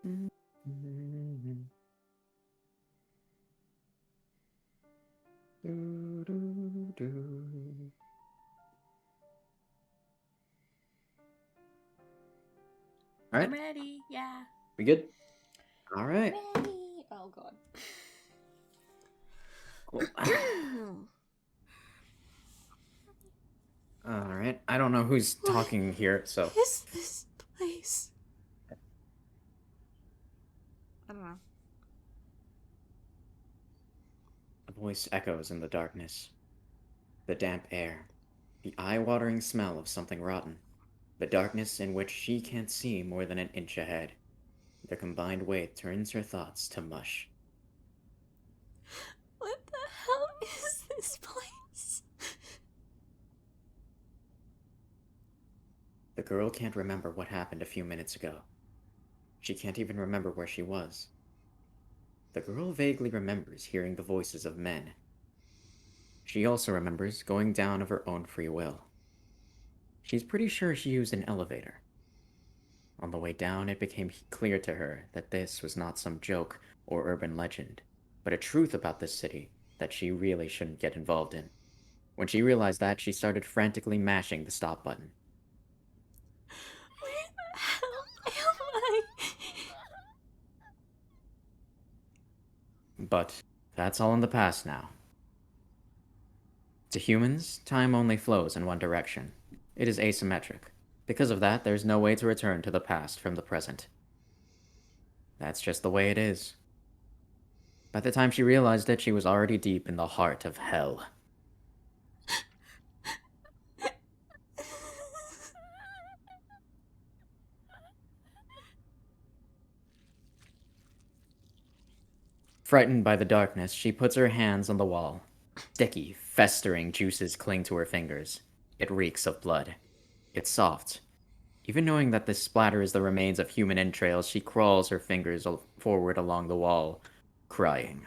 All right. I'm ready. Yeah. We good? All right. Ready. Oh god. Cool. All right. I don't know who's talking here, so. Is this place? I don't know. A voice echoes in the darkness. The damp air, the eye-watering smell of something rotten, the darkness in which she can't see more than an inch ahead. Their combined weight turns her thoughts to mush. What the hell is this place? The girl can't remember what happened a few minutes ago. She can't even remember where she was. The girl vaguely remembers hearing the voices of men. She also remembers going down of her own free will. She's pretty sure she used an elevator. On the way down, it became clear to her that this was not some joke or urban legend, but a truth about this city that she really shouldn't get involved in. When she realized that, she started frantically mashing the stop button. Where the hell am I? But that's all in the past now. To humans, time only flows in one direction. It is asymmetric. Because of that, there's no way to return to the past from the present. That's just the way it is. By the time she realized it, she was already deep in the heart of hell. Frightened by the darkness, she puts her hands on the wall. Sticky, festering juices cling to her fingers. It reeks of blood. It's soft. Even knowing that this splatter is the remains of human entrails, she crawls her fingers forward along the wall, crying.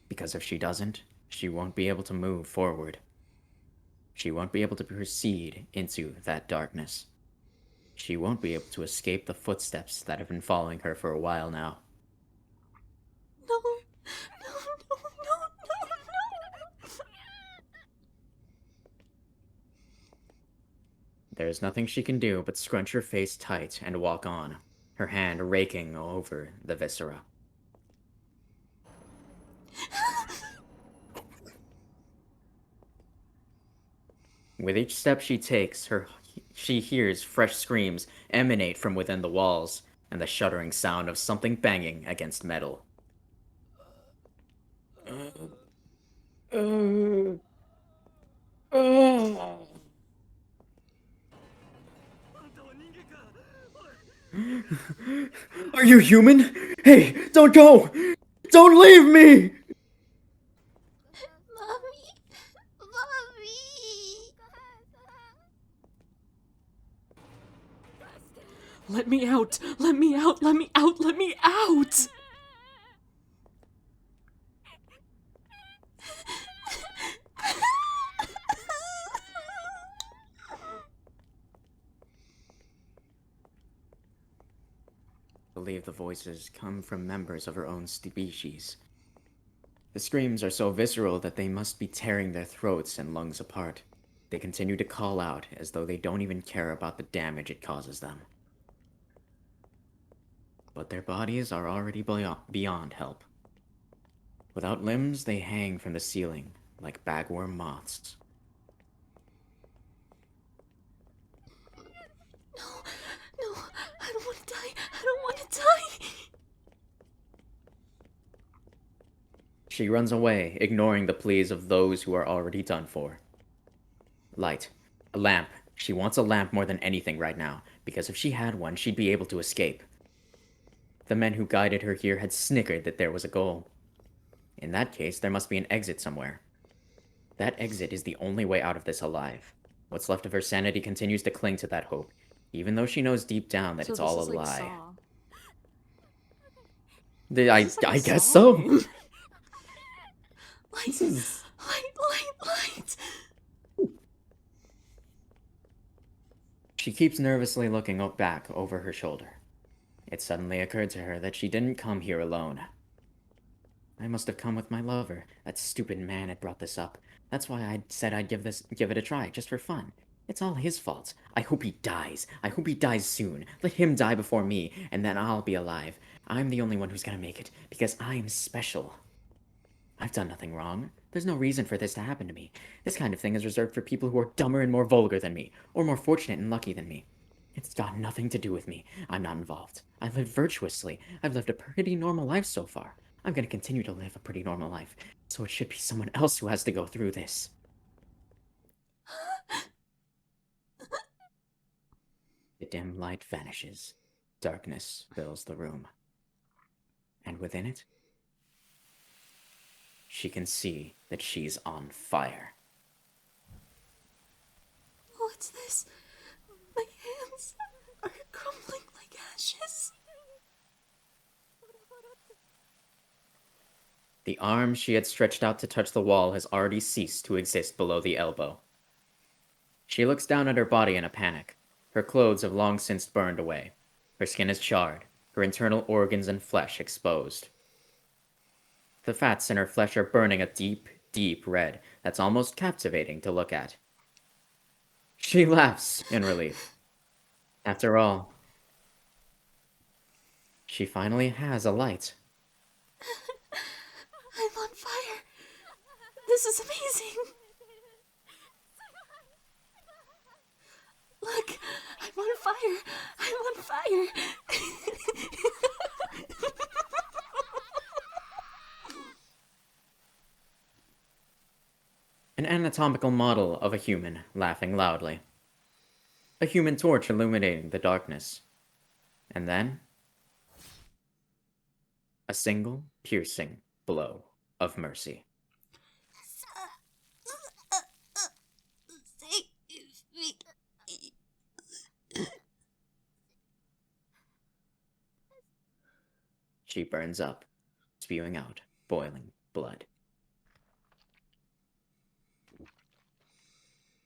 Because if she doesn't, she won't be able to move forward. She won't be able to proceed into that darkness. She won't be able to escape the footsteps that have been following her for a while now. No. No, no, no, no, no. There's nothing she can do but scrunch her face tight and walk on, her hand raking over the viscera. With each step she takes, she hears fresh screams emanate from within the walls, and the shuddering sound of something banging against metal. Are you human? Hey, don't go! Don't leave me! Mommy. Mommy. Let me out! Let me out! Let me out! Let me out! I believe the voices come from members of her own species. The screams are so visceral that they must be tearing their throats and lungs apart. They continue to call out as though they don't even care about the damage it causes them. But their bodies are already beyond help. Without limbs, they hang from the ceiling like bagworm moths. No, no, I don't want to die. I don't want to die. She runs away, ignoring the pleas of those who are already done for. Light. A lamp. She wants a lamp more than anything right now, because if she had one, she'd be able to escape. The men who guided her here had snickered that there was a goal. In that case, there must be an exit somewhere. That exit is the only way out of this alive. What's left of her sanity continues to cling to that hope, even though she knows deep down that it's all a lie. I guess so. Light, light. She keeps nervously looking back over her shoulder. It suddenly occurred to her that she didn't come here alone. I must have come with my lover. That stupid man had brought this up. That's why I said I'd give it a try, just for fun. It's all his fault. I hope he dies. I hope he dies soon. Let him die before me, and then I'll be alive. I'm the only one who's gonna make it, because I'm special. I've done nothing wrong. There's no reason for this to happen to me. This kind of thing is reserved for people who are dumber and more vulgar than me, or more fortunate and lucky than me. It's got nothing to do with me. I'm not involved. I live virtuously. I've lived a pretty normal life so far. I'm gonna continue to live a pretty normal life, so it should be someone else who has to go through this. The dim light vanishes. Darkness fills the room. And within it, she can see that she's on fire. What's this? My hands are crumbling like ashes. The arm she had stretched out to touch the wall has already ceased to exist below the elbow. She looks down at her body in a panic. Her clothes have long since burned away. Her skin is charred, her internal organs and flesh exposed. The fats in her flesh are burning a deep, deep red that's almost captivating to look at. She laughs in relief. After all, she finally has a light. I'm on fire. This is amazing. Look, I'm on fire. I'm on fire. An anatomical model of a human laughing loudly. A human torch illuminating the darkness. And then, a single piercing blow of mercy. Save me. She burns up, spewing out boiling blood.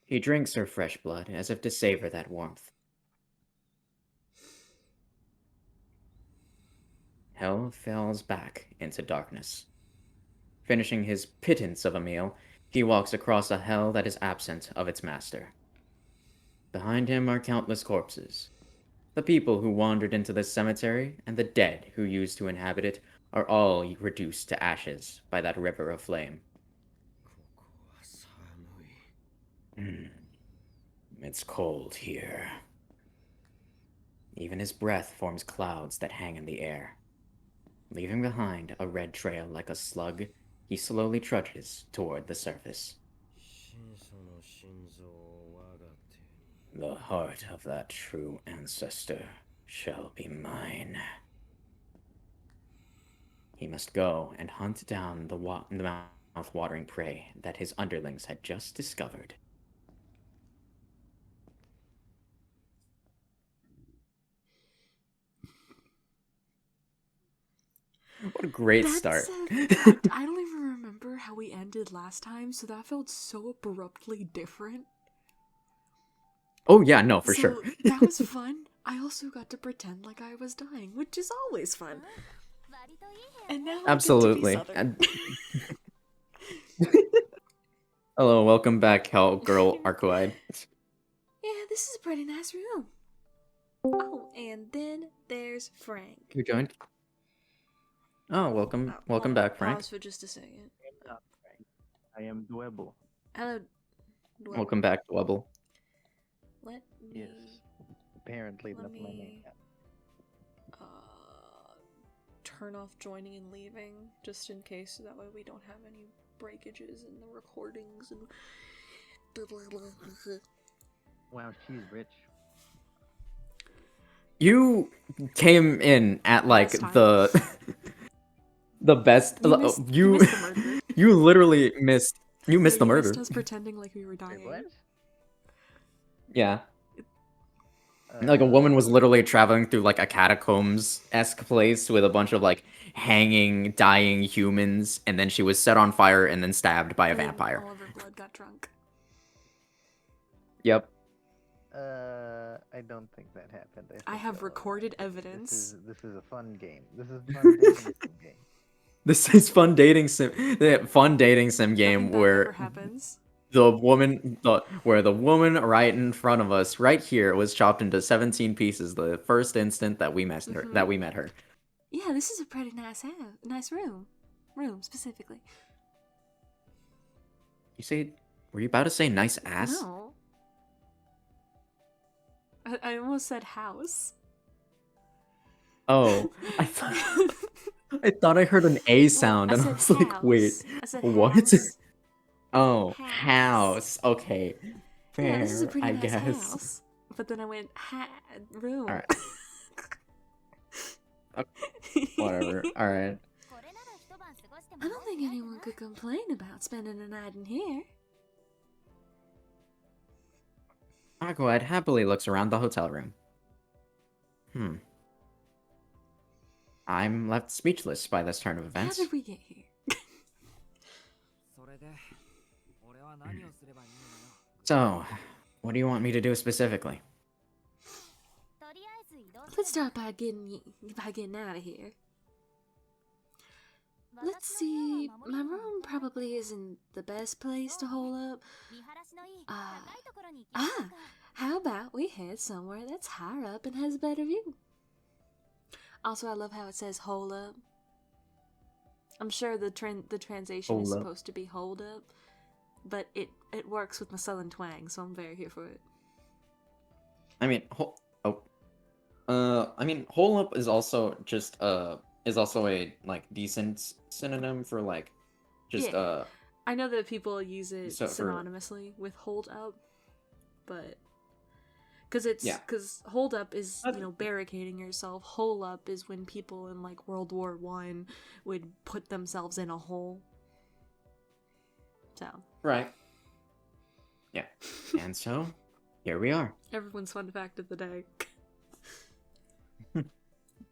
He drinks her fresh blood as if to savor that warmth. Hell falls back into darkness. Finishing his pittance of a meal, he walks across a hell that is absent of its master. Behind him are countless corpses. The people who wandered into this cemetery and the dead who used to inhabit it are all reduced to ashes by that river of flame. It's cold here. Even his breath forms clouds that hang in the air. Leaving behind a red trail like a slug, he slowly trudges toward the surface. The heart of that true ancestor shall be mine. He must go and hunt down the mouth-watering prey that his underlings had just discovered. What a great start. I don't even remember how we ended last time, so that felt so abruptly different. Oh yeah, no, for sure. That was fun. I also got to pretend like I was dying, which is always fun. And now absolutely. I get to be Hello, welcome back, Hell Girl Arcoide. Yeah, this is a pretty nice room. Oh, and then there's Frank. Who joined? Oh, welcome back, Frank. Pause for just a second. I am not Frank. I am Dwebble. Hello. Dwebble. Welcome back, Dwebble. Let me. Yes. Apparently, Let that's my name. me. Turn off joining and leaving, just in case, so that way we don't have any breakages in the recordings and. Wow, she's rich. You came in at like the best. You missed the murder. You literally missed. You missed the murder. Missed us pretending like we were dying. Wait, what? Yeah. Like a woman was literally traveling through like a catacombs-esque place with a bunch of like hanging, dying humans, and then she was set on fire and then stabbed by a vampire. All of her blood got drunk. Yep. I don't think that happened. I think, have recorded evidence. This is a fun game. This is a fun dating sim game. This is fun dating sim game Nothing bad ever where happens. where the woman right in front of us, right here, was chopped into 17 pieces the first instant that we met her. Mhm. That we met her. Yeah, this is a pretty nice house, nice room specifically. Were you about to say nice ass? No, I almost said house. Oh, I thought I heard an A sound, and I said was like, house. wait, I said what? house. Oh, House. house. Okay, fair, Yeah, this is a pretty I nice guess. house. But then I went room. All right. Whatever. All right. I don't think anyone could complain about spending a night in here. Aquad happily looks around the hotel room. I'm left speechless by this turn of How events. did we get here? So, what do you want me to do specifically? Let's start by getting out of here. Let's see. My room probably isn't the best place to hole up. How about we head somewhere that's higher up and has a better view? Also, I love how it says hole up. I'm sure the translation is Hole up. supposed to be hold up, but it works with my southern twang, so I'm very here for it. I mean, hole up is also just a like decent synonym for like just Yeah. I know that people use it So for- synonymously with hold up, but because hold up is barricading yourself. Hole up is when people in like World War I would put themselves in a hole. So right. Yeah. And so, here we are. everyone's fun fact of the day.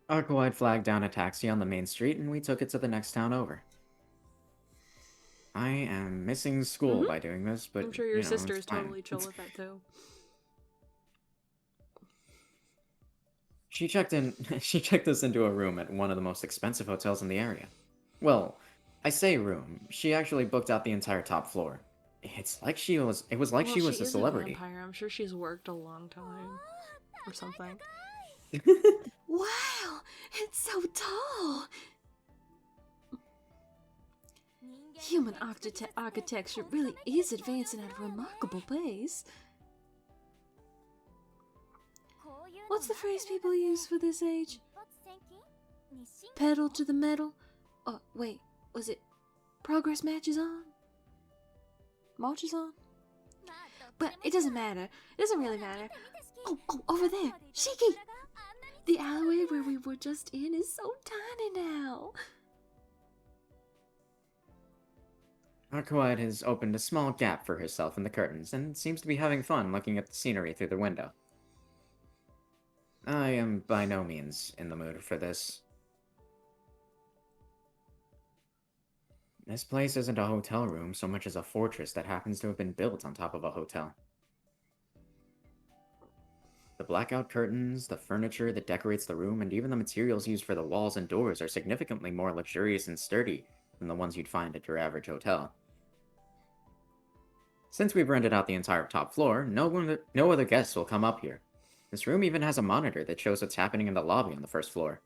Aquad flagged down a taxi on the main street, and we took it to the next town over. I am missing school by doing this, but I'm sure your sister it's is fine. totally chill with that too. She checked us into a room at one of the most expensive hotels in the area. Well, I say room. She actually booked out the entire top floor. It was like she was a celebrity. A vampire. I'm sure she's worked a long time or something. Wow, it's so tall. Human architecture really is advancing at a remarkable pace. What's the phrase people use for this age? Pedal to the metal? Oh, wait, was it progress marches on? Marches on? But it doesn't matter. It doesn't really matter. Oh, over there! Shiki! The alleyway where we were just in is so tiny now. Aquad has opened a small gap for herself in the curtains and seems to be having fun looking at the scenery through the window. I am by no means in the mood for this. This place isn't a hotel room so much as a fortress that happens to have been built on top of a hotel. The blackout curtains, the furniture that decorates the room, and even the materials used for the walls and doors are significantly more luxurious and sturdy than the ones you'd find at your average hotel. Since we've rented out the entire top floor, no other guests will come up here. This room even has a monitor that shows what's happening in the lobby on the first floor.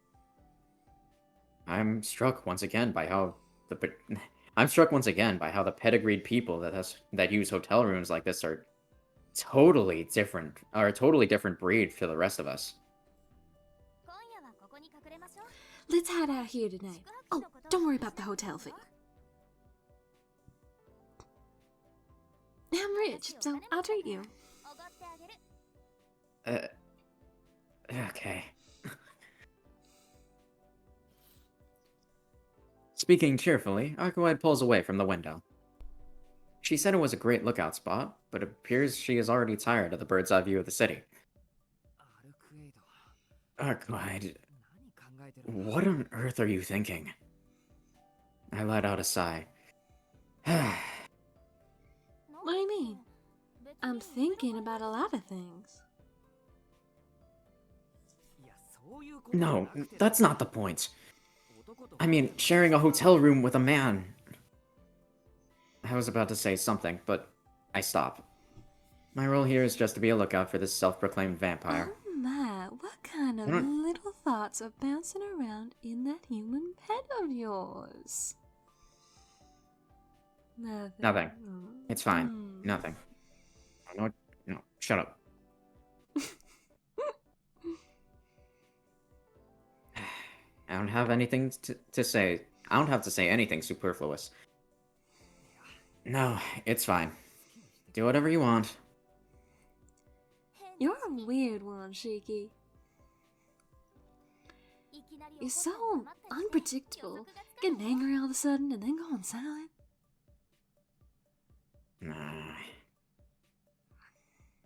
I'm struck once again by how the pedigreed people that use hotel rooms like this are a totally different breed to the rest of us. Let's hide out here tonight. Oh, don't worry about the hotel fee. I'm rich, so I'll treat you. Okay. Speaking cheerfully, Aquad pulls away from the window. She said it was a great lookout spot, but it appears she is already tired of the bird's eye view of the city. Aquad, what on earth are you thinking? I let out a sigh. What do you mean? I'm thinking about a lot of things. No, that's not the point. I mean, sharing a hotel room with a man. I was about to say something, but I stop. My role here is just to be a lookout for this self-proclaimed vampire. Oh my, what kind of I don't- little thoughts are bouncing around in that human head of yours? Nothing. Nothing. It's fine. Hmm. Nothing. No, no, shut up. I don't have anything to say. I don't have to say anything superfluous. No, it's fine. Do whatever you want. You're a weird one, Shiki. You're so unpredictable. Getting angry all of a sudden and then going silent. Nah.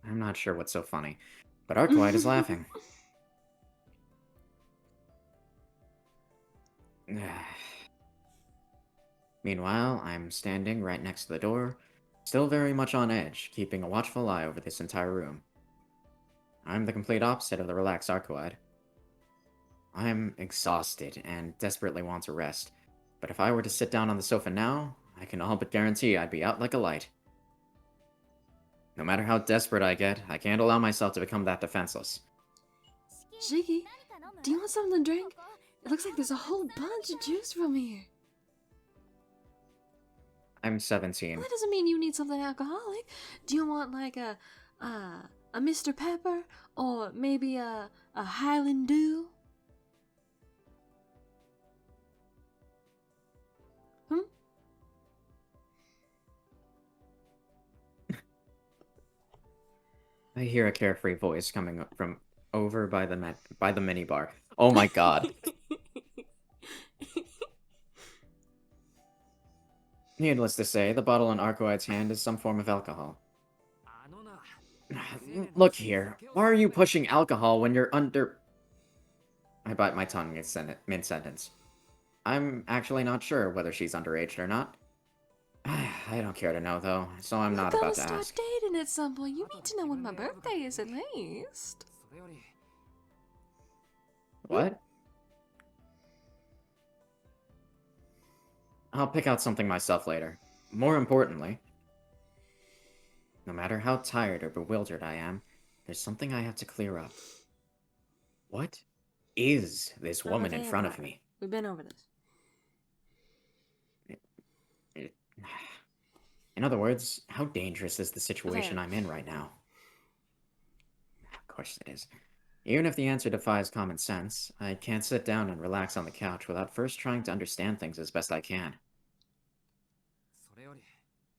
I'm not sure what's so funny, but Arkwright is laughing. Meanwhile, I'm standing right next to the door, still very much on edge, keeping a watchful eye over this entire room. I'm the complete opposite of the relaxed Arkwright. I'm exhausted and desperately want to rest, but if I were to sit down on the sofa now, I can all but guarantee I'd be out like a light. No matter how desperate I get, I can't allow myself to become that defenseless. Shiki, do you want something to drink? It looks like there's a whole bunch of juice from here. I'm 17. Well, that doesn't mean you need something alcoholic. Do you want like a Mr. Pepper or maybe a Highland Dew? I hear a carefree voice coming up from over by the minibar. Oh my god. Needless to say, the bottle in Arkwright's hand is some form of alcohol. Look here, why are you pushing alcohol when you're under... I bite my tongue mid-sentence. I'm actually not sure whether she's underage or not. I don't care to know, though, so I'm not about to We're gonna ask. start dating at some point. You need to know when my birthday is at least. What? I'll pick out something myself later. More importantly, no matter how tired or bewildered I am, there's something I have to clear up. What is this woman in front of me? We've been over this. In other words, how dangerous is the situation I'm in right now? Of course it is. Even if the answer defies common sense, I can't sit down and relax on the couch without first trying to understand things as best I can.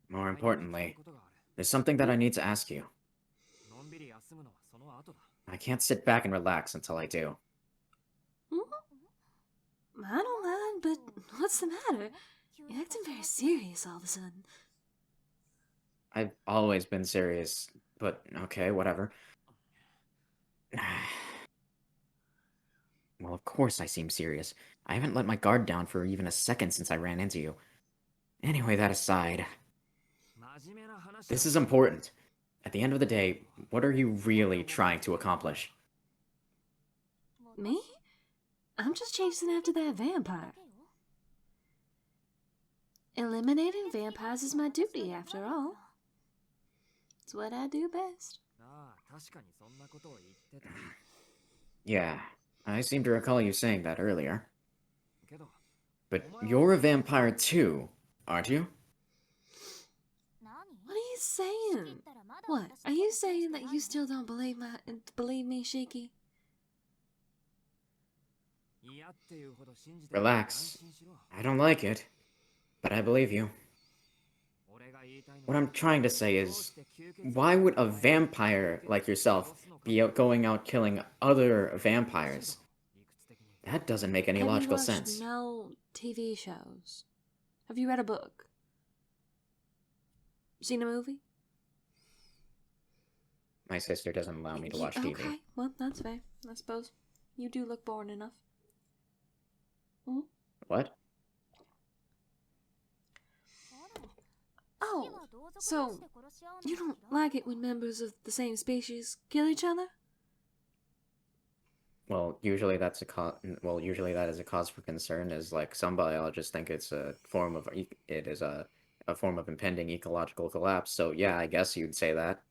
More importantly, there's something that I need to ask you. I can't sit back and relax until I do. I don't mind, but what's the matter? You're acting very serious all of a sudden. I've always been serious, but okay, whatever. Well, of course I seem serious. I haven't let my guard down for even a second since I ran into you. Anyway, that aside, this is important. At the end of the day, what are you really trying to accomplish? Me? I'm just chasing after that vampire. Eliminating vampires is my duty, after all. It's what I do best. Yeah, I seem to recall you saying that earlier. But you're a vampire too, aren't you? What are you saying? What? Are you saying that you still don't believe me, Shiki? Relax. I don't like it, but I believe you. What I'm trying to say is, why would a vampire like yourself be going out killing other vampires? That doesn't make any logical sense. Have you watched no TV shows? Have you read a book? Seen a movie? My sister doesn't allow me to watch TV. Okay, well, that's fair. I suppose you do look bored enough. Hmm? What? Oh, so you don't like it when members of the same species kill each other? Well, usually that's usually that is a cause for concern. Is like some biologists think it's a form of it is a form of impending ecological collapse. So yeah, I guess you'd say that.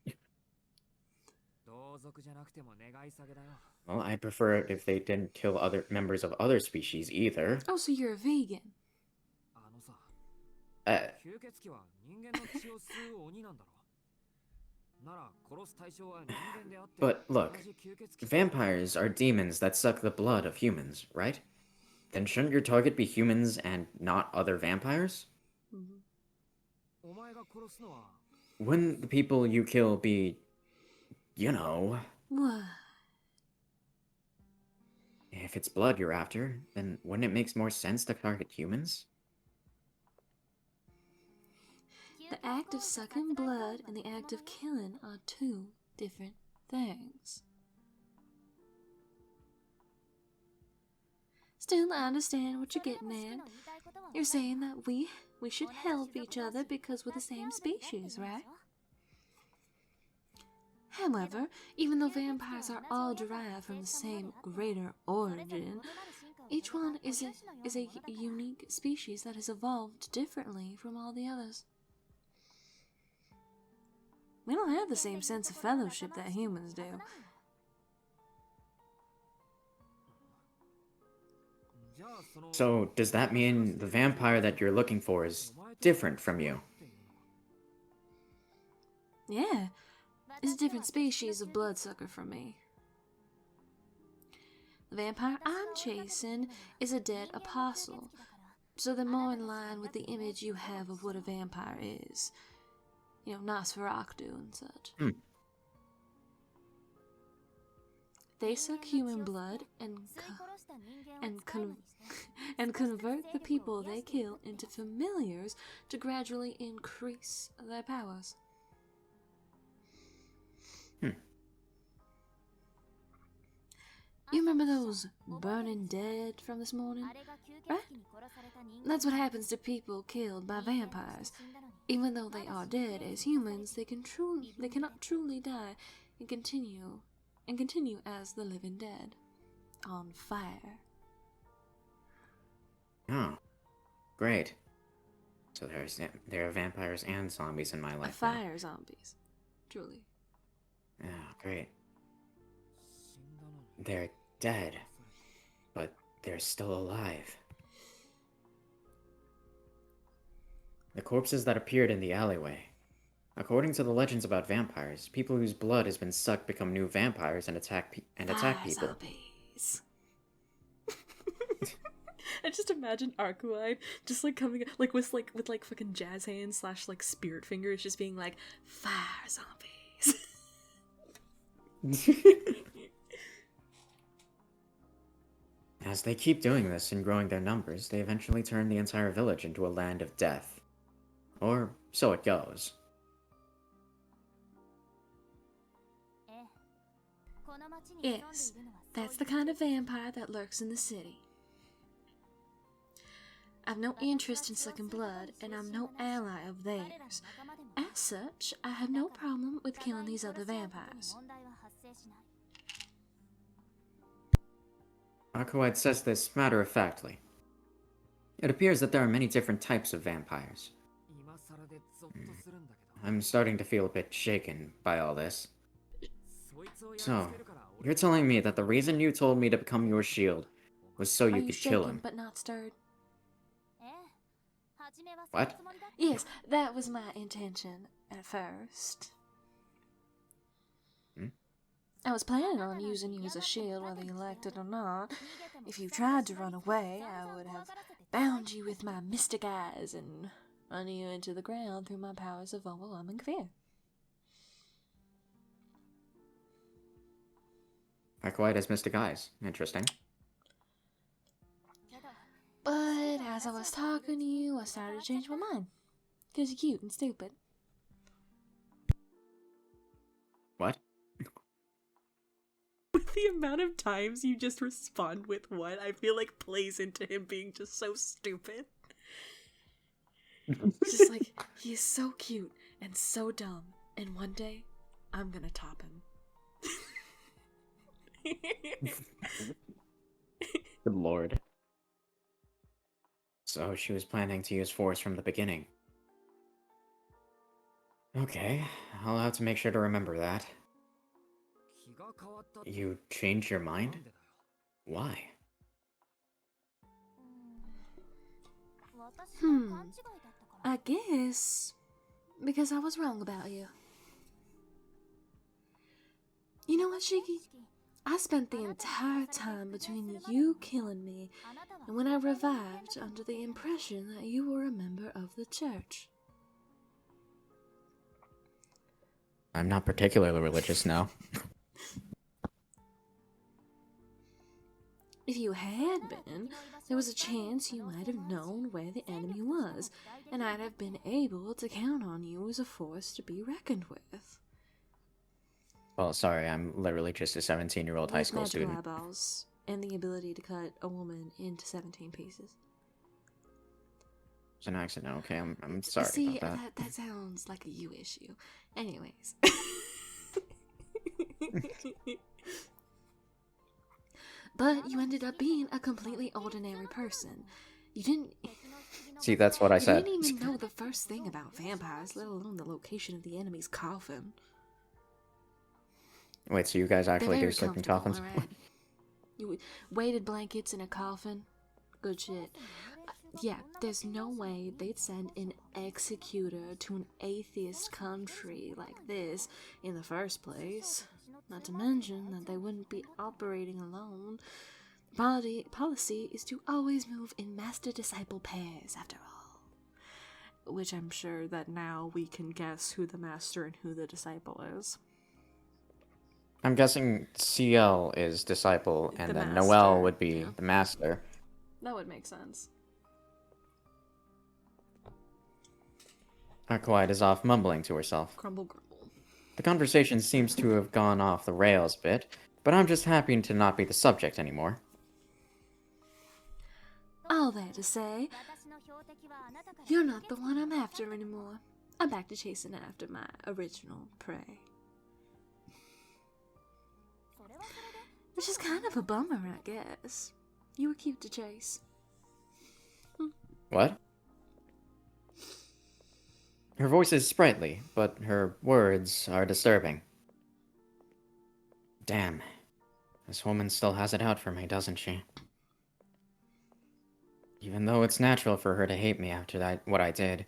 Well, I prefer it if they didn't kill other members of other species either. Oh, so you're a vegan. Uh, but look, vampires are demons that suck the blood of humans, right? Then shouldn't your target be humans and not other vampires? Mhm. Wouldn't the people you kill be, you know, What? if it's blood you're after, then wouldn't it make more sense to target humans? The act of sucking blood and the act of killing are two different things. Still, I understand what you're getting at. You're saying that we should help each other because we're the same species, right? However, even though vampires are all derived from the same greater origin, each one is a unique species that has evolved differently from all the others. We don't have the same sense of fellowship that humans do. So, does that mean the vampire that you're looking for is different from you? Yeah, it's a different species of bloodsucker from me. The vampire I'm chasing is a dead apostle, so they're more in line with the image you have of what a vampire is. You know, Nosferatu and such. They suck human blood and convert the people they kill into familiars to gradually increase their powers. You remember those burning dead from this morning? Right? That's what happens to people killed by vampires. Even though they are dead as humans, they cannot truly die and continue as the living dead. On fire. Oh, great. So there are vampires and zombies in my life now. Fire zombies. Truly. Oh, great. They're dead, but they're still alive. The corpses that appeared in the alleyway. According to the legends about vampires, people whose blood has been sucked become new vampires and attack people. Zombies. I just imagine Arcuine just like coming like with fucking jazz hands / like spirit fingers just being like fire zombies. As they keep doing this and growing their numbers, they eventually turn the entire village into a land of death. Or so it goes. Yes, that's the kind of vampire that lurks in the city. I've no interest in sucking blood, and I'm no ally of theirs. As such, I have no problem with killing these other vampires. Arcoide says this matter-of-factly. It appears that there are many different types of vampires. I'm starting to feel a bit shaken by all this. So, you're telling me that the reason you told me to become your shield was so you could kill him? But not stirred? What? Yes, that was my intention at first. I was planning on using you as a shield whether you liked it or not. If you tried to run away, I would have bound you with my mystic eyes and run you into the ground through my powers of overwhelming fear. Arcoide has mystic eyes. Interesting. But as I was talking to you, I started to change my mind. Because you're cute and stupid. What? With the amount of times you just respond with what, I feel like plays into him being just so stupid. Just like, he is so cute and so dumb, and one day, I'm gonna top him. Good lord. So she was planning to use force from the beginning. Okay, I'll have to make sure to remember that. You changed your mind? Why? I guess because I was wrong about you. You know what, Shiki? I spent the entire time between you killing me and when I revived under the impression that you were a member of the church. I'm not particularly religious now. If you had been, there was a chance you might have known where the enemy was, and I'd have been able to count on you as a force to be reckoned with. Well, sorry, I'm literally just a 17-year-old high With school magical student. eyeballs and the ability to cut a woman into 17 pieces. It's an accident, okay? I'm sorry See, about that. that sounds like a you issue. Anyways. But you ended up being a completely ordinary person. You didn't... See, that's what I You said. didn't even know the first thing about vampires, let alone the location of the enemy's coffin. Wait, so you guys They're actually do very sleep in comfortable, coffins? alright? You weighted blankets in a coffin? Good shit. Yeah, there's no way they'd send an executor to an atheist country like this in the first place. Not to mention that they wouldn't be operating alone. Policy is to always move in master-disciple pairs, after all. Which I'm sure that now we can guess who the master and who the disciple is. I'm guessing CL is disciple, and The then master, Noelle would be yeah. the master. That would make sense. Arkwide is off mumbling to herself. Crumble grumble. The conversation seems to have gone off the rails a bit, but I'm just happy to not be the subject anymore. All that to say, you're not the one I'm after anymore. I'm back to chasing after my original prey. Which is kind of a bummer, I guess. You were cute to chase. What? Her voice is sprightly, but her words are disturbing. Damn. This woman still has it out for me, doesn't she? Even though it's natural for her to hate me after what I did,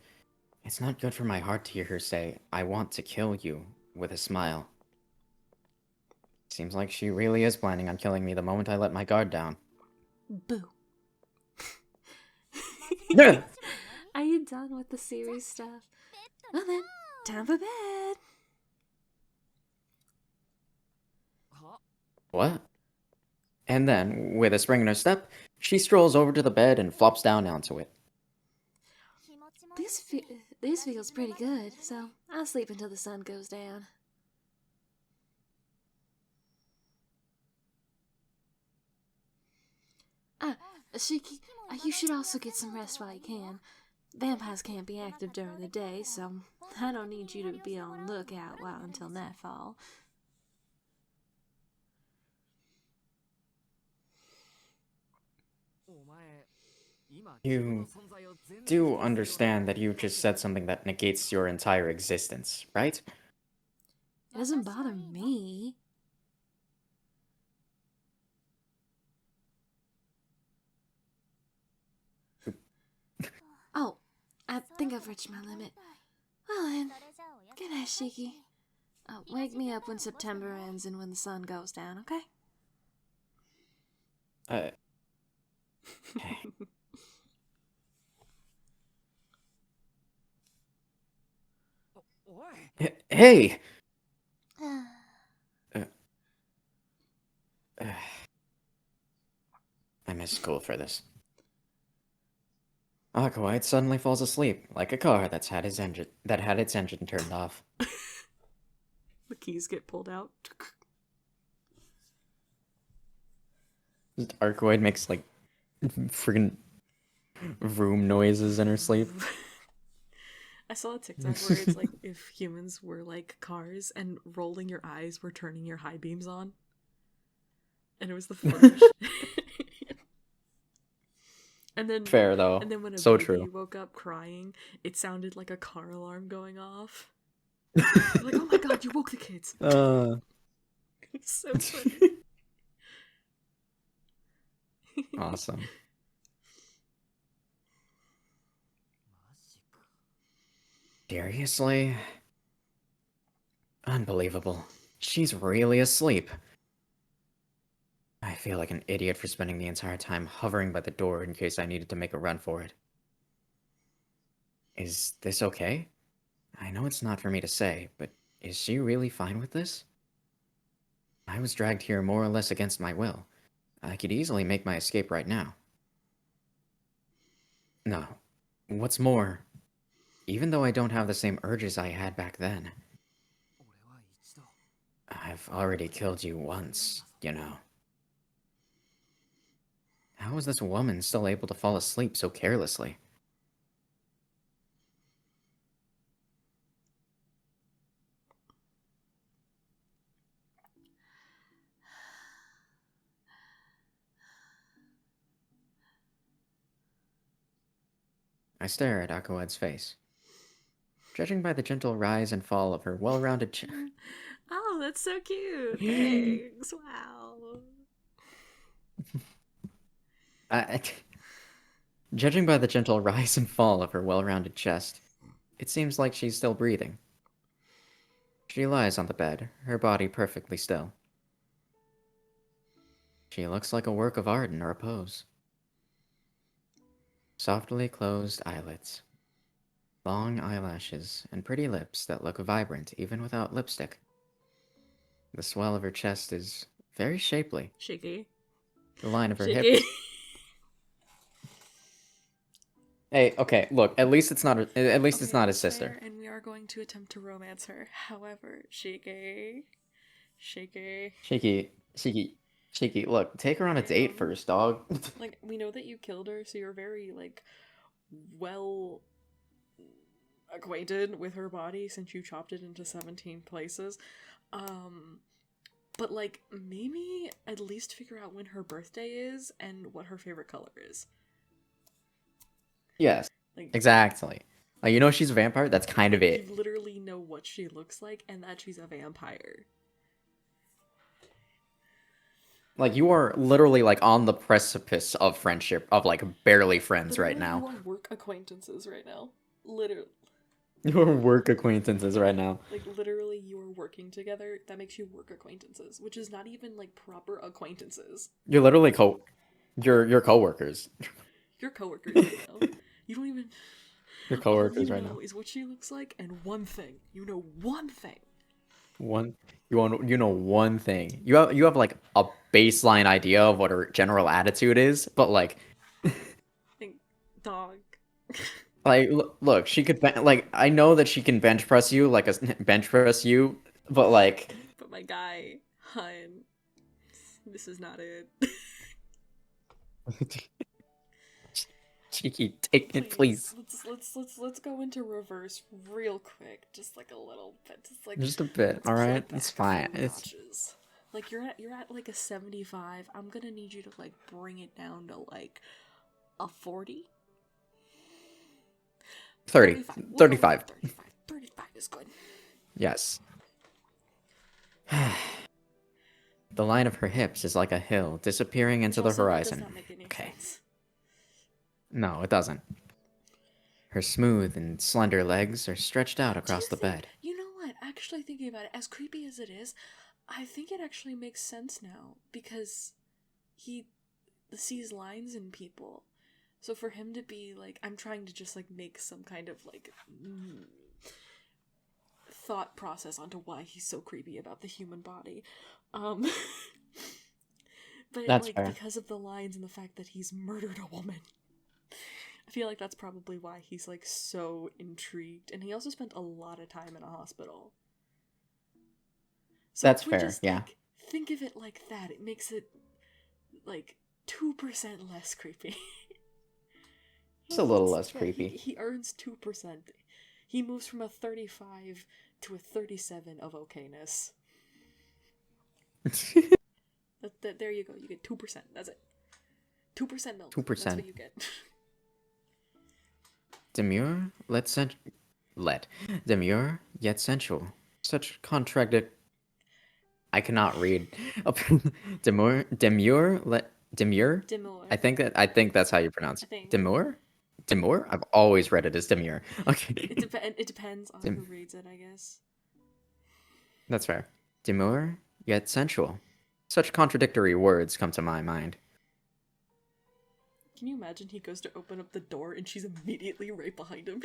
it's not good for my heart to hear her say, "I want to kill you," with a smile. Seems like she really is planning on killing me the moment I let my guard down. Boo. Yeah. Are you done with the serious stuff? Well then, time for bed. What? And then, with a spring in her step, she strolls over to the bed and flops down onto it. This feels pretty good, so I'll sleep until the sun goes down. Shiki, you should also get some rest while you can. Vampires can't be active during the day, so I don't need you to be on lookout until nightfall. You do understand that you just said something that negates your entire existence, right? It doesn't bother me. Oh, I think I've reached my limit. Well then, good night, Shiki. Wake me up when September ends and when the sun goes down, okay? Hey! I missed school for this. Aquaite suddenly falls asleep, like a car that had its engine turned off. The keys get pulled out. Arcoid makes like friggin' vroom noises in her sleep. I saw a TikTok where it's like if humans were like cars and rolling your eyes were turning your high beams on. And it was the funniest shit. And then Fair though. And then when a So baby true. woke up crying, it sounded like a car alarm going off. Like, oh my god, you woke the kids. It's so funny. Awesome. Seriously? Unbelievable. She's really asleep. I feel like an idiot for spending the entire time hovering by the door in case I needed to make a run for it. Is this okay? I know it's not for me to say, but is she really fine with this? I was dragged here more or less against my will. I could easily make my escape right now. No. What's more, even though I don't have the same urges I had back then, I've already killed you once, you know. How is this woman still able to fall asleep so carelessly? I stare at Akued's face. Judging by the gentle rise and fall of her well-rounded Oh, that's so cute. Thanks. Wow. I- Judging by the gentle rise and fall of her well-rounded chest, it seems like she's still breathing. She lies on the bed, her body perfectly still. She looks like a work of art in her pose. Softly closed eyelids, long eyelashes, and pretty lips that look vibrant even without lipstick. The swell of her chest is very shapely. Shaky. The line of her Shaky. hips. Hey, okay, look. At least it's not. At least it's not his sister. Fair, and we are going to attempt to romance her. However, shaky. Shaky. Look, take her on a date first, dog. Like, we know that you killed her, so you're very, like, well acquainted with her body since you chopped it into 17 places. But, like, maybe at least figure out when her birthday is and what her favorite color is. Yes, Like, exactly. Like, you know she's a vampire? That's kind of it. You literally know what she looks like and that she's a vampire. Like, you are literally, like, on the precipice of friendship, of, like, barely friends right now. You are work acquaintances right now. Literally. You are work acquaintances right now. Like, literally, you are working together. That makes you work acquaintances, which is not even, like, proper acquaintances. You're literally You're coworkers. You're coworkers right now. You don't even... You're coworkers right now. All you know now. is what she looks like and one thing. You know one thing. You know one thing. You have like a baseline idea of what her general attitude is, but like Dog. like look, she could like I know that she can bench press you like a bench press you, but like But my guy, hun, this is not it. Cheeky, take it, please. Let's go into reverse real quick, just like a little bit, Just a bit. All right, it's fine. Notches. Like you're at like a 75. I'm gonna need you to like bring it down to like a 40. 30. 35. 35 is good. Yes. The line of her hips is like a hill disappearing into the horizon. Does not make any sense. No, it doesn't. Her smooth and slender legs are stretched out across the bed. You know what? Actually, thinking about it, as creepy as it is, I think it actually makes sense now because he sees lines in people. So for him to be like, I'm trying to just like make some kind of like thought process onto why he's so creepy about the human body. But That's like fair. because of the lines and the fact that he's murdered a woman. I feel like that's probably why he's like so intrigued, and he also spent a lot of time in a hospital. So That's if we fair, just, yeah. like, think of it like that. It makes it like 2% less creepy. It's a little less creepy. He earns 2%. He moves from a 35 to a 37 of okayness. There you go. You get 2%. That's it. 2% milk. 2%. That's what you get. Demure, demure yet sensual. Such contradictory. I cannot read. Demure. Demure. I think that's how you pronounce I it. think. Demure. Demure. I've always read it as demure. Okay. It depends on who reads it, I guess. That's fair. Demure yet sensual. Such contradictory words come to my mind. Can you imagine he goes to open up the door and she's immediately right behind him?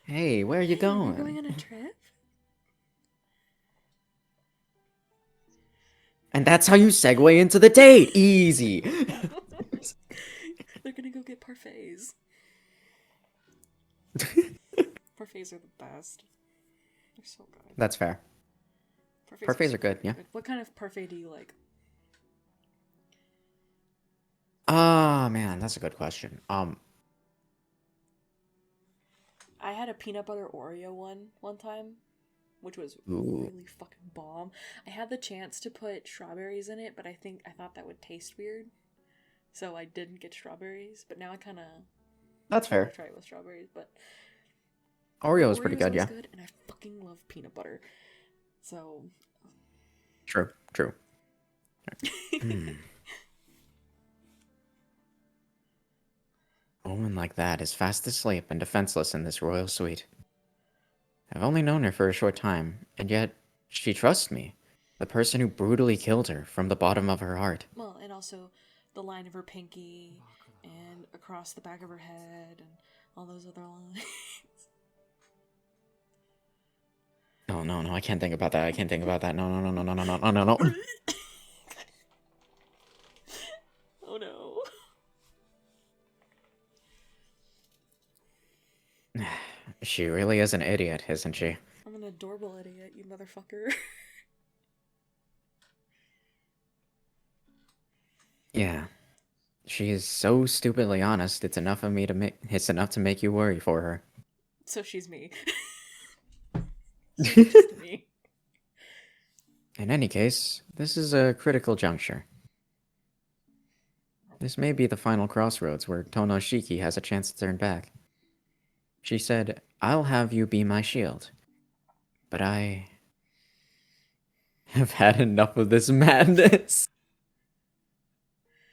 Hey, where are you going? We're going on a trip? And that's how you segue into the date. Easy. They're gonna go get parfaits. Parfaits are the best. They're so good. That's fair. Parfaits are good, yeah. What kind of parfait do you like? Ah, man, that's a good question. I had a peanut butter Oreo one time, which was Ooh. really fucking bomb. I had the chance to put strawberries in it, but I thought that would taste weird, so I didn't get strawberries. But now I kind of That's fair. try it with strawberries. But Oreo is pretty good, yeah. Good, and I fucking love peanut butter. So True. A woman like that is fast asleep and defenseless in this royal suite. I've only known her for a short time, and yet she trusts me, the person who brutally killed her from the bottom of her heart. Well, and also the line of her pinky, and across the back of her head, and all those other lines. No, I can't think about that. No. Oh no. She really is an idiot, isn't she? I'm an adorable idiot, you motherfucker. Yeah. She is so stupidly honest, it's enough to make you worry for her. So she's me. She's just me. In any case, this is a critical juncture. This may be the final crossroads where Tonoshiki has a chance to turn back. She said, "I'll have you be my shield." But I have had enough of this madness.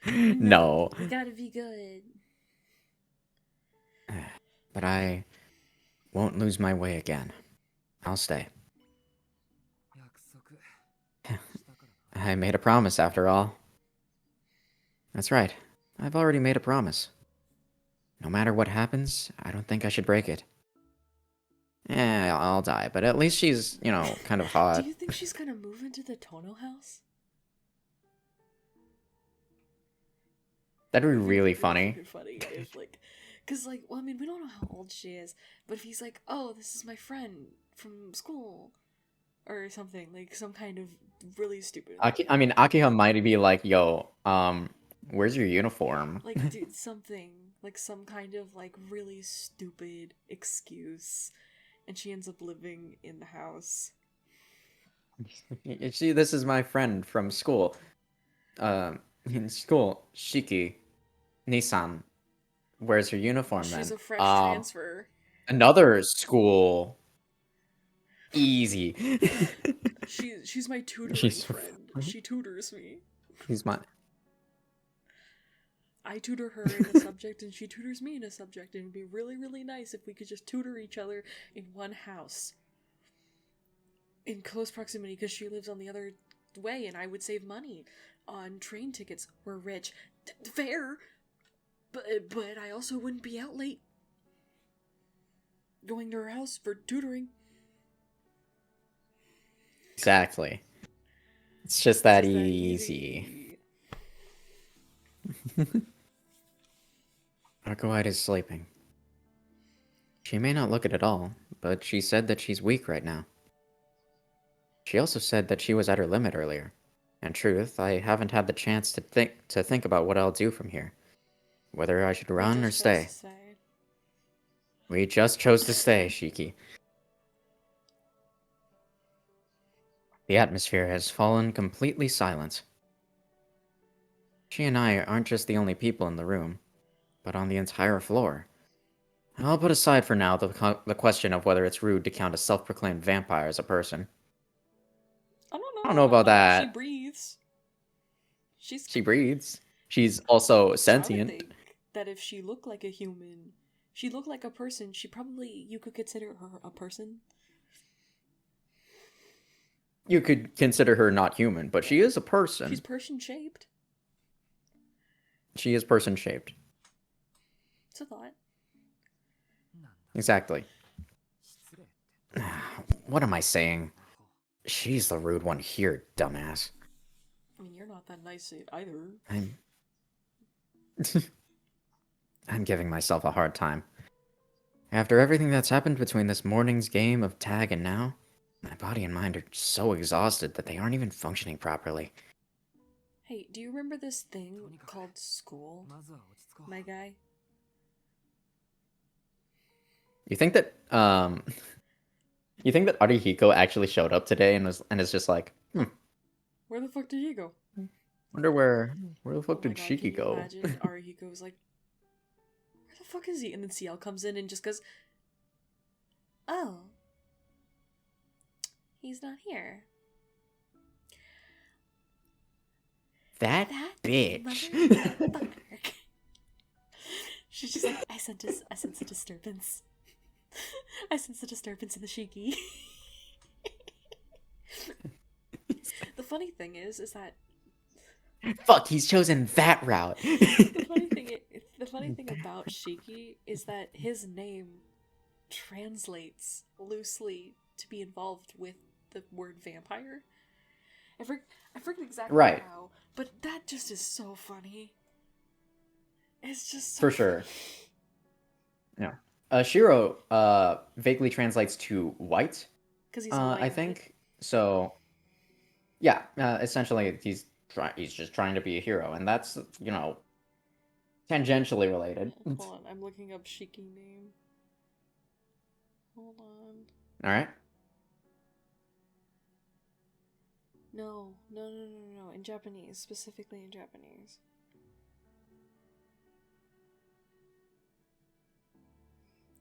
No. We gotta be good. But I won't lose my way again. I'll stay. I made a promise after all. That's right. I've already made a promise. No matter what happens, I don't think I should break it. I'll die, but at least she's, kind of hot. Do you think she's gonna move into the Tono house? That'd be really funny. Funny if, cause well, I mean, we don't know how old she is, but if he's like, "Oh, this is my friend from school," or something, like some kind of really stupid. Akiha might be like, "Yo, where's your uniform?" Like, dude, something like some kind of really stupid excuse, and she ends up living in the house. See, this is my friend from school. In school, Shiki, Nissan. Where's her uniform then? She's a fresh transfer. Another school. Easy. She's my tutoring friend. She tutors me. She's my. I tutor her in a subject and she tutors me in a subject, and it'd be really, really nice if we could just tutor each other in one house. In close proximity, because she lives on the other way and I would save money on train tickets. We're rich. Fair. But I also wouldn't be out late going to her house for tutoring. Exactly. It's just that easy. Arcoide is sleeping. She may not look it at all, but she said that she's weak right now. She also said that she was at her limit earlier. In truth, I haven't had the chance to think about what I'll do from here. Whether I should run or stay. We just chose to stay, Shiki. The atmosphere has fallen completely silent. She and I aren't just the only people in the room, but on the entire floor. I'll put aside for now the question of whether it's rude to count a self-proclaimed vampire as a person. I don't I don't know about know. She that. breathes. She's She breathes. She's also trying to sentient. think that if she looked like a human, she looked like a person, you could consider her a person. You could consider her not human, but she is a person. She's person-shaped. She is person-shaped. It's a thought. Exactly. What am I saying? She's the rude one here, dumbass. I mean, you're not that nice either. I'm giving myself a hard time. After everything that's happened between this morning's game of tag and now, my body and mind are so exhausted that they aren't even functioning properly. Hey, do you remember this thing called school, my guy? You think that Arihiko actually showed up today and is just like, Where the fuck did he go? wonder where the fuck Oh my did God, Shiki can you go? imagine Arihiko was like, where the fuck is he? And then CL comes in and just goes, oh, he's not here. That bitch. motherfucker. She's just like, I sense a disturbance. I sense a disturbance in the Shiki. The funny thing is that Fuck, he's chosen that route. the funny thing about Shiki is that his name translates loosely to be involved with the word vampire. I forget exactly Right. how, but that just is so funny. It's just so For sure. funny. Yeah. Shiro vaguely translates to white. Because he's I think so. Yeah, essentially he's just trying to be a hero, and that's tangentially related. Hold on, I'm looking up Shiki name. Hold on. All right. No. In Japanese, specifically in Japanese.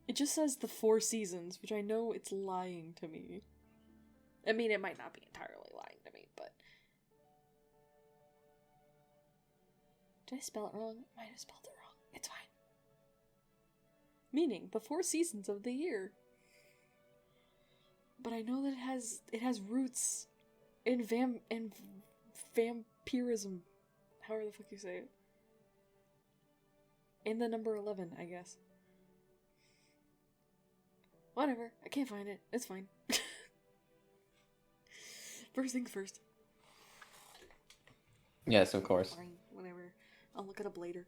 It just says the 4 seasons, which I know it's lying to me. I mean, it might not be entirely lying to me, but... Did I spell it wrong? I might have spelled it wrong. It's fine. Meaning, the 4 seasons of the year. But I know that it has roots in vampirism. However the fuck you say it. In the number 11, I guess. Whatever. I can't find it. It's fine. First things first. Yes, of course. Fine. Whatever. I'll look it up later.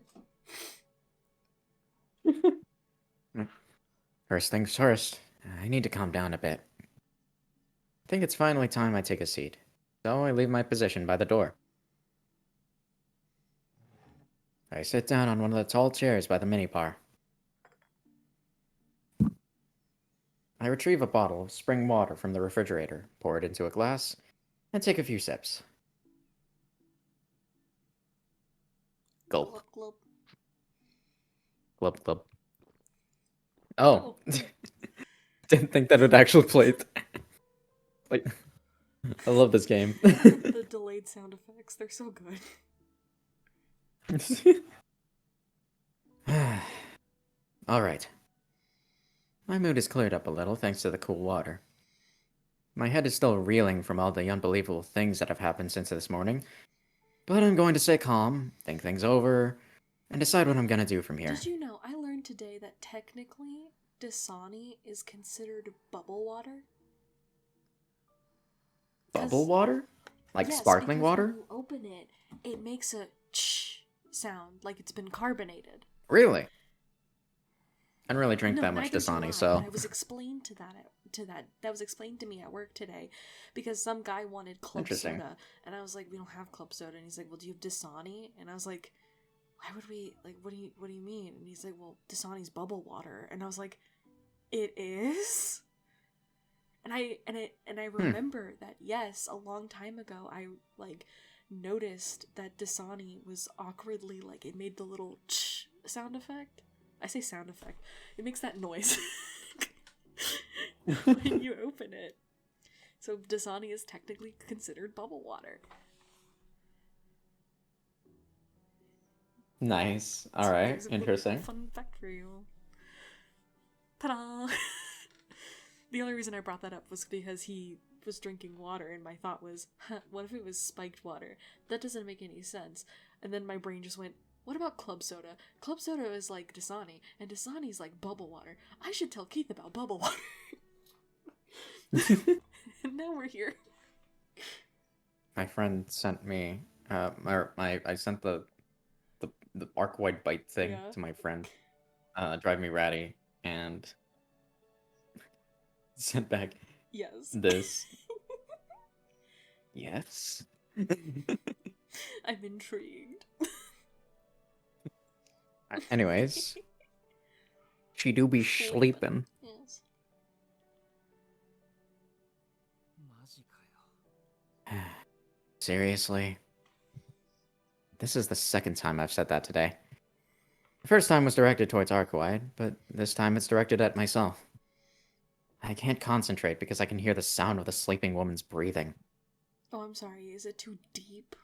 First things first. I need to calm down a bit. I think it's finally time I take a seat. So I leave my position by the door. I sit down on one of the tall chairs by the minibar. I retrieve a bottle of spring water from the refrigerator, pour it into a glass, and take a few sips. Gulp. Glub. Glub, glub. Oh. Didn't think that would actually play it. Like, I love this game. The delayed sound effects, they're so good. Alright. My mood has cleared up a little thanks to the cool water. My head is still reeling from all the unbelievable things that have happened since this morning, but I'm going to stay calm, think things over, and decide what I'm gonna do from here. Did you know, I learned today that technically, Dasani is considered bubble water? Bubble water? Like Yes, sparkling because water? when you open it, it makes a ch sound, like it's been carbonated. Really? I don't really drink No, that much neither do Dasani, I, so... but I was explained that was explained to me at work today, because some guy wanted club Interesting. soda, and I was like, we don't have club soda, and he's like, well, do you have Dasani? And I was like, why would we, like, what do you mean? And he's like, well, Dasani's bubble water, and I was like, it is? And I remember that, yes, a long time ago I like noticed that Dasani was awkwardly like, it made the little ch sound effect. I say sound effect. It makes that noise when you open it. So Dasani is technically considered bubble water. Nice. So Alright, there's a little interesting. fun fact for you. Ta-da! The only reason I brought that up was because he was drinking water, and my thought was, huh, what if it was spiked water? That doesn't make any sense. And then my brain just went, what about club soda? Club soda is like Dasani, and Dasani's like bubble water. I should tell Keith about bubble water. And now we're here. My friend sent me, I sent the arc wide bite thing Yeah. to my friend, Drive Me Ratty, and sent back Yes. this. Yes. I'm intrigued. Anyways, she do be sleeping. Yes. Seriously? This is the second time I've said that today. The first time was directed towards Arcuide, but this time it's directed at myself. I can't concentrate because I can hear the sound of the sleeping woman's breathing. Oh, I'm sorry. Is it too deep?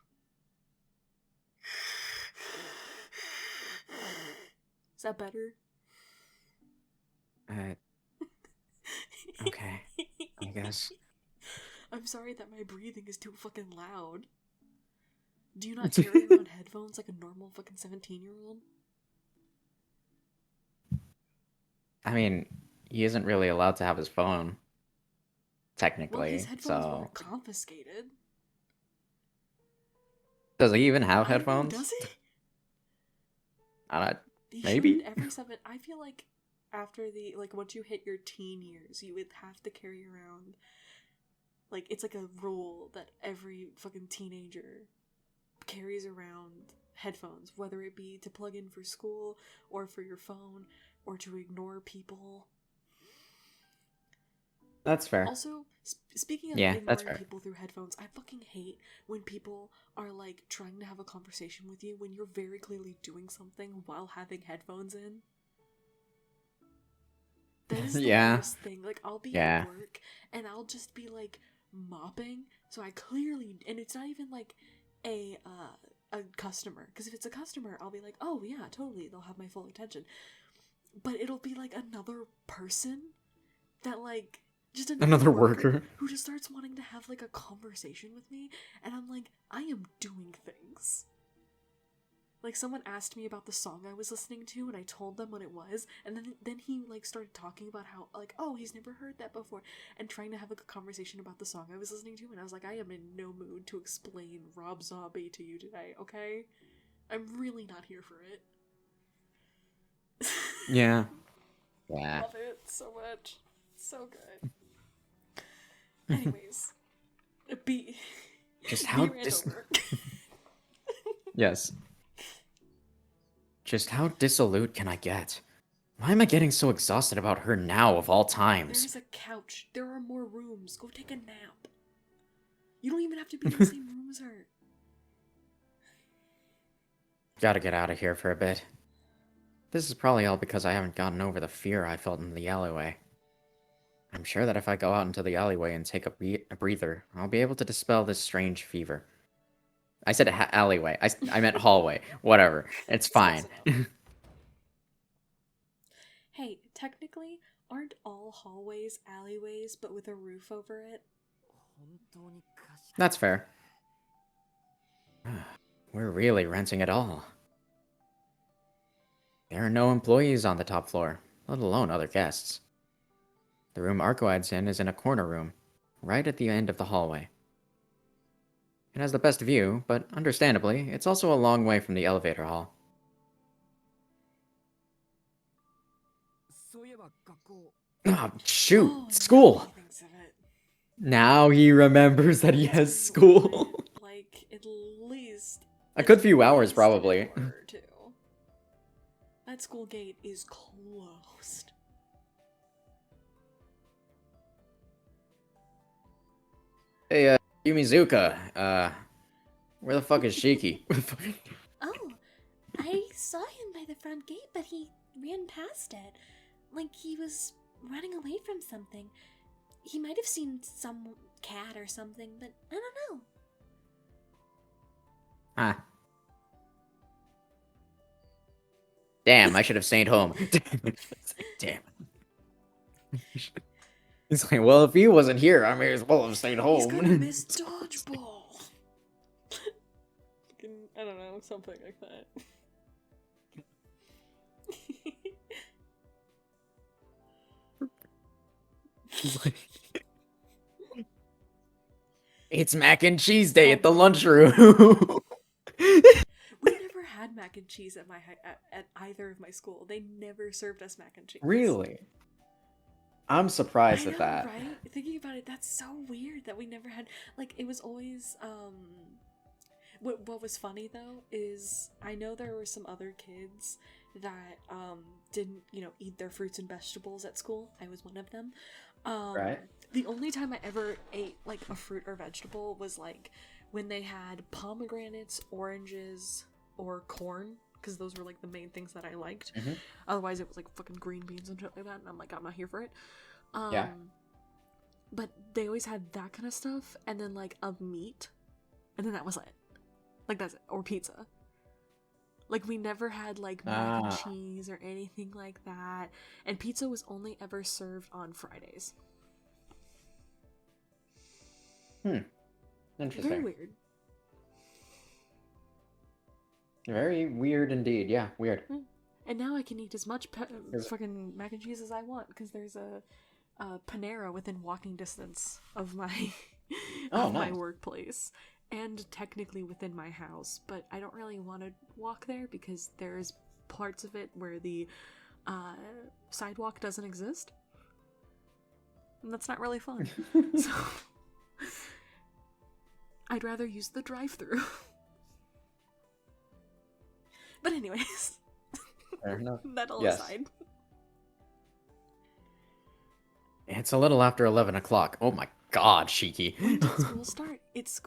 Is that better? Okay, I guess. I'm sorry that my breathing is too fucking loud. Do you not carry around headphones like a normal fucking 17-year-old? I mean, he isn't really allowed to have his phone. Well, Technically, his headphones so... weren't confiscated. Does he even have I don't know, headphones? does he? He Maybe? should every 7. I feel like after the, like, once you hit your teen years, you would have to carry around, like, it's like a rule that every fucking teenager carries around headphones, whether it be to plug in for school, or for your phone, or to ignore people. That's fair. Also, speaking of Yeah, that's ignoring fair. people through headphones, I fucking hate when people are, like, trying to have a conversation with you when you're very clearly doing something while having headphones in. That is the Yeah. worst thing. Like, I'll be Yeah. at work, and I'll just be, like, mopping, so I clearly, and it's not even, like, a customer, because if it's a customer, I'll be like, oh, yeah, totally, they'll have my full attention. But it'll be, like, another person that, like, just another worker who just starts wanting to have, like, a conversation with me, and I'm like, I am doing things. Like, someone asked me about the song I was listening to, and I told them what it was, and then he, like, started talking about how, like, oh, he's never heard that before, and trying to have a conversation about the song I was listening to, and I was like, I am in no mood to explain Rob Zombie to you today, okay? I'm really not here for it. Yeah. Yeah. Love it so much. So good. Anyways, Just how Yes. Just how dissolute can I get? Why am I getting so exhausted about her now of all times? There's a couch. There are more rooms. Go take a nap. You don't even have to be in the same room as her. Gotta get out of here for a bit. This is probably all because I haven't gotten over the fear I felt in the alleyway. I'm sure that if I go out into the alleyway and take a breather, I'll be able to dispel this strange fever. I said alleyway. I meant hallway. Whatever. It's fine. Hey, technically, aren't all hallways alleyways but with a roof over it? That's fair. We're really renting it all. There are no employees on the top floor, let alone other guests. The room Arcoide's in is in a corner room, right at the end of the hallway. It has the best view, but understandably, it's also a long way from the elevator hall. Oh, shoot! Oh, School! now he thinks of it. Now he remembers that he That's has pretty school. annoying. Like, at least... A good few at hours, least probably. an hour or two. That school gate is closed. Hey, Yumizuka, where the fuck is Shiki? Oh, I saw him by the front gate, but he ran past it. Like he was running away from something. He might have seen some cat or something, but I don't know. Ah. Damn, I should have stayed home. Damn. He's like, well, if he wasn't here, I may as well have stayed home. He's gonna miss dodgeball. I don't know, something like that. He's like, it's mac and cheese day at the lunchroom. We never had mac and cheese at at either of my school. They never served us mac and cheese. Really? I'm surprised at that. Right? Thinking about it, that's so weird that we never had, like, it was always, what was funny though is I know there were some other kids that didn't, eat their fruits and vegetables at school. I was one of them. Right. The only time I ever ate like a fruit or vegetable was like when they had pomegranates, oranges, or corn, because those were like the main things that I liked. Mm-hmm. Otherwise it was like fucking green beans and shit like that, and I'm like, I'm not here for it. Yeah. But they always had that kind of stuff, and then like a meat, and then that was it. Like that's it. Or pizza. Like we never had like mac and cheese or anything like that. And pizza was only ever served on Fridays. Interesting. Very weird. Very weird indeed. Yeah, weird. And now I can eat as much fucking mac and cheese as I want because there's a Panera within walking distance of my my workplace, and technically within my house. But I don't really want to walk there because there's parts of it where the sidewalk doesn't exist, and that's not really fun. So I'd rather use the drive-thru. But anyways, Fair enough. that all Yes. aside. It's a little after 11 o'clock. Oh my god, Shiki. When did school start?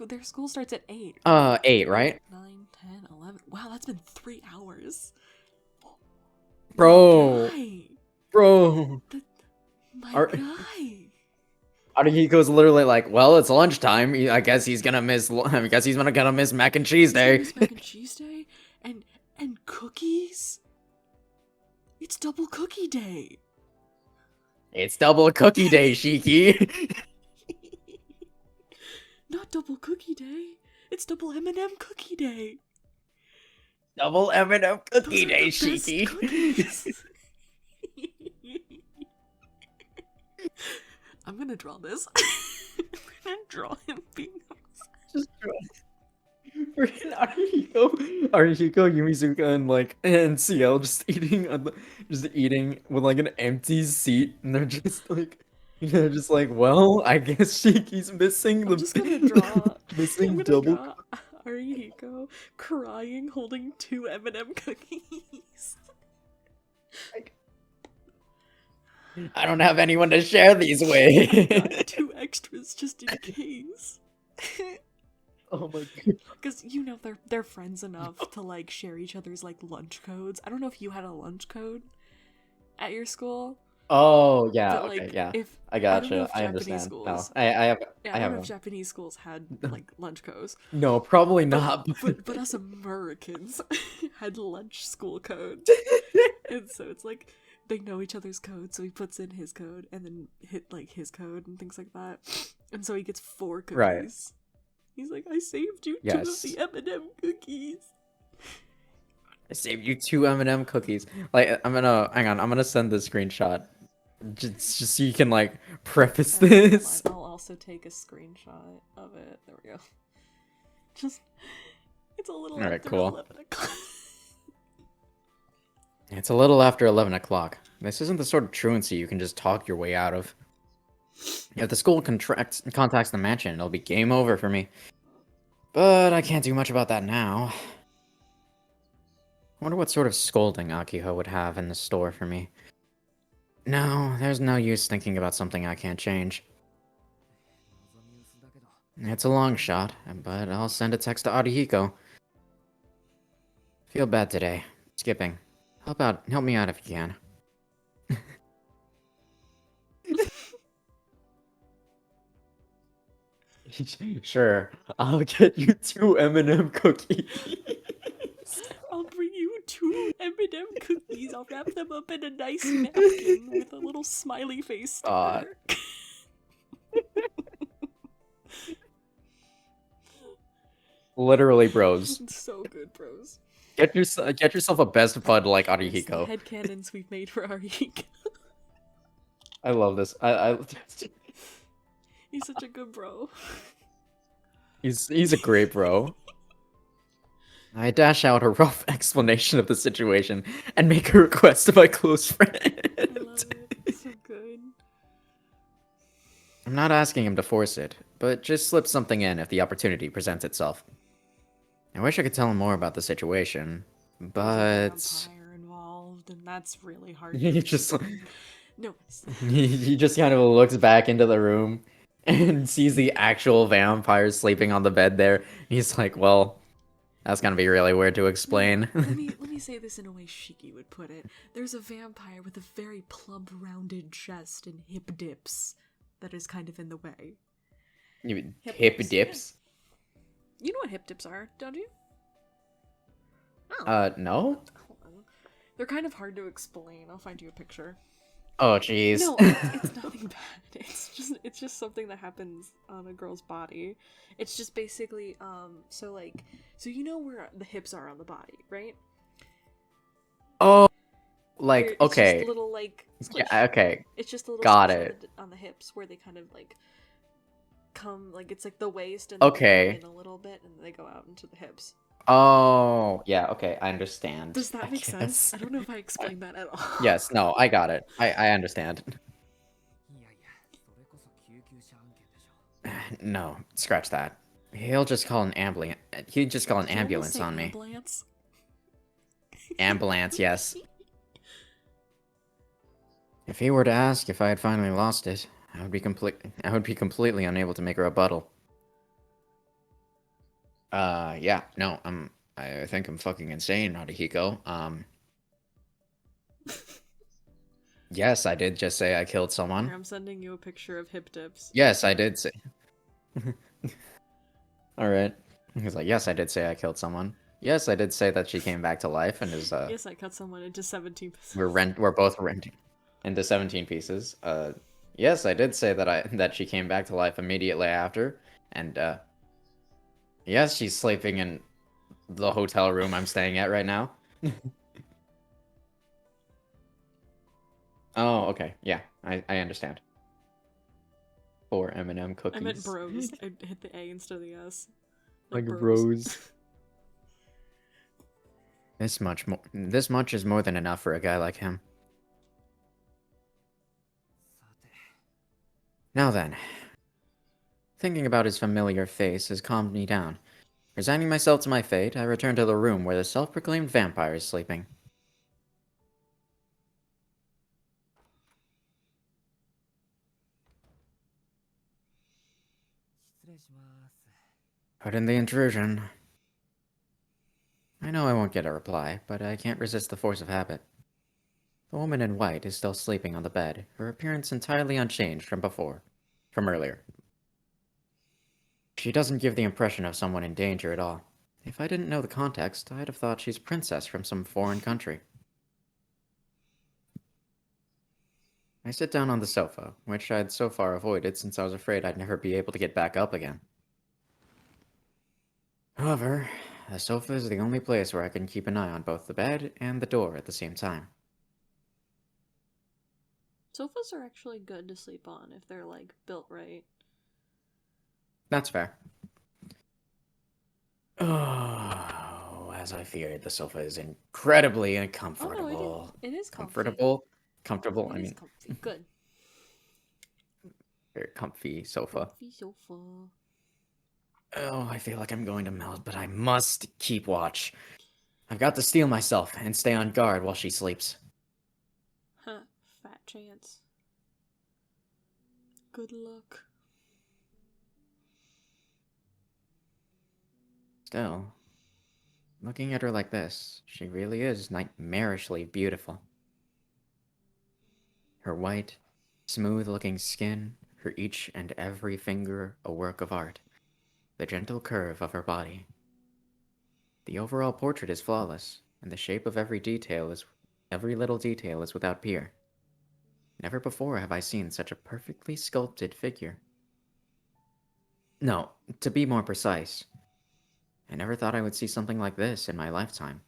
Their school starts at 8. 8, right? 9, 10, 11. Wow, that's been 3 hours. Bro. My Bro. guy. Arihiko's literally like, well, it's lunchtime. I guess he's gonna miss. I guess he's gonna miss mac and cheese day. Mac and cheese day and cookies. It's double cookie day. It's double cookie day, Shiki. Not double cookie day. It's double M&M cookie day. Double M&M cookie Those are day, the best Shiki. cookies. I'm gonna draw this. I'm gonna draw him being Just freaking Arihiko, Yumizuka, and CL just eating with like an empty seat, and they're just like, well, I guess Shiki's missing I'm just gonna draw. missing I'm gonna double. draw Arihiko crying, holding 2 M&M cookies. I don't have anyone to share these with. Got 2 extras just in case. Oh my god. Because they're friends enough to like share each other's like lunch codes. I don't know if you had a lunch code at your school. Oh yeah, But, like, okay, yeah. if I don't know gotcha. if I Japanese understand. schools- No, I have. Yeah, I I don't know have if Japanese schools had like lunch codes. No, probably not. But us Americans had lunch school codes. And so it's like they know each other's code, so he puts in his code and then hit like his code and things like that. And so he gets 4 cookies. Right. He's like, I saved you 2 Yes. of the M&M cookies. I saved you 2 M&M cookies. Like, I'm gonna send the screenshot, just so you can like preface this. I'll also take a screenshot of it. There we go. Just, it's a little Alright, after cool. 11 o'clock. It's a little after 11 o'clock. This isn't the sort of truancy you can just talk your way out of. If the school contacts the mansion, it'll be game over for me. But I can't do much about that now. I wonder what sort of scolding Akiho would have in the store for me. No, there's no use thinking about something I can't change. It's a long shot, but I'll send a text to Arihiko. Feel bad today. Skipping. Help me out if you can. Sure, I'll get you 2 M&M cookies. I'll bring you 2 M&M cookies. I'll wrap them up in a nice napkin with a little smiley face sticker. Literally, bros. It's so good, bros. Get yourself a best bud like It's the Arihiko. headcanons we've made for Arihiko. I love this. I He's such a good bro. he's a great bro. I dash out a rough explanation of the situation and make a request to my close friend. I love it. It's so good. I'm not asking him to force it, but just slip something in if the opportunity presents itself. I wish I could tell him more about the situation, but There's a vampire involved, and that's really hard. he just No. he just kind of looks back into the room and sees the actual vampire sleeping on the bed there. He's like, "Well, that's gonna be really weird to explain." No, let me say this in a way Shiki would put it. There's a vampire with a very plump, rounded chest and hip dips that is kind of in the way. You mean Hip hip dips? dips? You know what hip dips are, don't you? No. Hold on. They're kind of hard to explain. I'll find you a picture. Oh, jeez. No, it's nothing bad. It's just something that happens on a girl's body. It's just basically so you know where the hips are on the body, right? Oh, It's okay. just a little squish. Yeah, okay. It's just a little Got squish it. on the hips where they kind of come it's like the waist and Okay. then in a little bit and they go out into the hips. Oh, yeah, okay, I understand. Does that make sense? guess. I don't know if I explained that at all. Yes, no, I got it. I understand. No, scratch that. He'll just call an ambulance. He'd just call an Did you almost ambulance say on me. ambulance? Ambulance, yes. If he were to ask if I had finally lost it, I would be completely unable to make a rebuttal. Yeah, no, I think I'm fucking insane, Narihiko. Yes, I did just say I killed Here, someone. I'm sending you a picture of hip dips. Yes, I did say. Alright. He's like, yes, I did say I killed someone. Yes, I did say that she came back to life and is, Yes, I cut someone into 17 pieces. we're both renting into 17 pieces. Yes, I did say that she came back to life immediately after, and, yes, she's sleeping in the hotel room I'm staying at right now. Oh, okay. Yeah, I understand. 4 M&M cookies. I meant bros. I hit the A instead of the S. Like bros. This much is more than enough for a guy like him. Now then. Thinking about his familiar face has calmed me down. Resigning myself to my fate, I return to the room where the self-proclaimed vampire is sleeping. Pardon the intrusion. I know I won't get a reply, but I can't resist the force of habit. The woman in white is still sleeping on the bed, her appearance entirely unchanged from earlier. She doesn't give the impression of someone in danger at all. If I didn't know the context, I'd have thought she's a princess from some foreign country. I sit down on the sofa, which I'd so far avoided since I was afraid I'd never be able to get back up again. However, the sofa is the only place where I can keep an eye on both the bed and the door at the same time. Sofas are actually good to sleep on if they're built right. That's fair. Oh, as I feared, the sofa is incredibly uncomfortable. Oh, no, it is comfy. Comfortable. It is comfy. Good. Very comfy sofa. Comfy sofa. Oh, I feel like I'm going to melt, but I must keep watch. I've got to steel myself and stay on guard while she sleeps. Huh. Fat chance. Good luck. Still, looking at her like this, she really is nightmarishly beautiful. Her white, smooth-looking skin, her each and every finger a work of art, the gentle curve of her body. The overall portrait is flawless, and the shape of every little detail is without peer. Never before have I seen such a perfectly sculpted figure. No, to be more precise, I never thought I would see something like this in my lifetime.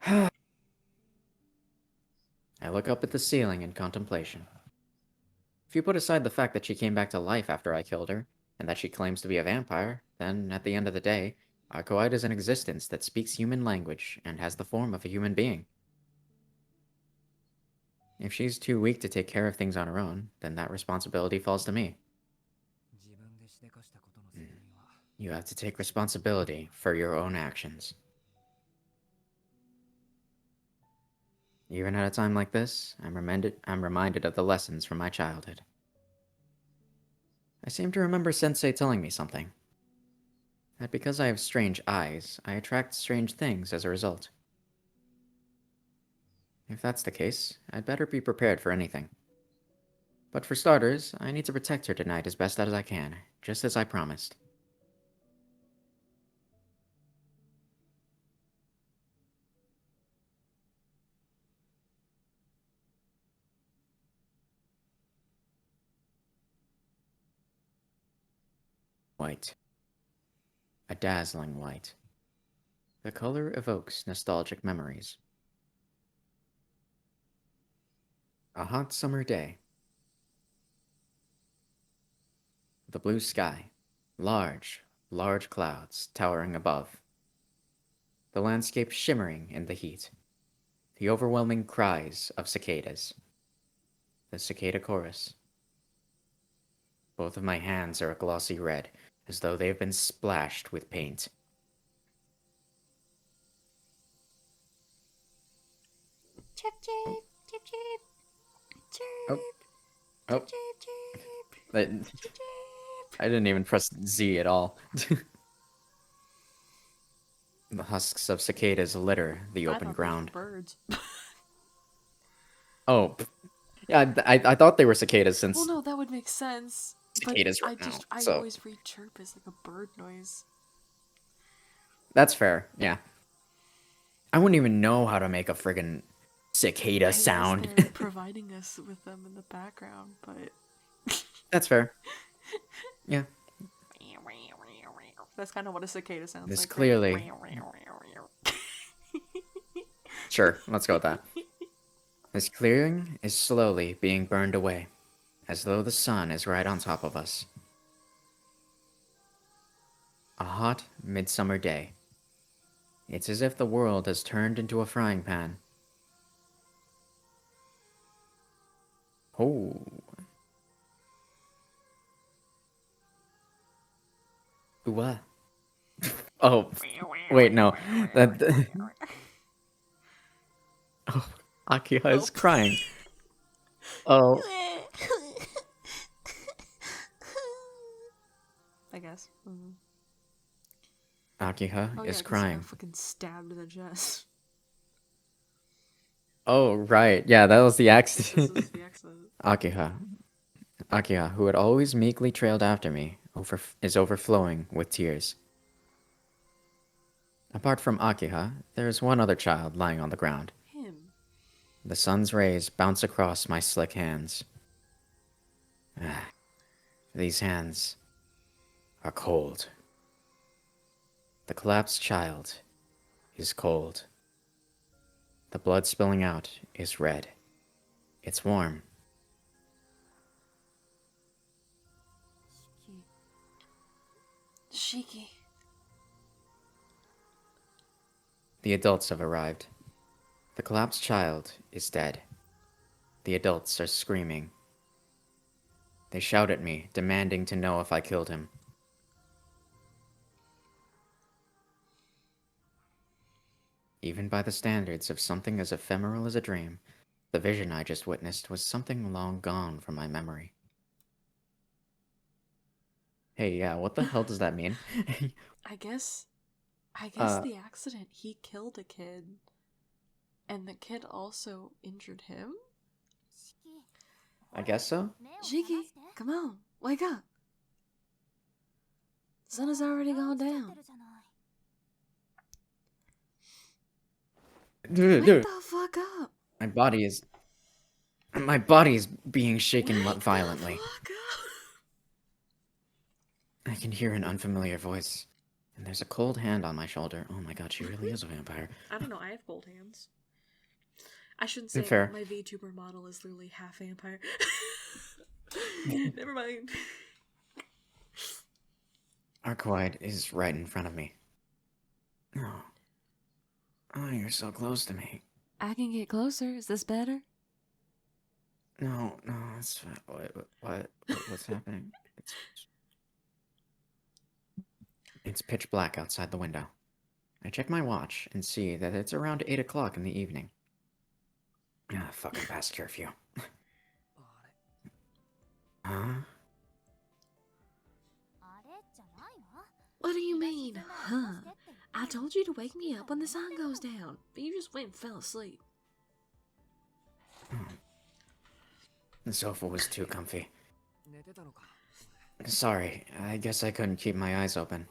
I look up at the ceiling in contemplation. If you put aside the fact that she came back to life after I killed her, and that she claims to be a vampire, then, at the end of the day, Akoide is an existence that speaks human language and has the form of a human being. If she's too weak to take care of things on her own, then that responsibility falls to me. You have to take responsibility for your own actions. Even at a time like this, I'm reminded of the lessons from my childhood. I seem to remember Sensei telling me something. That because I have strange eyes, I attract strange things as a result. If that's the case, I'd better be prepared for anything. But for starters, I need to protect her tonight as best as I can, just as I promised. White. A dazzling white. The color evokes nostalgic memories. A hot summer day. The blue sky. Large, large clouds towering above. The landscape shimmering in the heat. The overwhelming cries of cicadas. The cicada chorus. Both of my hands are a glossy red, as though they have been splashed with paint. Chip, chip, chip, chip. Chip, Oh. Oh. chip, chip, I chip, chip. didn't even press Z at all. The husks of cicadas litter the I open thought those were ground. birds. Oh, yeah, I thought they were cicadas since Well, no, that would make sense. But cicadas right now. I So always read chirp as like a bird noise. that's fair. Yeah, I wouldn't even know how to make a friggin' cicada I guess sound. they're providing us with them in the background, but That's fair. Yeah, that's kind of what a cicada sounds this like. clearly. Sure, let's go with that. This clearing is slowly being burned away, as though the sun is right on top of us. A hot, midsummer day. It's as if the world has turned into a frying pan. Oh. What? Oh, wait, no. That. Oh, Akiha is crying. Oh. I guess. Akiha Oh, is yeah, crying. fucking stabbed in the chest. Oh, right. Yeah, that was the This accident. is the accident. Akiha, who had always meekly trailed after me, is overflowing with tears. Apart from Akiha, there is one other child lying on the ground. Him. The sun's rays bounce across my slick hands. These hands are cold. The collapsed child is cold. The blood spilling out is red. It's warm. Shiki. The adults have arrived. The collapsed child is dead. The adults are screaming. They shout at me, demanding to know if I killed him. Even by the standards of something as ephemeral as a dream, the vision I just witnessed was something long gone from my memory. Hey, yeah, what the hell does that mean? I guess Uh, the accident, he killed a kid, and the kid also injured him? I guess so? Shiki, come on, wake up. The sun has already gone down. Dude, Wake the fuck up. my body is... My body is being shaken Wake violently. the fuck up. I can hear an unfamiliar voice. And there's a cold hand on my shoulder. Oh my god, she really is a vampire. I don't know, I have cold hands. I shouldn't say Fair. that. My VTuber model is literally half vampire. Never mind. Arcoide is right in front of me. Oh. Oh, you're so close to me. I can get closer. Is this better? No, it's... What's happening? It's pitch black outside the window. I check my watch and see that it's around 8 o'clock in the evening. Ah, fucking past curfew. Huh? What do you mean, huh? I told you to wake me up when the sun goes down, but you just went and fell asleep. The sofa was too comfy. Sorry, I guess I couldn't keep my eyes open.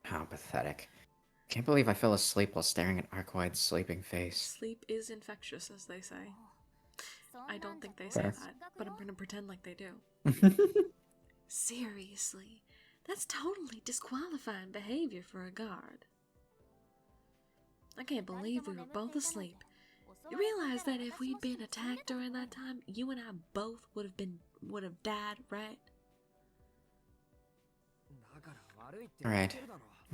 How pathetic. Can't believe I fell asleep while staring at Arcoide's sleeping face. Sleep is infectious, as they say. I don't think they say Fair. that, but I'm gonna pretend like they do. Seriously, that's totally disqualifying behavior for a guard. I can't believe we were both asleep. You realize that if we'd been attacked during that time, you and I both would have died, right? Right.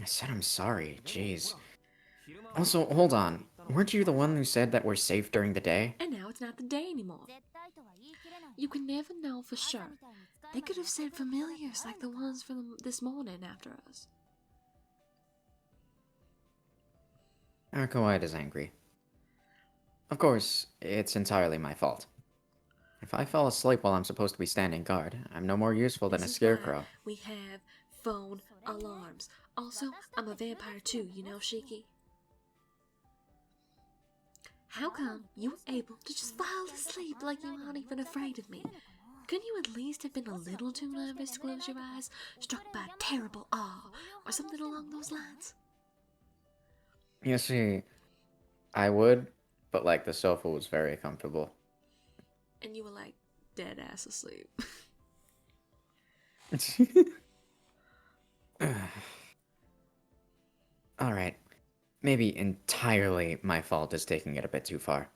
I said I'm sorry, jeez. Also, hold on. Weren't you the one who said that we're safe during the day? And now it's not the day anymore. You can never know for sure. They could have sent familiars like the ones from this morning after us. Arcoide is angry. Of course, it's entirely my fault. If I fell asleep while I'm supposed to be standing guard, I'm no more useful than a This is why scarecrow. we have phone alarms. Also, I'm a vampire too, you know, Shiki? How come you were able to just fall asleep like you aren't even afraid of me? Couldn't you at least have been a little too nervous to close your eyes, struck by terrible awe, or something along those lines? You see, I would, but like the sofa was very comfortable. And you were like, dead ass asleep. Alright. Maybe entirely my fault is taking it a bit too far.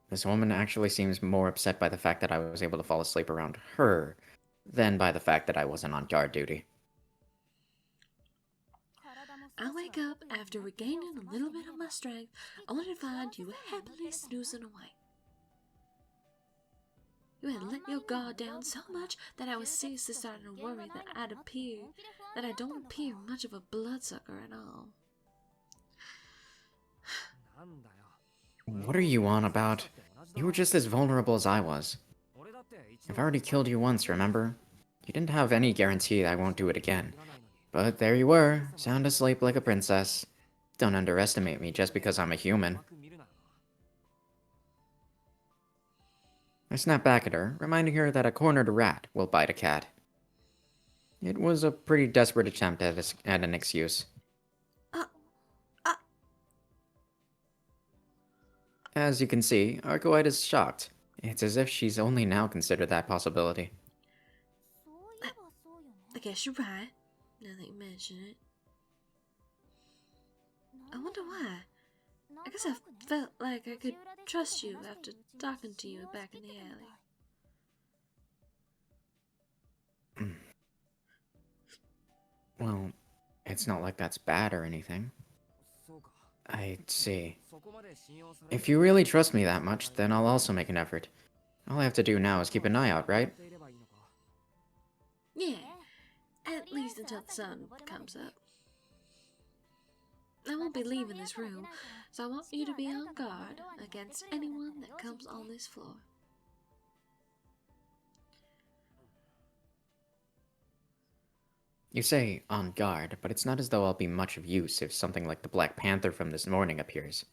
This woman actually seems more upset by the fact that I was able to fall asleep around her than by the fact that I wasn't on guard duty. I wake up after regaining a little bit of my strength, only to find you happily snoozing away. You had let your guard down so much that I was seriously starting to worry that I don't appear much of a bloodsucker at all. What are you on about? You were just as vulnerable as I was. I've already killed you once, remember? You didn't have any guarantee I won't do it again. But there you were, sound asleep like a princess. Don't underestimate me just because I'm a human. I snapped back at her, reminding her that a cornered rat will bite a cat. It was a pretty desperate attempt at an excuse. As you can see, Arcoide is shocked. It's as if she's only now considered that possibility. I guess you're right, now that you mention it. I wonder why. I guess I felt like I could trust you after talking to you back in the alley. Well, it's not like that's bad or anything. I see. If you really trust me that much, then I'll also make an effort. All I have to do now is keep an eye out, right? Yeah, at least until the sun comes up. I won't be leaving this room, so I want you to be on guard against anyone that comes on this floor. You say on guard, but it's not as though I'll be much of use if something like the Black Panther from this morning appears.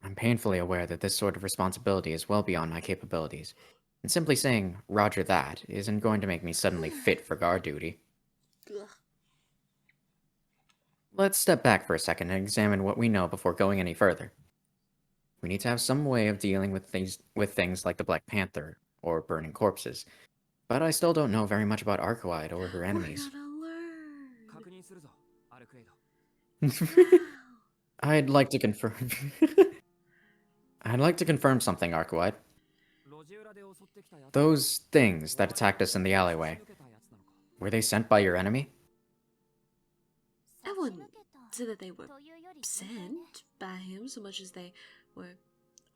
I'm painfully aware that this sort of responsibility is well beyond my capabilities, and simply saying, Roger that, isn't going to make me suddenly fit for guard duty. Ugh. Let's step back for a second and examine what we know before going any further. We need to have some way of dealing with things like the Black Panther or burning corpses, but I still don't know very much about Arcoide or her enemies. We're gonna learn. 確認するぞアルクレイド Wow. I'd like to confirm. I'd like to confirm something, Arcoide. 路地裏で襲ってきたやつ Those things that attacked us in the alleyway, 抜けたやつなのか were they sent by your enemy? I wouldn't say that they were sent by him so much as they were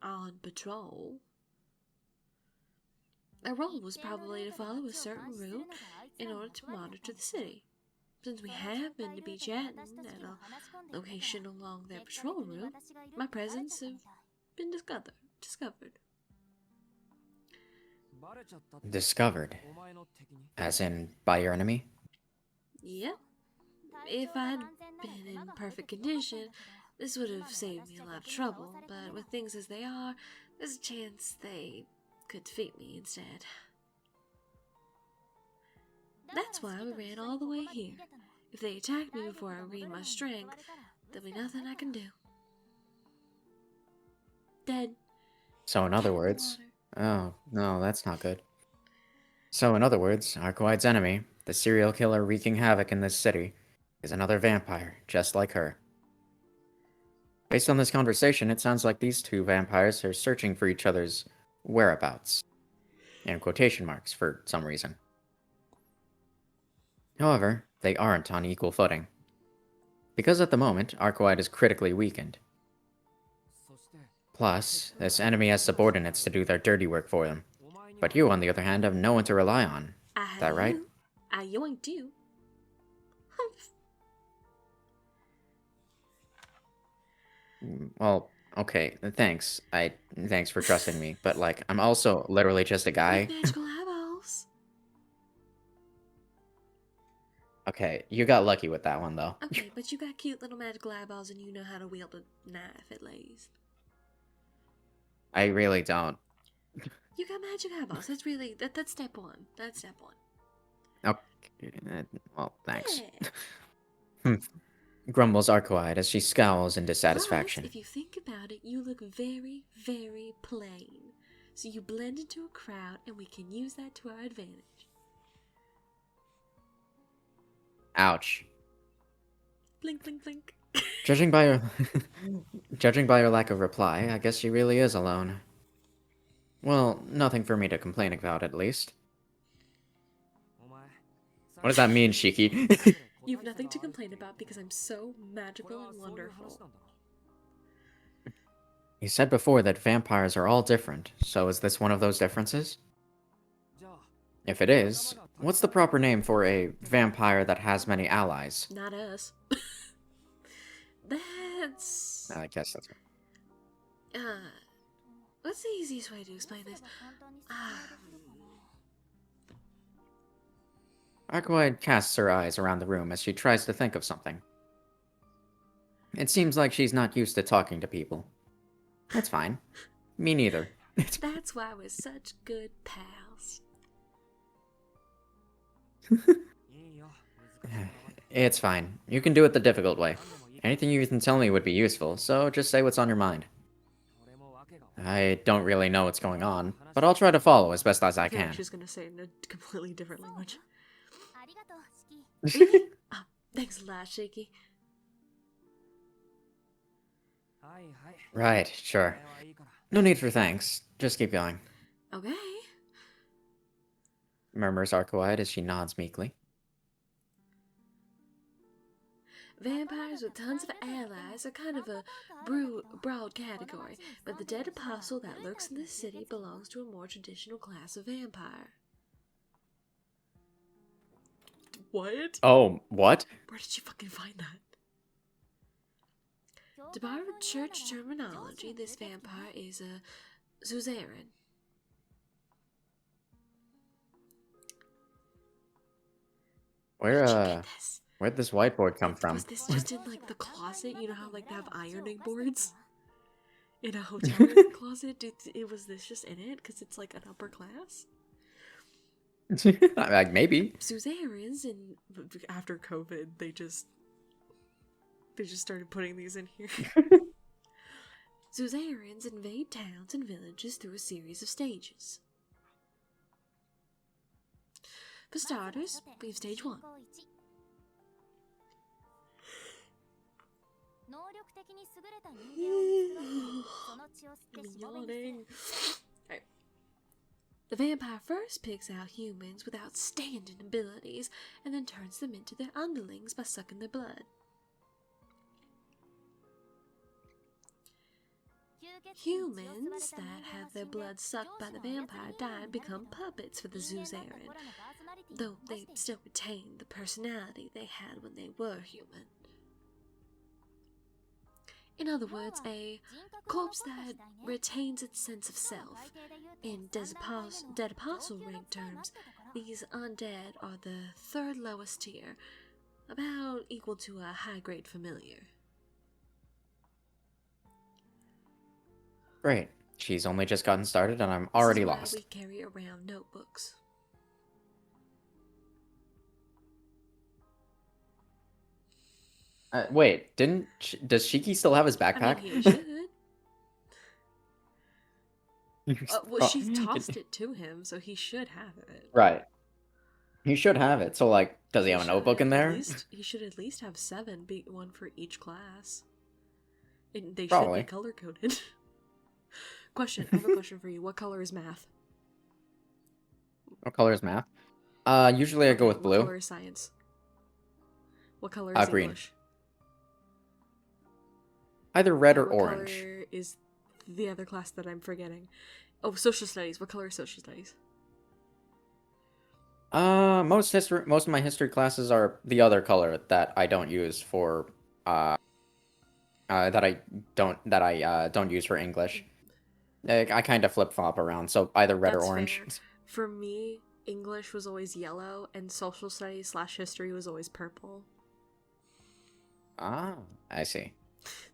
on patrol. Their role was probably to follow a certain route in order to monitor the city. Since we happened to be chatting at a location along their patrol route, my presence have been discovered. バレちゃったって Discovered. お前の敵に As in, by your enemy? Yep. If I'd been in perfect condition, this would have saved me a lot of trouble, but with things as they are, there's a chance they could defeat me instead. That's why we ran all the way here. If they attack me before I regain my strength, there'll be nothing I can do. Dead. So, in other Dead in the words. water. Oh, no, that's not good. So, in other words, Arcoide's enemy, the serial killer wreaking havoc in this city, is another vampire, just like her. Based on this conversation, it sounds like these two vampires are searching for each other's whereabouts. In quotation marks, for some reason. However, they aren't on equal footing. Because at the moment, Arcoide is critically weakened. そして Plus, this enemy has subordinates to do their dirty work for them. お前には But you, on the other hand, have no one to rely on. I That right? you. I yoinked you. Humph. Well, okay, thanks. Thanks for trusting me, but like, I'm also literally just a guy. With magical eyeballs. Okay, you got lucky with that one, though. Okay, but you got cute little magical eyeballs and you know how to wield a knife at least. I really don't. You got magic eyeballs. That's really that's step one. That's step one. Well, thanks. Yeah. Grumbles Arcoide as she scowls in But dissatisfaction. if you think about it, you look very, very plain. So you blend into a crowd, and we can use that to our advantage. Ouch. Blink, blink, blink. Judging by her judging by her lack of reply, I guess she really is alone. Well, nothing for me to complain about, at least. お前 What does that mean, Shiki? You have nothing to complain about because I'm so magical and wonderful. You said before that vampires are all different, so is this one of those differences? じゃあ If it is, what's the proper name for a vampire that has many allies? Not us. That's I guess that's right. what's the easiest way to explain this? Arcoide casts her eyes around the room as she tries to think of something. It seems like she's not used to talking to people. That's fine. Me neither. That's why we're such good pals. いいよ It's fine. You can do it the difficult way. Anything you can tell me would be useful, so just say what's on your mind. 俺も訳が I don't really know what's going on, but I'll try to follow as best as I I feel like can. she's gonna say it in a completely different language. ありがとう、シキ。 Really? Oh, thanks a lot, Shaky. はいはい Right, そ sure. れはいいから No need for thanks. Just keep going, Okay. murmurs Arcoide as she nods meekly. Vampires with tons of allies are kind of a broad category, but the dead apostle that lurks in this city belongs to a more traditional class of vampire. What? Oh, what? Where did you fucking find that? To borrow church terminology, this vampire is a suzerain. this? Where'd this whiteboard come from? Was this just in like the closet? You know how like they have ironing boards in a hotel closet? Was this just in it? Because it's like an upper class. Like maybe. Suzerains, and after COVID, they just started putting these in here. Suzerains invade towns and villages through a series of stages. For starters, we have stage 1. I'm yawning. Right. The vampire first picks out humans with outstanding abilities and then turns them into their underlings by sucking their blood. Humans that have their blood sucked by the vampire die and become puppets for the suzerain, though they still retain the personality they had when they were human. In other words, a corpse that retains its sense of self. In Dead Apostle rank terms, these undead are the 3rd lowest tier, about equal to a high-grade familiar. Great. She's only just gotten started and I'm already This is why lost. we carry around notebooks. Wait, does Shiki still have his I backpack? mean, he should. Well, Oh, she tossed it to him, so he should have it. Right. He should have it. So, like, does he have a should notebook in there? He should at least have 7, one for each class. And they Probably. should be color-coded. Question, I have a question for you. What color is math? What color is math? Usually I go with What blue. color is science? What color is Green. English? Either red or What orange. color is the other class that I'm forgetting? Oh, social studies. What color is social studies? Most of my history classes are the other color that I don't use for that I don't use for English. I kind of flip-flop around, so either red or That's orange. fair. For me, English was always yellow, and social studies / history was always purple. Ah, I see.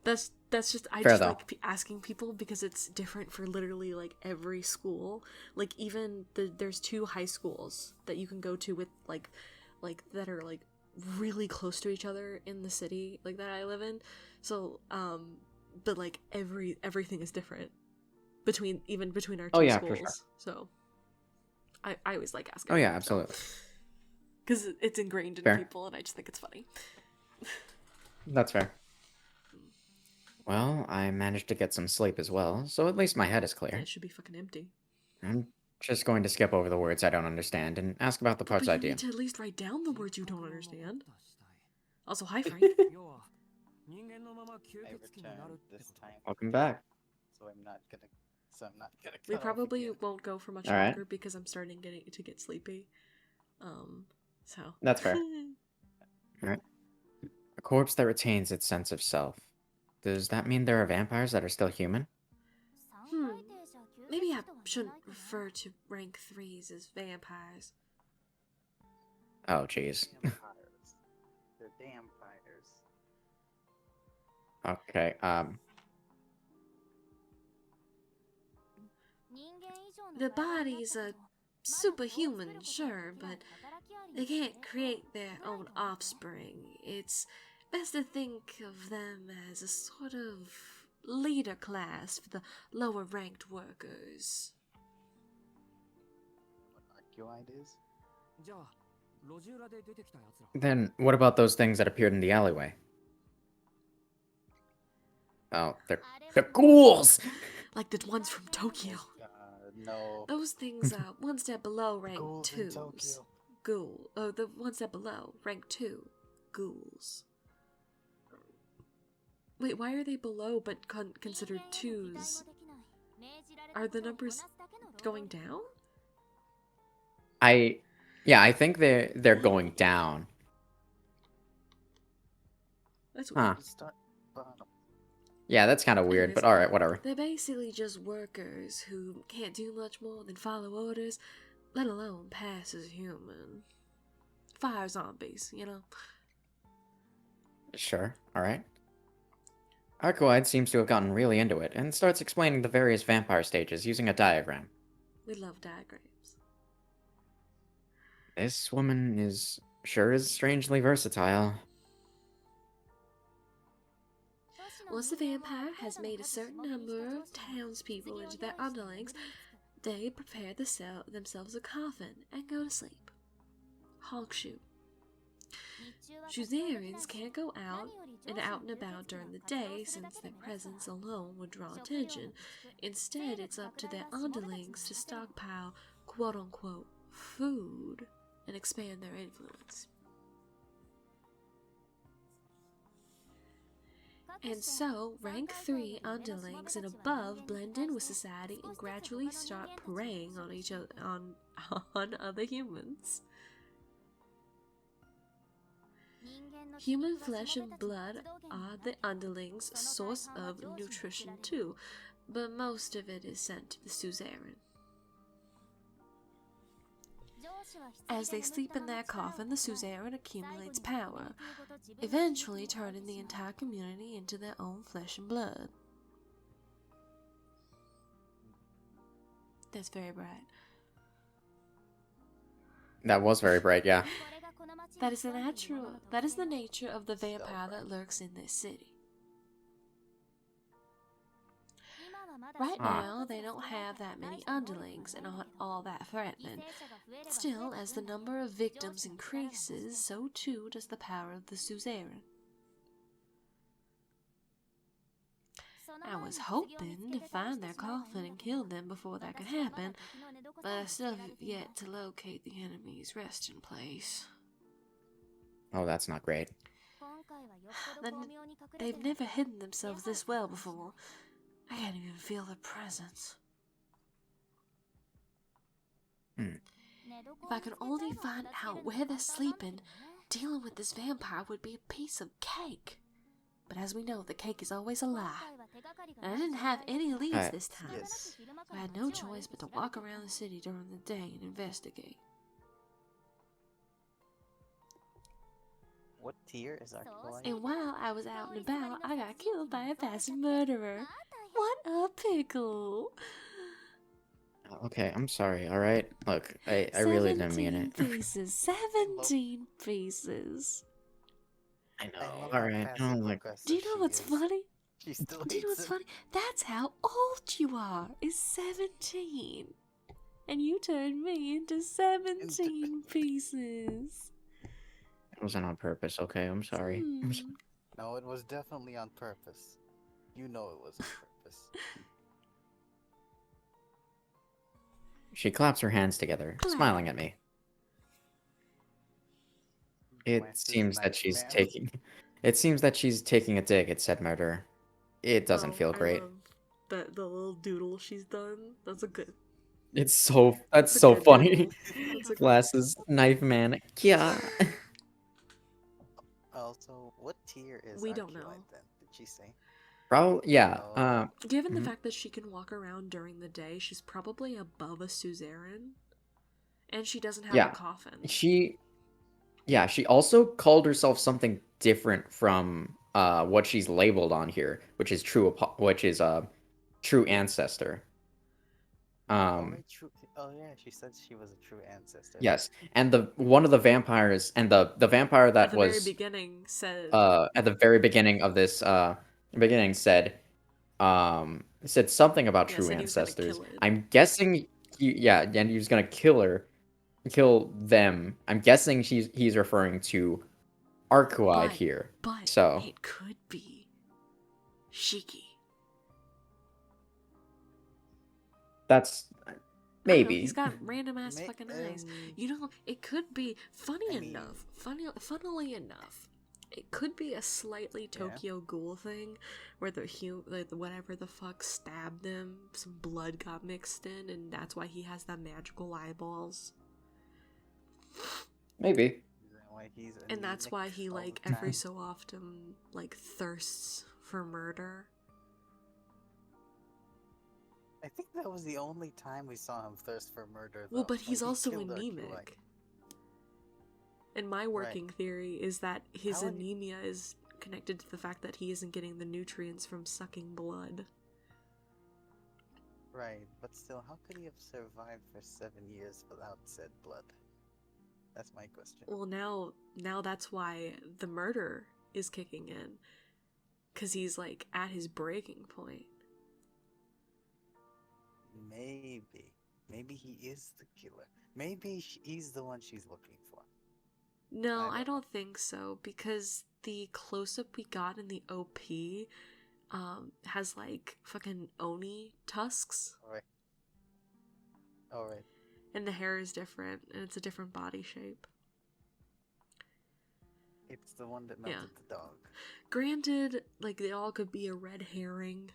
That's just I Fair just though. like asking people because it's different for literally like every school. Like even there's 2 high schools that you can go to with like that are like really close to each other in the city like that I live in. So but like everything is different between our 2 Oh, yeah, schools. for sure. So I always like asking. Oh yeah, absolutely. Because it's ingrained in Fair. people, and I just think it's funny. That's fair. Well, I managed to get some sleep as well, so at least my head is And clear. it should be fucking empty. I'm just going to skip over the words I don't understand and ask about the parts But I you do. need to at least write down the words you don't understand. Also, hi Frank. 要は人間のまま吸 I 血鬼になる returned って this こと time, Welcome back. so I'm not gonna We cut off probably again. won't go for much All right. longer because I'm starting to get sleepy. So That's fair. Alright. A corpse that retains its sense of self. Does that mean there are vampires that are still human? Maybe I shouldn't refer to rank 3s as vampires. Oh, jeez. Vampires. They're vampires. Okay, Their bodies are superhuman, sure, but they can't create their own offspring. It's best to think of them as a sort of leader class for the lower ranked workers. What Arcuite is? じゃあ路地裏で出てきたやつら then what about those things that appeared in the alleyway? Oh, they're ghouls! Like the ones from Tokyo. No. Those things are one step below rank Ghouls in 2s. Tokyo. Ghoul. Oh, the one step below, rank 2. Ghouls. Wait, why are they below but considered 2s? Are the numbers going down? Yeah, I think they're going down. That's Huh. weird. Start bottom. Yeah, that's kind of weird, Anyways, but alright, whatever. They're basically just workers who can't do much more than follow orders, let alone pass as human. fire zombies, you know? Sure, alright. Arcuide seems to have gotten really into it and starts explaining the various vampire stages using a diagram. We love diagrams. This woman is strangely versatile. Once the vampire has made a certain number of townspeople into their underlings, they prepare themselves a coffin and go to sleep. Hogshoe. Suzerains can't go out and about during the day since their presence alone would draw attention. Instead, it's up to their underlings to stockpile quote-unquote food and expand their influence. And so, rank 3 underlings and above blend in with society and gradually start preying on each other on other humans. Human flesh and blood are the underlings' source of nutrition too, but most of it is sent to the suzerain. As they sleep in their coffin, the suzerain accumulates power, eventually turning the entire community into their own flesh and blood. That's very bright. That was very bright, yeah. That is the nature of the vampire that lurks in this city. Right now, they don't have that many underlings and aren't all that threatening. Still, as the number of victims increases, so too does the power of the suzerain. I was hoping to find their coffin and kill them before that could happen, but I still have yet to locate the enemy's resting place. Oh, that's not great. They've never hidden themselves this well before. I can't even feel their presence. If I could only find out where they're sleeping, dealing with this vampire would be a piece of cake. But as we know, the cake is always a lie. And I didn't have any leads this time. Yes. I had no choice but to walk around the city during the day and investigate. What tier is Arcuide? And while I was out and about, I got killed by a passing murderer. What a pickle! Okay, I'm sorry, alright? Look, I really didn't mean it. 17 pieces. 17 pieces. I I know, love how alright. I don't like... passive-aggressive Do you know she what's is. funny? She still Do you know hates what's him. funny? That's how old you are, is 17. And you turned me into 17 pieces. It wasn't on purpose, okay? I'm sorry. I'm sorry. No, it was definitely on purpose. You know it was on purpose. She claps her hands together, Clap. smiling at me. It Glances seems that knife she's man. taking... It seems that she's taking a dig at said murderer. It doesn't feel great. The little doodle she's done. That's a good. It's so... That's It's a so good funny. doodle. That's a good. Glasses, knife man, yeah. Also, what tier is We don't Arcuide know. then? Did she say? Probably, yeah. Given the Mhm. fact that she can walk around during the day, she's probably above a suzerain. And she doesn't have Yeah. a coffin. She also called herself something different from what she's labeled on here, which is true ancestor. Right, true. Oh yeah, she said she was a true ancestor. Yes, and one of the vampires and the vampire At that the was very beginning said. at the very beginning of this beginning said something about Yeah, true said he was gonna ancestors. kill it. I'm guessing and he was gonna kill them. I'm guessing he's referring to Arcuide here. But So it could be Shiki. that's I know, maybe. he's got random ass May- fucking eyes. um, You know, it could be funnily I mean- enough, it could be a slightly Tokyo Ghoul thing where whatever the fuck stabbed them, some blood got mixed in, and that's why he has the magical eyeballs. Maybe. Is that why he's And that's anemic why he all like the every time? so often like thirsts for murder. I think that was the only time we saw him thirst for murder. Well, though, but when he's he also killed Arcuide. anemic. And my working theory is that his How would- anemia is connected to the fact that he isn't getting the nutrients from sucking blood. Right, but still, how could he have survived for 7 years without said blood? That's my question. Well, now that's why the murder is kicking in. Because he's, like, at his breaking point. Maybe. Maybe he is the killer. Maybe he's the one she's looking for. No, I I don't don't think so, because the close-up we got in the OP has, like, fucking Oni tusks, Alright. Alright. and the hair is different, and it's a different body shape. It's the one that melted the dog. Granted, like, it all could be a red herring,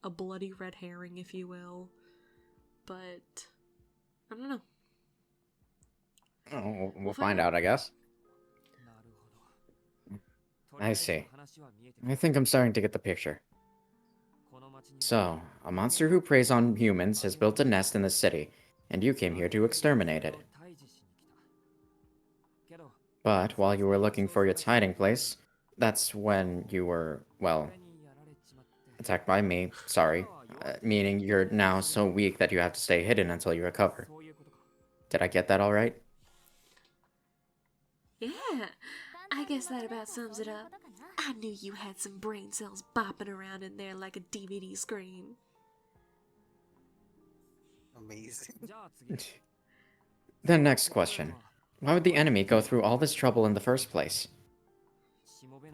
a bloody red herring, if you will, but I don't know. Oh, we'll We'll find find out, I guess. I see. I think I'm starting to get the picture. So, a monster who preys on humans has built a nest in the city, and you came here to exterminate it. But while you were looking for its hiding place, that's when you were, well, attacked by me, sorry. Meaning you're now so weak that you have to stay hidden until you recover. Did I get that all right? Yeah, I guess that about sums it up. I knew you had some brain cells bopping around in there like a DVD screen. Amazing. Then next question. Why would the enemy go through all this trouble in the first place?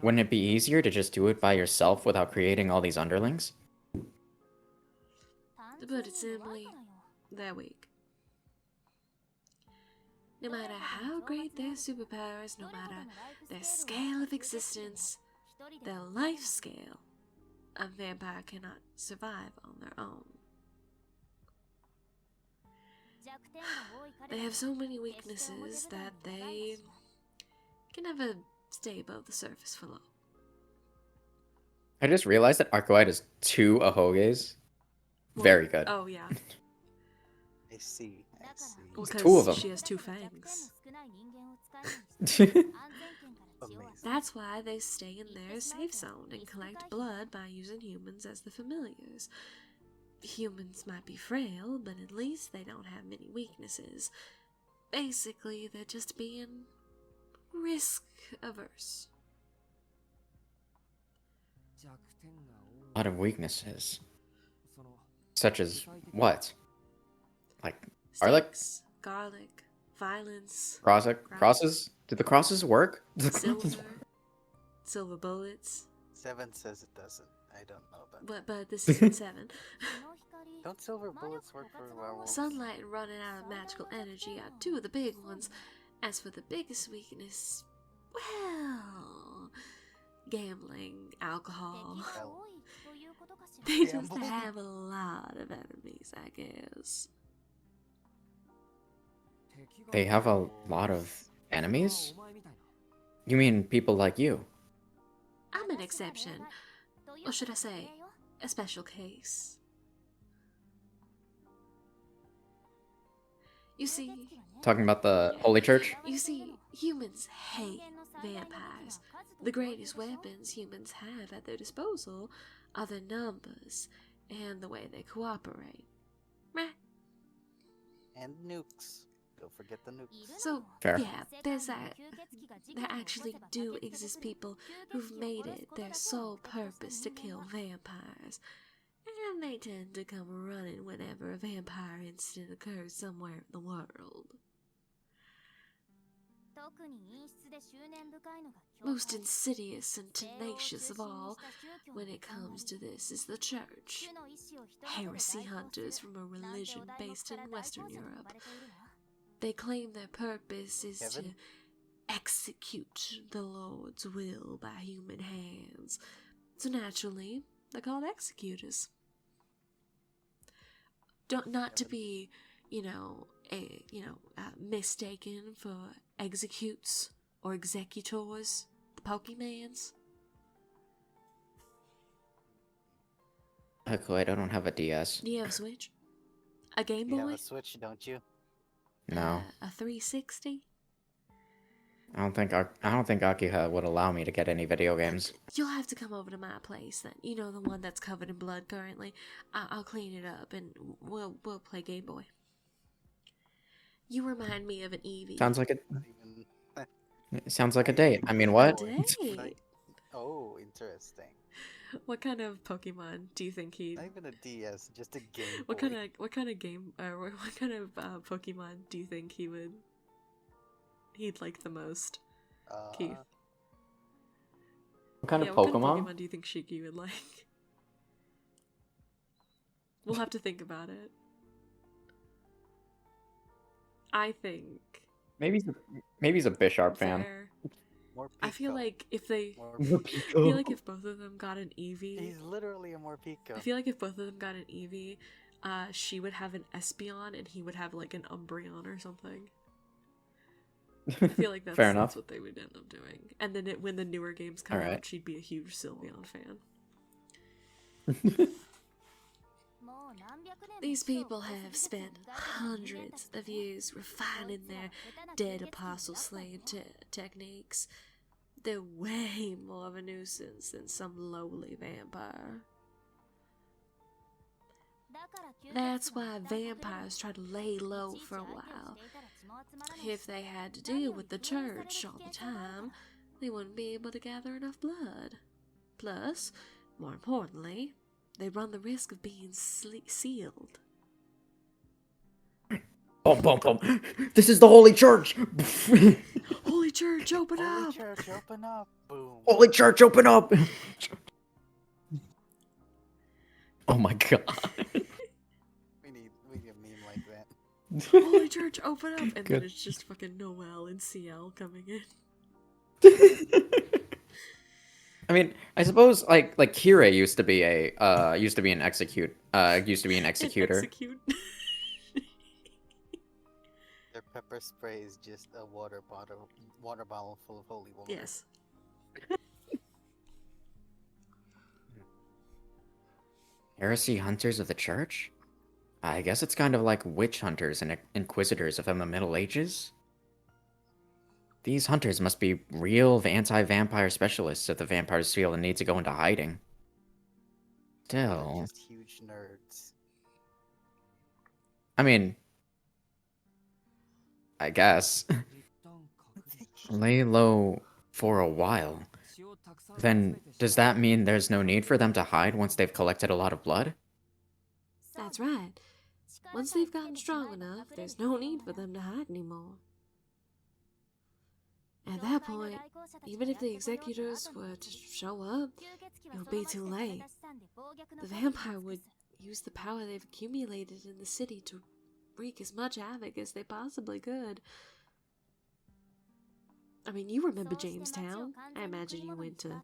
Wouldn't it be easier to just do it by yourself without creating all these underlings? To put it simply, they're weak. No matter how great their superpowers, no matter their scale of existence, their life scale, a vampire cannot survive on their own. They have so many weaknesses that they can never stay above the surface for long. I just realized that Arcoite has 2 Ahoges. Very good. Oh, yeah. I see. Well, It's 2 of because them. she has 2 fangs. Amazing. That's why they stay in their safe zone and collect blood by using humans as the familiars. Humans might be frail, but at least they don't have many weaknesses. Basically, they're just being risk averse. A lot of weaknesses. Such as what? Like garlic? Steaks, garlic, violence, Crosses? Do the crosses work? Do the crosses silver, work? silver bullets. 7 says it doesn't. I don't know that. But this isn't 7. Don't silver bullets work for werewolves? Sunlight and running out of magical energy are 2 of the big ones. As for the biggest weakness, well, gambling, alcohol. They just Gambling? have a lot of enemies, I guess. They have a lot of enemies? You mean people like you? I'm an exception. Or should I say, a special case. You see, Talking about the Holy Church? humans hate vampires. The greatest weapons humans have at their disposal are their numbers and the way they cooperate. Right? And nukes. Don't forget the nukes. So, Fair. yeah, there's that. There actually do exist people who've made it their sole purpose to kill vampires. And they tend to come running whenever a vampire incident occurs somewhere in the world. Most insidious and tenacious of all, when it comes to this, is the Church. Heresy hunters from a religion based in Western Europe. They claim their purpose is to execute the Lord's will by human hands. So naturally, they're called executors. Not to be, mistaken for executes or executors, the Pokemans. Arcoite, I don't have a DS. Do you have a Switch? A Game You have Boy? a Switch, don't you? No. A 360? I don't think Akiha would allow me to get any video games. You'll have to come over to my place then. You know, the one that's covered in blood currently. I'll clean it up and we'll play Game Boy. You remind me of an Eevee. Sounds like Not even. sounds like a date. I mean, A what? date? Oh, interesting. What kind of Pokemon do you think he'd? Not even a DS, just a Game Boy. What kind of game? What kind of Pokemon do you think he'd like the most, Keith? What kind Yeah, of what kind of Pokemon? Pokemon do you think Shiki would like? We'll have to think about it. I think Maybe he's a Bisharp fan. fair. More I feel Pico. like if they, More I feel like if both of them got an Eevee, He's literally a Morpeko. I feel like if both of them got an Eevee, she would have an Espeon and he would have like an Umbreon or something. I feel like that's, Fair enough. that's what they would end up doing. And then when the newer games come Alright. out, she'd be a huge Sylveon fan. These people have spent hundreds of years refining their dead apostle slaying techniques. They're way more of a nuisance than some lowly vampire. That's why vampires try to lay low for a while. If they had to deal with the church all the time, they wouldn't be able to gather enough blood. Plus, more importantly, they run the risk of being sealed. Boom, boom, boom. This is the Holy Church! Holy Church, open Holy up! Church, open up! Boom. Holy Church, open up! Oh my god. We need a meme like that. Holy Church, open up! And then Good. it's just fucking Noel and CL coming in. I mean, I suppose like Kira used to be an executor. Execute. Their pepper spray is just a water bottle full of holy water. Yes. Heresy hunters of the church? I guess it's kind of like witch hunters and inquisitors of the Middle Ages. These hunters must be real anti-vampire specialists if the vampires feel the need to go into hiding. They're Still, just huge nerds. I mean, I guess. Lay low for a while. Then, does that mean there's no need for them to hide once they've collected a lot of blood? That's right. Once they've gotten strong enough, there's no need for them to hide anymore. At that point, even if the executors were to show up, it would be too late. The vampire would use the power they've accumulated in the city to wreak as much havoc as they possibly could. I mean, you remember Jamestown? I imagine you went to...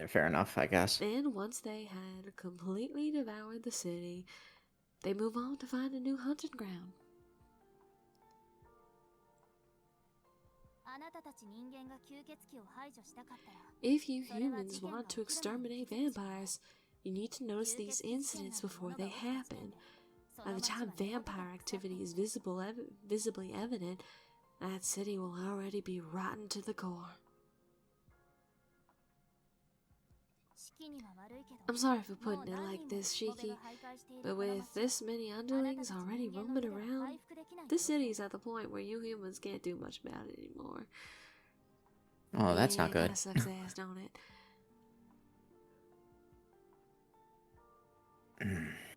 Fair enough, I guess. Then, once they had completely devoured the city, they move on to find a new hunting ground. If you humans want to exterminate vampires, you need to notice these incidents before they happen. By the time vampire activity is visibly evident, that city will already be rotten to the core. I'm sorry for putting it like this, Shiki, but with this many underlings already roaming around, this city's at the point where you humans can't do much about it anymore. Oh, that's not Yeah, good. kinda sucks ass, don't it?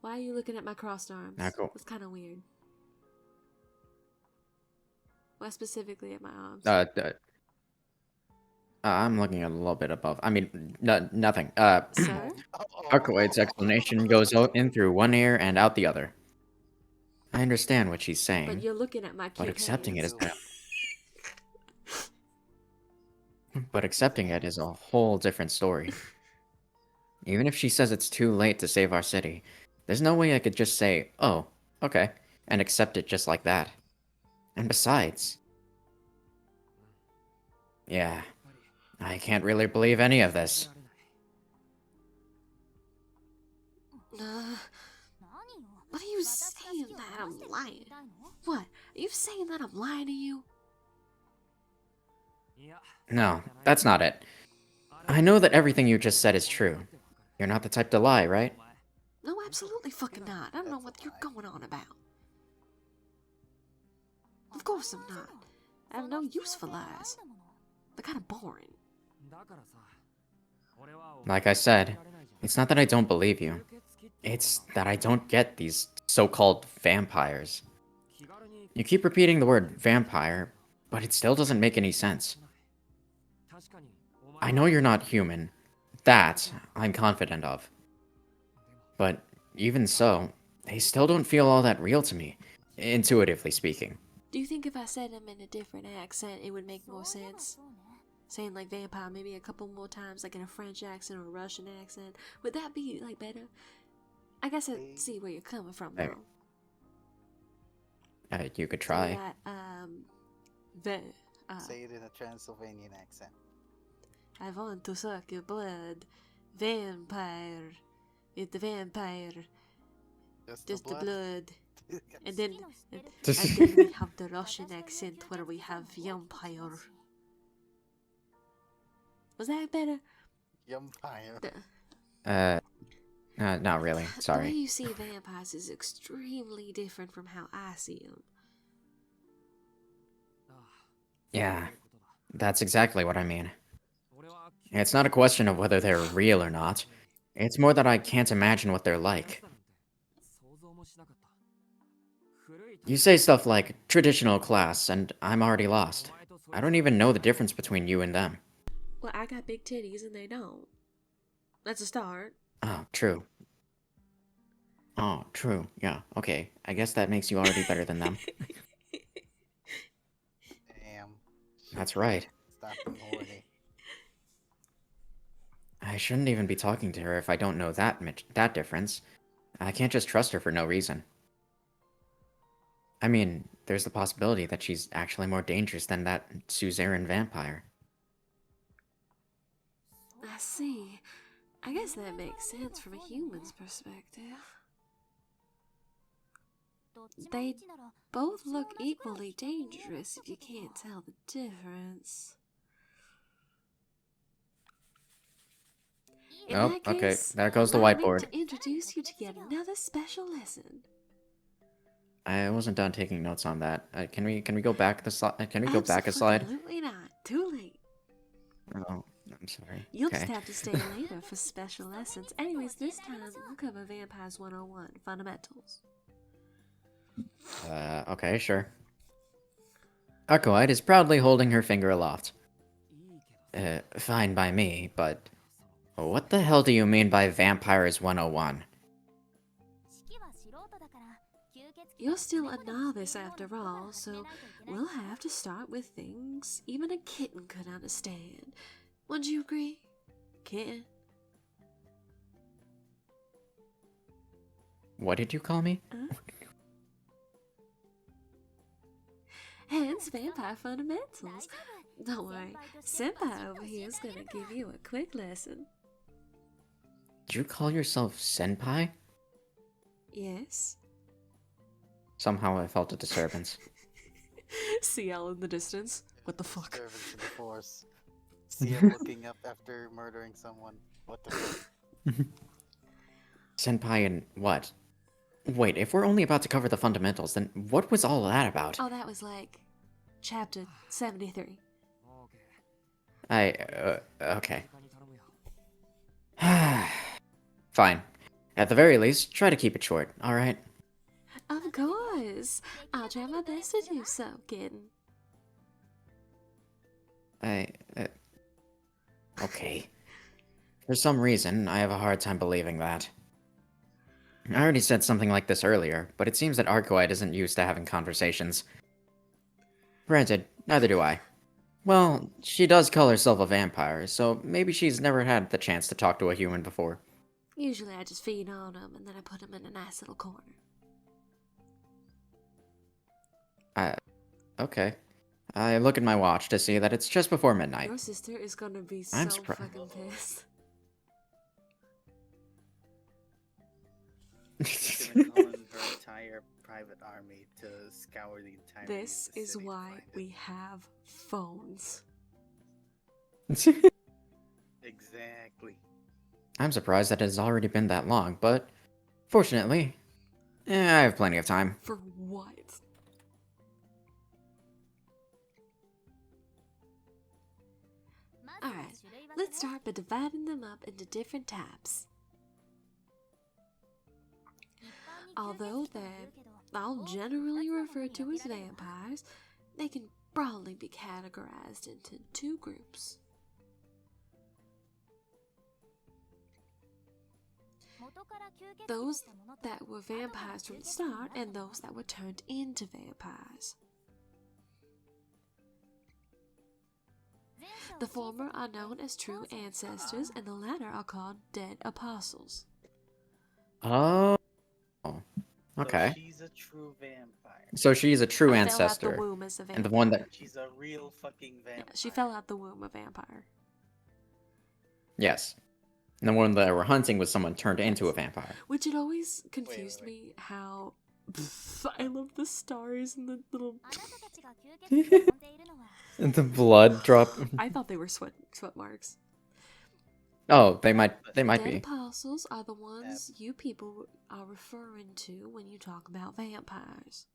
Why are you looking at my crossed arms? Not cool. It's kind of weird. Why specifically at my arms? I'm looking a little bit above. I mean, nothing. Sir? Arcoid's explanation goes out in through one ear and out the other. I understand what she's But saying, you're looking at my but cute accepting it hands. is a whole different story. Even if she says it's too late to save our city, there's no way I could just say, "Oh, okay," and accept it just like that. And besides, yeah, I can't really believe any of this. What are you saying that I'm lying? What? you saying that I'm lying to you? No, that's not it. I know that everything you just said is true. You're not the type to lie, right? No, absolutely fucking not. I don't know what you're going on about. Of course I'm not. I have no use for lies. They're kind of boring. Like I said, it's not that I don't believe you. It's that I don't get these so-called vampires. You keep repeating the word vampire, but it still doesn't make any sense. I know you're not human. That I'm confident of. But even so, they still don't feel all that real to me, intuitively speaking. Do you think if I said them in a different accent, it would make more sense? Saying like vampire maybe a couple more times, like in a French accent or a Russian accent. Would that be like better? I guess I see where you're coming from Hey. now. You could So try. we got, Say it in a Transylvanian accent. I want to suck your blood. Vampire. It's the vampire. Just the blood. And then we have the Russian accent where we have vampire. Was that better? Yumpire. Not really. The way Sorry. you see vampires is extremely different from how I see them. Yeah, that's exactly what I mean. It's not a question of whether they're real or not. It's more that I can't imagine what they're like. You say stuff like traditional class, and I'm already lost. I don't even know the difference between you and them. Well, I got big titties and they don't. That's a start. Oh, true. Oh, true. Yeah, okay. I guess that makes you already better than them. Damn. That's right. Stop being horny. I shouldn't even be talking to her if I don't know that difference. I can't just trust her for no reason. I mean, there's the possibility that she's actually more dangerous than that suzerain vampire. I see. I guess that makes sense from a human's perspective. They both look equally dangerous if you can't tell the difference. In Oh, that okay. case, There goes the allow me whiteboard. to introduce you to yet another special lesson. I wasn't done taking notes on that. Can we go back the slide? Can we go back a slide? Absolutely not. Too late. Oh, I'm sorry. You'll Okay. just have to stay later for special lessons. Anyways, this time we'll cover Vampires 101 Fundamentals. Okay, sure. Arcoide is proudly holding her finger aloft. Fine by me, but what the hell do you mean by Vampires 101? You're still a novice after all, so we'll have to start with things even a kitten could understand. Wouldn't you agree, kitten? What did you call me? Huh? Hence Vampire Fundamentals. Don't worry, Senpai over here is gonna give you a quick lesson. Did you call yourself Senpai? Yes? Somehow I felt a disturbance. See Al in the distance? What the fuck? Disturbance in the force. See him looking up after murdering someone. What the fuck? Senpai and what? Wait, if we're only about to cover the fundamentals, then what was all that about? Oh, that was like chapter 73. Okay. Fine. At the very least, try to keep it short, alright? Of course. I'll try my best to do so, kitten. Okay. For some reason, I have a hard time believing that. I already said something like this earlier, but it seems that Arcoide isn't used to having conversations. Granted, neither do I. Well, she does call herself a vampire, so maybe she's never had the chance to talk to a human before. Usually I just feed on them and then I put them in a nice little corner. Okay. I look at my watch to see that it's just before midnight. Your sister is gonna be so I'm surprised. fucking pissed. She's gonna go on her entire private army to scour the entire. This is why we have phones. Exactly. I'm surprised that it has already been that long, but fortunately, I have plenty of time. For what? Alright, let's start by dividing them up into different types. Although they're all generally referred to as vampires, they can broadly be categorized into two groups. Those that were vampires from the start and those that were turned into vampires. The former are known as true ancestors and the latter are called dead apostles. Oh. Okay. So she's a true vampire. So she's a true I ancestor. fell out the womb as a vampire. And the one that... She's a real fucking vampire. Yeah, she fell out the womb a vampire. Yes. And the one that we're hunting was someone turned into a vampire. Which it always confused Wait. me how... I love the stars and the little... And the blood drop. I thought they were sweat marks. Oh, they might Dead be. apostles are the ones you people are referring to when you talk about vampires.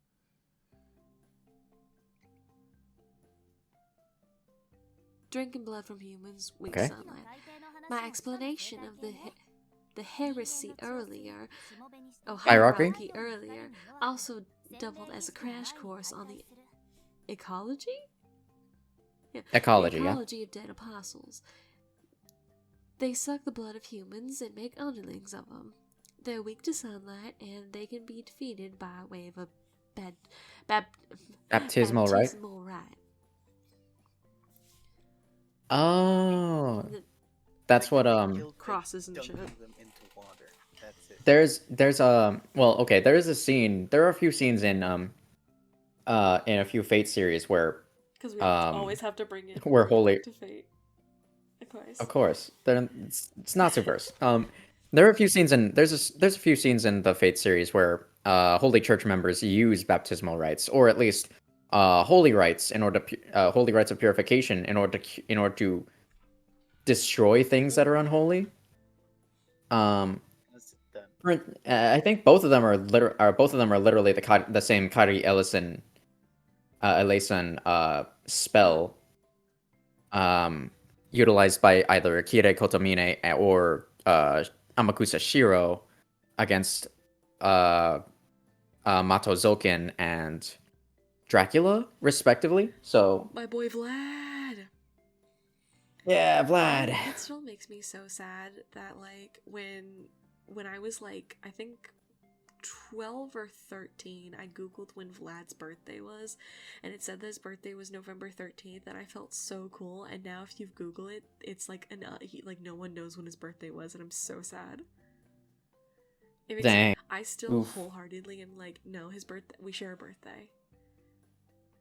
Drinking blood from humans, weak Okay. sunlight. My explanation of the heresy earlier, or hierarchy earlier, also doubled as a crash course on the ecology? Yeah, Ecology, the yeah. ecology of dead apostles. They suck the blood of humans and make underlings of them. They're weak to sunlight, and they can be defeated by way of a Baptismal rite? baptismal rite. Oh. That's what, Crosses and Dunking shit. them into water. That's it. there's well, okay, there is a scene, there are a few scenes in a few Fate series where, Because we always have to bring it we're holy. to fate. Of course, it's not subverse. There are a few scenes in there's a few scenes in the Fate series where Holy Church members use baptismal rites, or at least holy rites in order to holy rites of purification in order to destroy things that are unholy. That's done. I think both of them are literally the same Kari Ellison spell. Utilized by either Kirei Kotomine or Amakusa Shiro against Mato Zokin and Dracula, respectively. So My boy Vlad. yeah, Vlad. It still makes me so sad that like when I was like I think 12 or 13, I googled when Vlad's birthday was, and it said that his birthday was November 13th, and I felt so cool. And now if you Google it, it's like no one knows when his birthday was, and I'm so sad. Dang. I still Oof. wholeheartedly am like, no, his birthday. We share a birthday.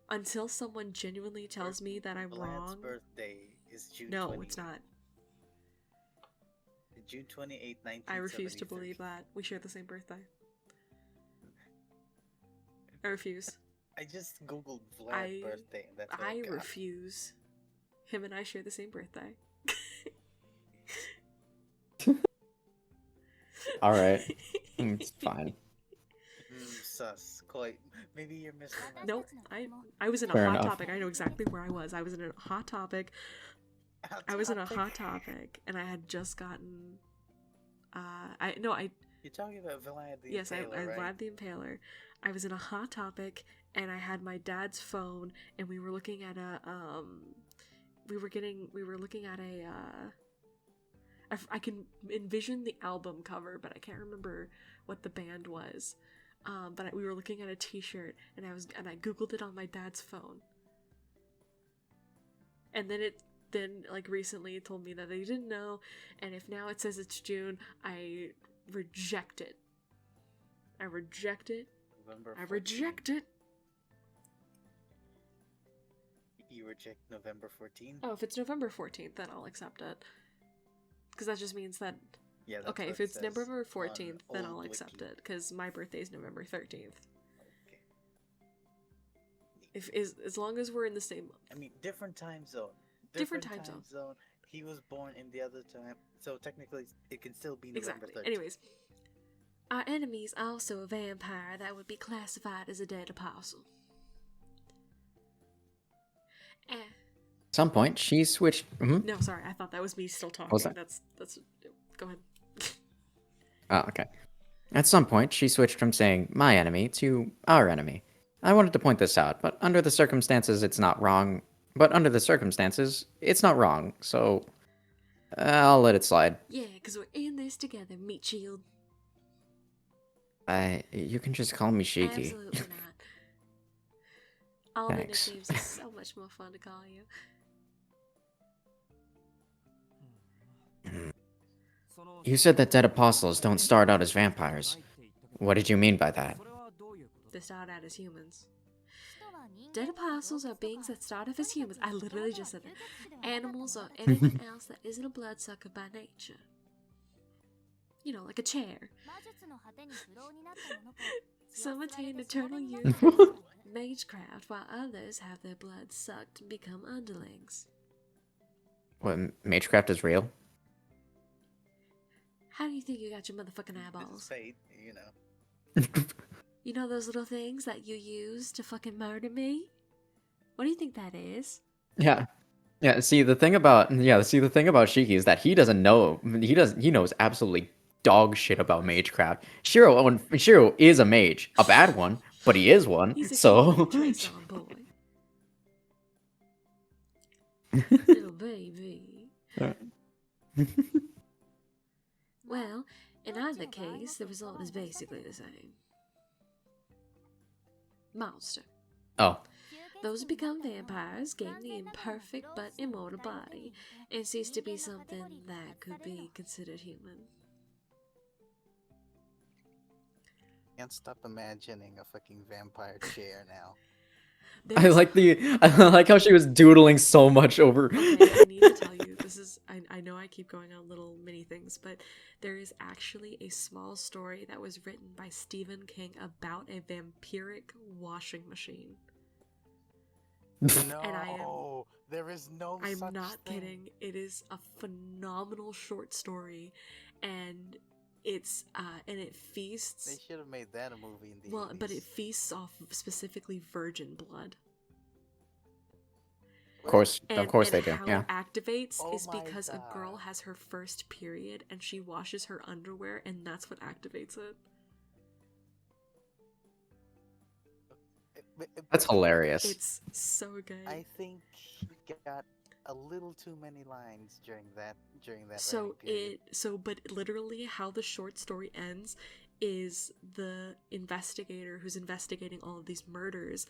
Until someone genuinely tells me that I'm Vlad's wrong. birthday is June. No, 20 it's not. June 28, 1973. I refuse to believe that. We share the same birthday. I refuse. I just googled Vlad's birthday, and that's what I got. refuse. Him and I share the same birthday. All right, it's fine. Sus. Quite. Maybe you're missing. Nope. I was in a Fair hot enough. topic. I know exactly where I was. I was in a hot topic. And I had just gotten. You're talking about Vlad the Yes, Impaler, I right? Vlad the Impaler. I was in a hot topic, and I had my dad's phone, and we were looking at a I can envision the album cover, but I can't remember what the band was. But we were looking at a T-shirt, and I googled it on my dad's phone, and then like recently it told me that they didn't know, and if now it says it's June, I reject it. I reject it. November I 14th. reject it. You reject November 14th? Oh, if it's November 14th, then I'll accept it. Because that just means that. Yeah. That's Okay, what if it it's says November on 14th, then Old I'll accept Wiki. it. Because my birthday is November 13th. As long as we're in the same month. I mean, different time zone. Different time zone. He was born in the other time, so technically it can still be November Exactly. 13th. Anyways, our enemy is also a vampire that would be classified as a dead apostle. At some point, she switched. No, sorry, I thought that was me still talking. was that? That's go ahead. Oh, okay. At some point, she switched from saying my enemy to our enemy. I wanted to point this out, but under the circumstances, it's not wrong. So I'll let it slide. Yeah, because we're in this together, meat shield. You can just call me Shiki. Absolutely not. All Thanks. the nicknames are so much more fun to call you. You said that dead apostles don't start out as vampires. What did you mean by that? They start out as humans. Dead apostles are beings that start off as humans. I literally just said that. Animals or anything else that isn't a bloodsucker by nature. You know, like a chair. Some attain eternal youth in magecraft, while others have their blood sucked and become underlings. What, Magecraft is real? How do you think you got your motherfucking This is eyeballs? fate, you know. You know those little things that you use to fucking murder me? What do you think that is? Yeah. Yeah, see the thing about Shiki is that he doesn't know. He knows absolutely dog shit about magecraft. Shiro is a mage, a bad one, but he is one. He's a So Trace on boy. Little baby. Well, in either case, the result is basically the same. Monster. Oh, Those who become vampires gain the imperfect but immortal body and cease to be something that could be considered human. Can't stop imagining a fucking vampire chair now. I like how she was doodling so much over. Okay, I need to tell you, this is, I know I keep going on little mini things, but there is actually a small story that was written by Stephen King about a vampiric washing machine. No, And I am- there is no I'm such not thing. kidding. It is a phenomenal short story, and it's and it They feasts. should have made that a movie in the Well, 80s. but it feasts off specifically virgin blood. Of course, And, of course and they do. how Yeah. it activates Oh is my because a girl God. has her first period and she washes her underwear, and that's what activates it. That's hilarious. It's so good. I think he got a little too many lines during that So writing period. but literally how the short story ends is the investigator who's investigating all of these murders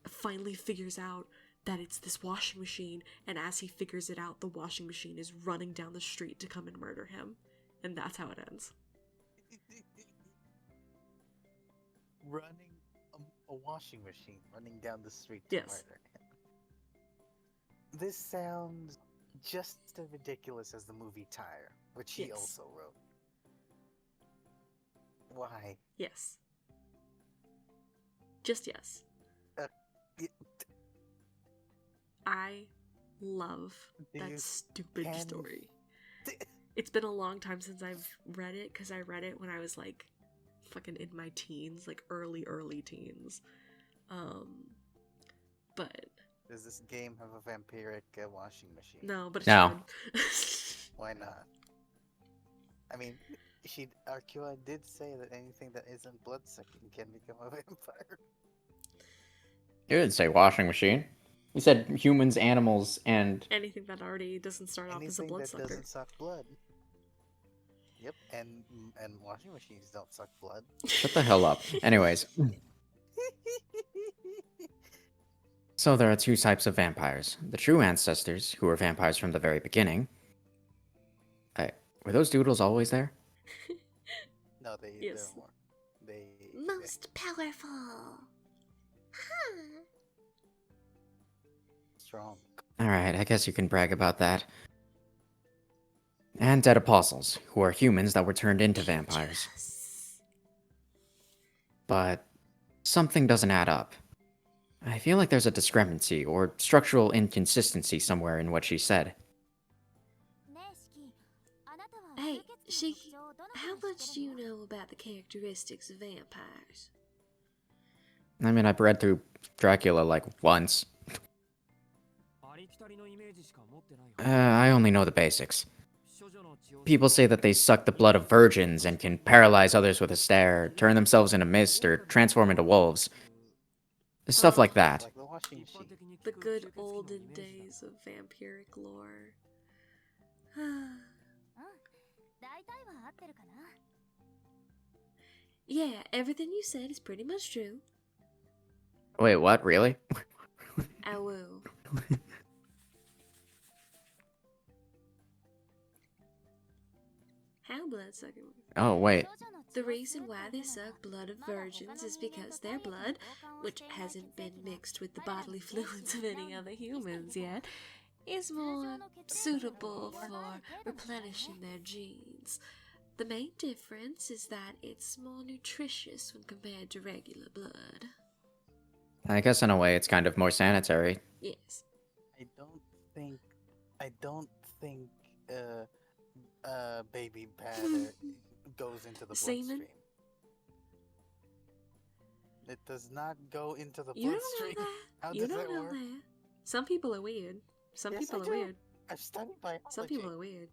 finally figures out that it's this washing machine, and as he figures it out, the washing machine is running down the street to come and murder him. And that's how it ends. Running a washing machine running down the street to Yes. murder him. This sounds just as ridiculous as the movie Tire, which he Yes. also wrote. Why? Yes. Just yes. It- I love Do that you stupid can- story. It's been a long time since I've read it, because I read it when I was like fucking in my teens, like early teens. But Does this game have a vampiric washing machine? no, but it No. should. Why not? I mean, Arcua did say that anything that isn't blood-sucking can become a vampire. You didn't say washing machine. You said humans, animals, and Anything that already doesn't start off as a Anything that bloodsucker. doesn't suck blood. Yep, and washing machines don't suck blood. shut the hell up. Anyways, so there are two types of vampires: the true ancestors, who were vampires from the very beginning. Were those doodles always there? No, Yes. they're more. They Most powerful. Huh. strong. Alright, I guess you can brag about that. And dead apostles, who are humans that were turned into vampires. Yes. But something doesn't add up. I feel like there's a discrepancy or structural inconsistency somewhere in what she said. Hey, Shiki, how much do you know about the characteristics of vampires? I mean, I've read through Dracula like once. ありきたりのイメージしか持ってないよ。 I only know the basics. 処女の血を People say that they suck the blood of virgins and can paralyze others with a stare, turn themselves into mist, or transform into wolves. Stuff like that. Like the washing 一般 machine. 的に The 聞く good 吸血鬼の olden イメージだ。 days of vampiric lore. 大体は合ってるかな。 Yeah, everything you said is pretty much true. Wait, what? Really? I will. How bloodsucking? Oh, wait. The reason why they suck blood of virgins is because their blood, which hasn't been mixed with the bodily fluids of any other humans yet, is more suitable for replenishing their genes. The main difference is that it's more nutritious when compared to regular blood. I guess in a way it's kind of more sanitary. Yes. I don't think baby batter goes into the Semen? bloodstream. It does not go into the You don't bloodstream. know that. How You does don't that know work? that. Some people are weird. Some Yes, people I are do. weird. I've studied biology. Some people are weird.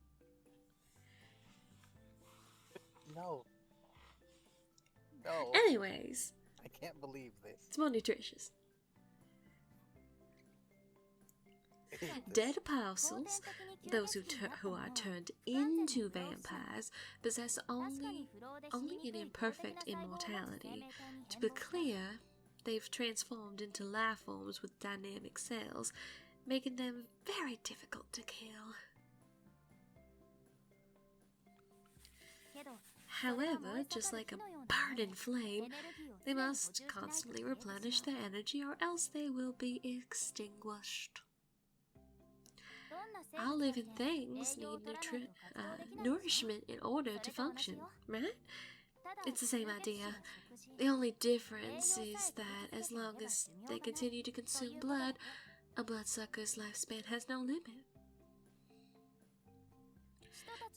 No. No. Anyways, I can't believe this. it's more nutritious. I hate this. Dead apostles, those who are turned into vampires, possess only an imperfect immortality. To be clear, they've transformed into life forms with dynamic cells, making them very difficult to kill. However, just like a burning flame, they must constantly replenish their energy or else they will be extinguished. All living things need nourishment in order to function, right? It's the same idea. The only difference is that as long as they continue to consume blood, a bloodsucker's lifespan has no limit.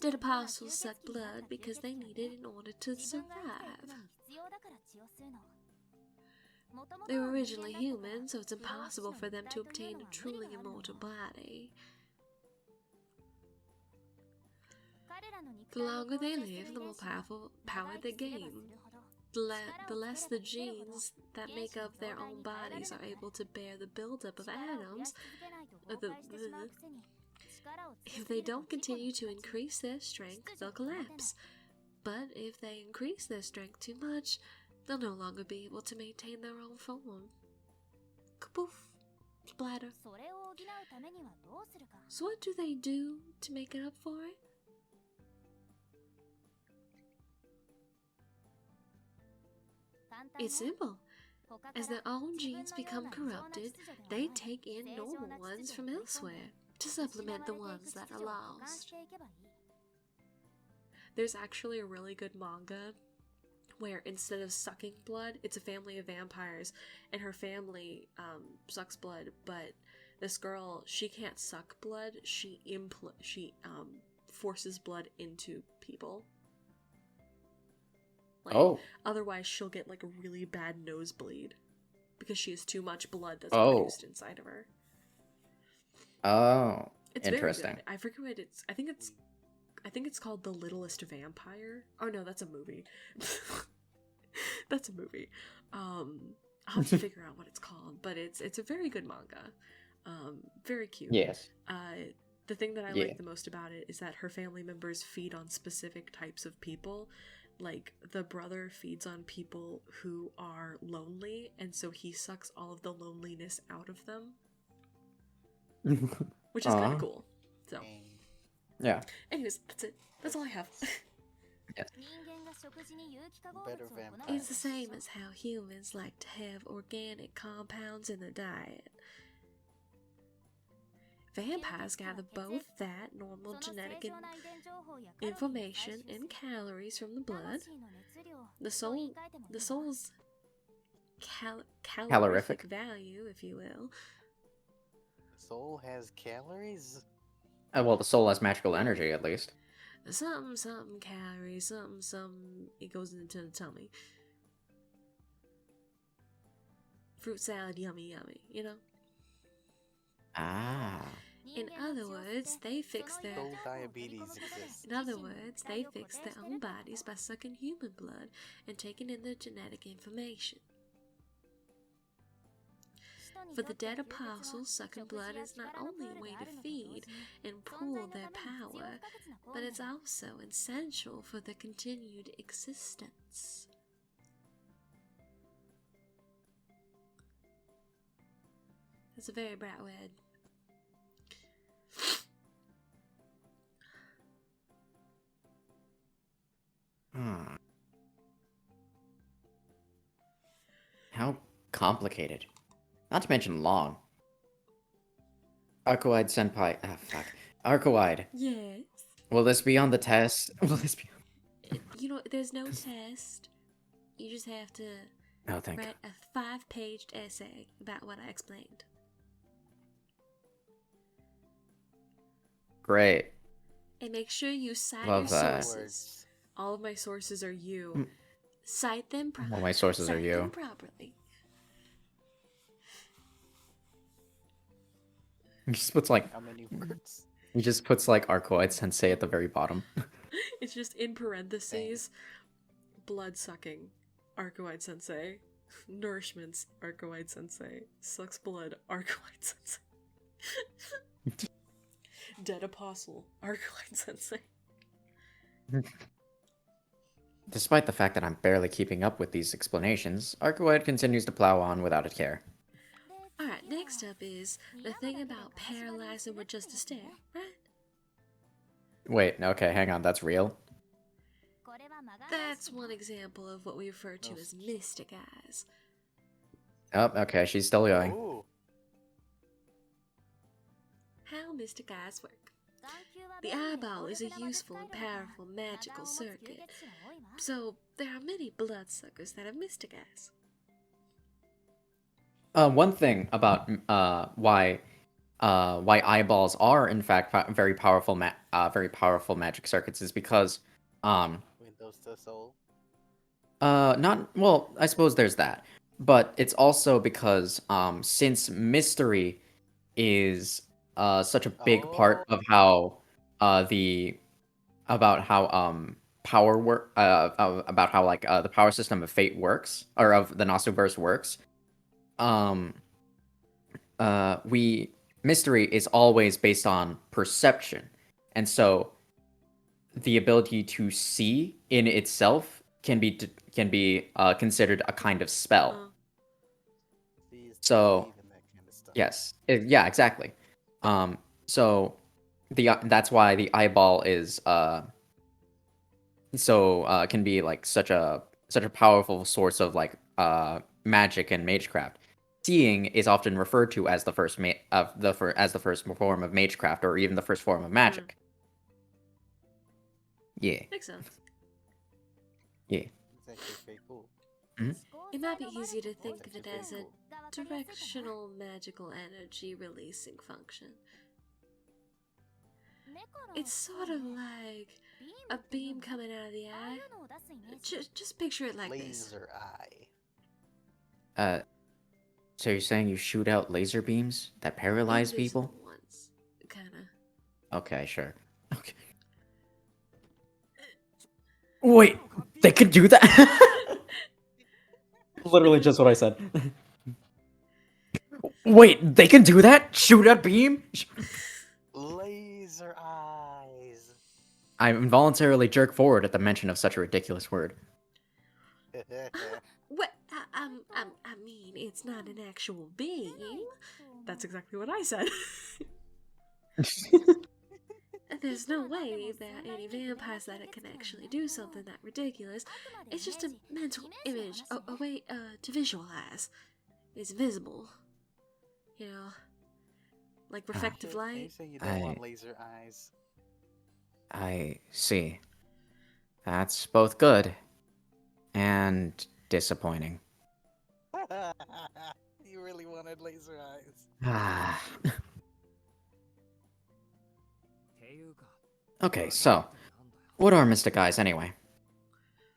Dead apostles suck blood because they need it in order to survive. They were originally human, so it's impossible for them to obtain a truly immortal body. The longer they live, the more power they gain. The less the genes that make up their own bodies are able to bear the buildup of atoms. If they don't continue to increase their strength, they'll collapse. But if they increase their strength too much, they'll no longer be able to maintain their own form. Kapoof. Splatter. So what do they do to make it up for it? It's simple. As their own genes become corrupted, they take in normal ones from elsewhere to supplement the ones that are lost. There's actually a really good manga where instead of sucking blood, it's a family of vampires, and her family sucks blood, but this girl, she can't suck blood, she forces blood into people. Like, Oh. Otherwise, she'll get like a really bad nosebleed because she has too much blood that's Oh. produced inside of her. Oh. It's Interesting. very good. I forget what it's. I think it's called The Littlest Vampire. Oh no, that's a movie. That's a movie. I'll have to figure out what it's called, but it's a very good manga. Very cute. Yes. The thing that I Yeah. like the most about it is that her family members feed on specific types of people. Like, the brother feeds on people who are lonely, and so he sucks all of the loneliness out of them. Which is kind Aw. of cool. So, Yeah. anyways, that's it. That's all I have. Better vampires. It's the same as how humans like to have organic compounds in their diet. Vampires gather both that normal genetic information and calories from the blood. The soul's calorific value, if you will. Soul has calories? Well, the soul has magical energy, at least. Something calories, something it goes into the tummy. Fruit salad, yummy, you know? Ah. In other words, they fix their Soul diabetes exists. In other words, they fix their own bodies by sucking human blood and taking in their genetic information. For the dead apostles, sucking blood is not only a way to feed and pool their power, but it's also essential for their continued existence. That's a very bright word. How complicated. Not to mention long. Arcoide Senpai. Ah, fuck. Arcoide. Yes. Will this be on the test? Will this be... You know, there's no test. You just have to Oh, thank write a 5-page essay about what I explained. Great. And make sure you cite Love your that. sources. All of my sources are you. Cite them properly. All my sources are Cite you. them properly. He just puts like... How many words? He just puts like Arcoide Sensei at the very bottom. It's just in parentheses. Blood sucking. Arcoide Sensei. Nourishments. Arcoide Sensei. Sucks blood. Arcoide Sensei. Dead apostle. Arcoide Sensei. Despite the fact that I'm barely keeping up with these explanations, Arcoide continues to plow on without a care. Alright, next up is the thing about paralyzing with just a stare, right? Wait, okay, hang on, that's real? That's one example of what we refer to as mystic eyes. Oh, okay, she's still going. Ooh. How mystic eyes work. The eyeball is a useful and powerful magical circuit, so there are many bloodsuckers that have mystic eyes. One thing about why eyeballs are in fact very powerful magic circuits is because Windows to Soul. not well, I suppose there's that, but it's also because since mystery is such a big part of how power work about how like the power system of fate works, or of the Nasuverse works. Mystery is always based on perception, and so the ability to see in itself can be considered a kind of spell. So yes, yeah, exactly. So that's why the eyeball is can be like such a powerful source of like magic and magecraft. Seeing is often referred to as the first form of magecraft, or even the first form of magic. Yeah. Makes sense. Yeah. It's actually pretty cool. It might be easy to think of it as a directional magical energy releasing function. It's sort of like a beam coming out of the eye. Just picture it like this. Laser eye. So you're saying you shoot out laser beams that paralyze people? Invisible ones, kinda. Okay, sure. Okay. Wait, they could do that? Literally just what I said. Wait, they can do that? Shoot a beam? Laser eyes. I involuntarily jerk forward at the mention of such a ridiculous word. What? I mean, it's not an actual beam. That's exactly what I said. There's no way that any vampires that can actually do something that ridiculous. It's just a mental image, a way to visualize. It's visible. You know, like reflective You light. say you don't want laser eyes. I see. That's both good and disappointing. You really wanted laser eyes. あ ていうか Okay, so, what are Mystic Eyes anyway?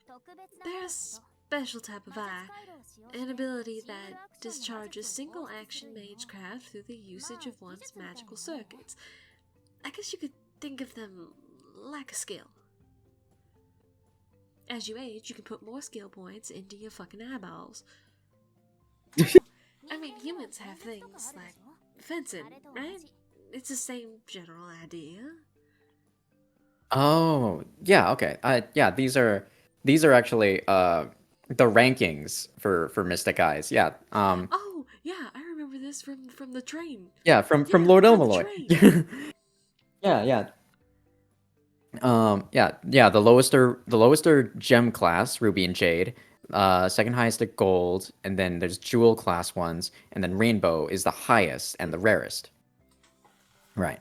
特別な They're a カードと special type of 魔 eye, 術回路を使用 an して ability シール that アクションの discharges 魔術を single 放出 action するの magecraft through the usage of one's 技術みたいなもんね magical circuits. I guess you could think of them like a skill. As you age, you can put more skill points into your fucking eyeballs. I mean, humans have things like fencing, right? It's the same general idea. Oh, yeah, okay. Yeah, these are actually the rankings for Mystic Eyes. Yeah. Oh, yeah, I remember this from the train. Yeah, from Yeah, Lord from the Elmaloy. train. Yeah, yeah. Yeah, the lowest are gem class, ruby and jade. Second highest are gold, and then there's jewel class ones, and then rainbow is the highest and the rarest. Right.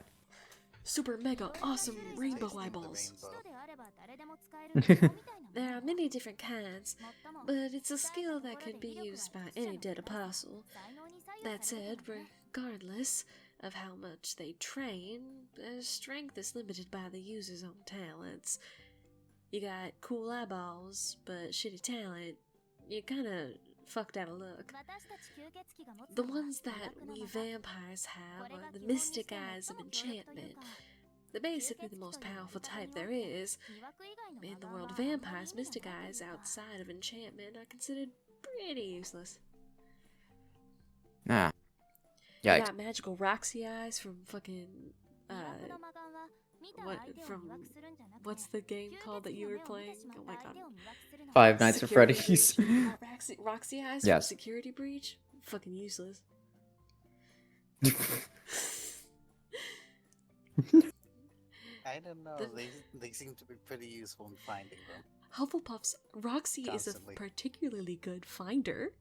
Super mega awesome rainbow Tasting the eyeballs. rainbow. 人であれば誰でも使える魔法みたいなもん There are many different kinds, 最も but it's a 使 skill えた that ところ can で be 威力 used は by 読者 any の dead 皆さん apostle. 才能に左右 That される said, けどね regardless of how much they train, their strength is limited by the user's own talents. You got cool eyeballs, but shitty talent. You're kinda fucked out of luck. 私たち吸血鬼が持つ The のは ones 魅 that 惑の we 技 vampires こ have れ are が the 基本に mystic して eyes of 最も強力という enchantment. か They're basically the most powerful type there is. 魅惑以外の In the 魔 world が of あんまり vampires, 意味 mystic がない eyes というか outside of enchantment are considered pretty useless. Ah. You Yikes. got magical Roxy eyes from fucking 魅惑の魔眼は見た what 相手を from 魅惑するんじゃなくて what's the game 吸 called that 血 you 鬼 were の目を見 playing? てしまっ Oh た my 相 god. 手を魅惑するの Five Nights at Security Freddy's. breach. Roxy eyes Yes. from security breach? Fucking useless. I don't know. The- They seem to be pretty useful in finding them. Hufflepuff's Roxy Constantly. is a particularly good finder.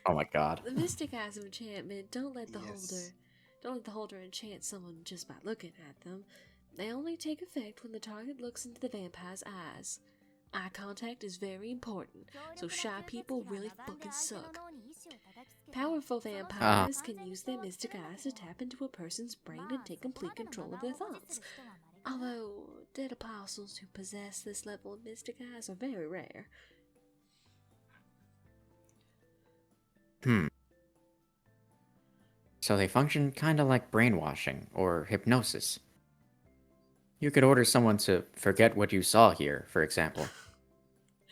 Oh my god. The mystic eyes of enchantment don't let the Yes. holder enchant someone just by looking at them. They only take effect when the target looks into the vampire's eyes. Eye contact is very important, so shy people really fucking suck. Powerful vampires can use their mystic eyes to tap into a person's brain and take complete control of their thoughts. Although dead apostles who possess this level of mystic eyes are very rare. So they function kind of like brainwashing or hypnosis. You could order someone to forget what you saw here, for example.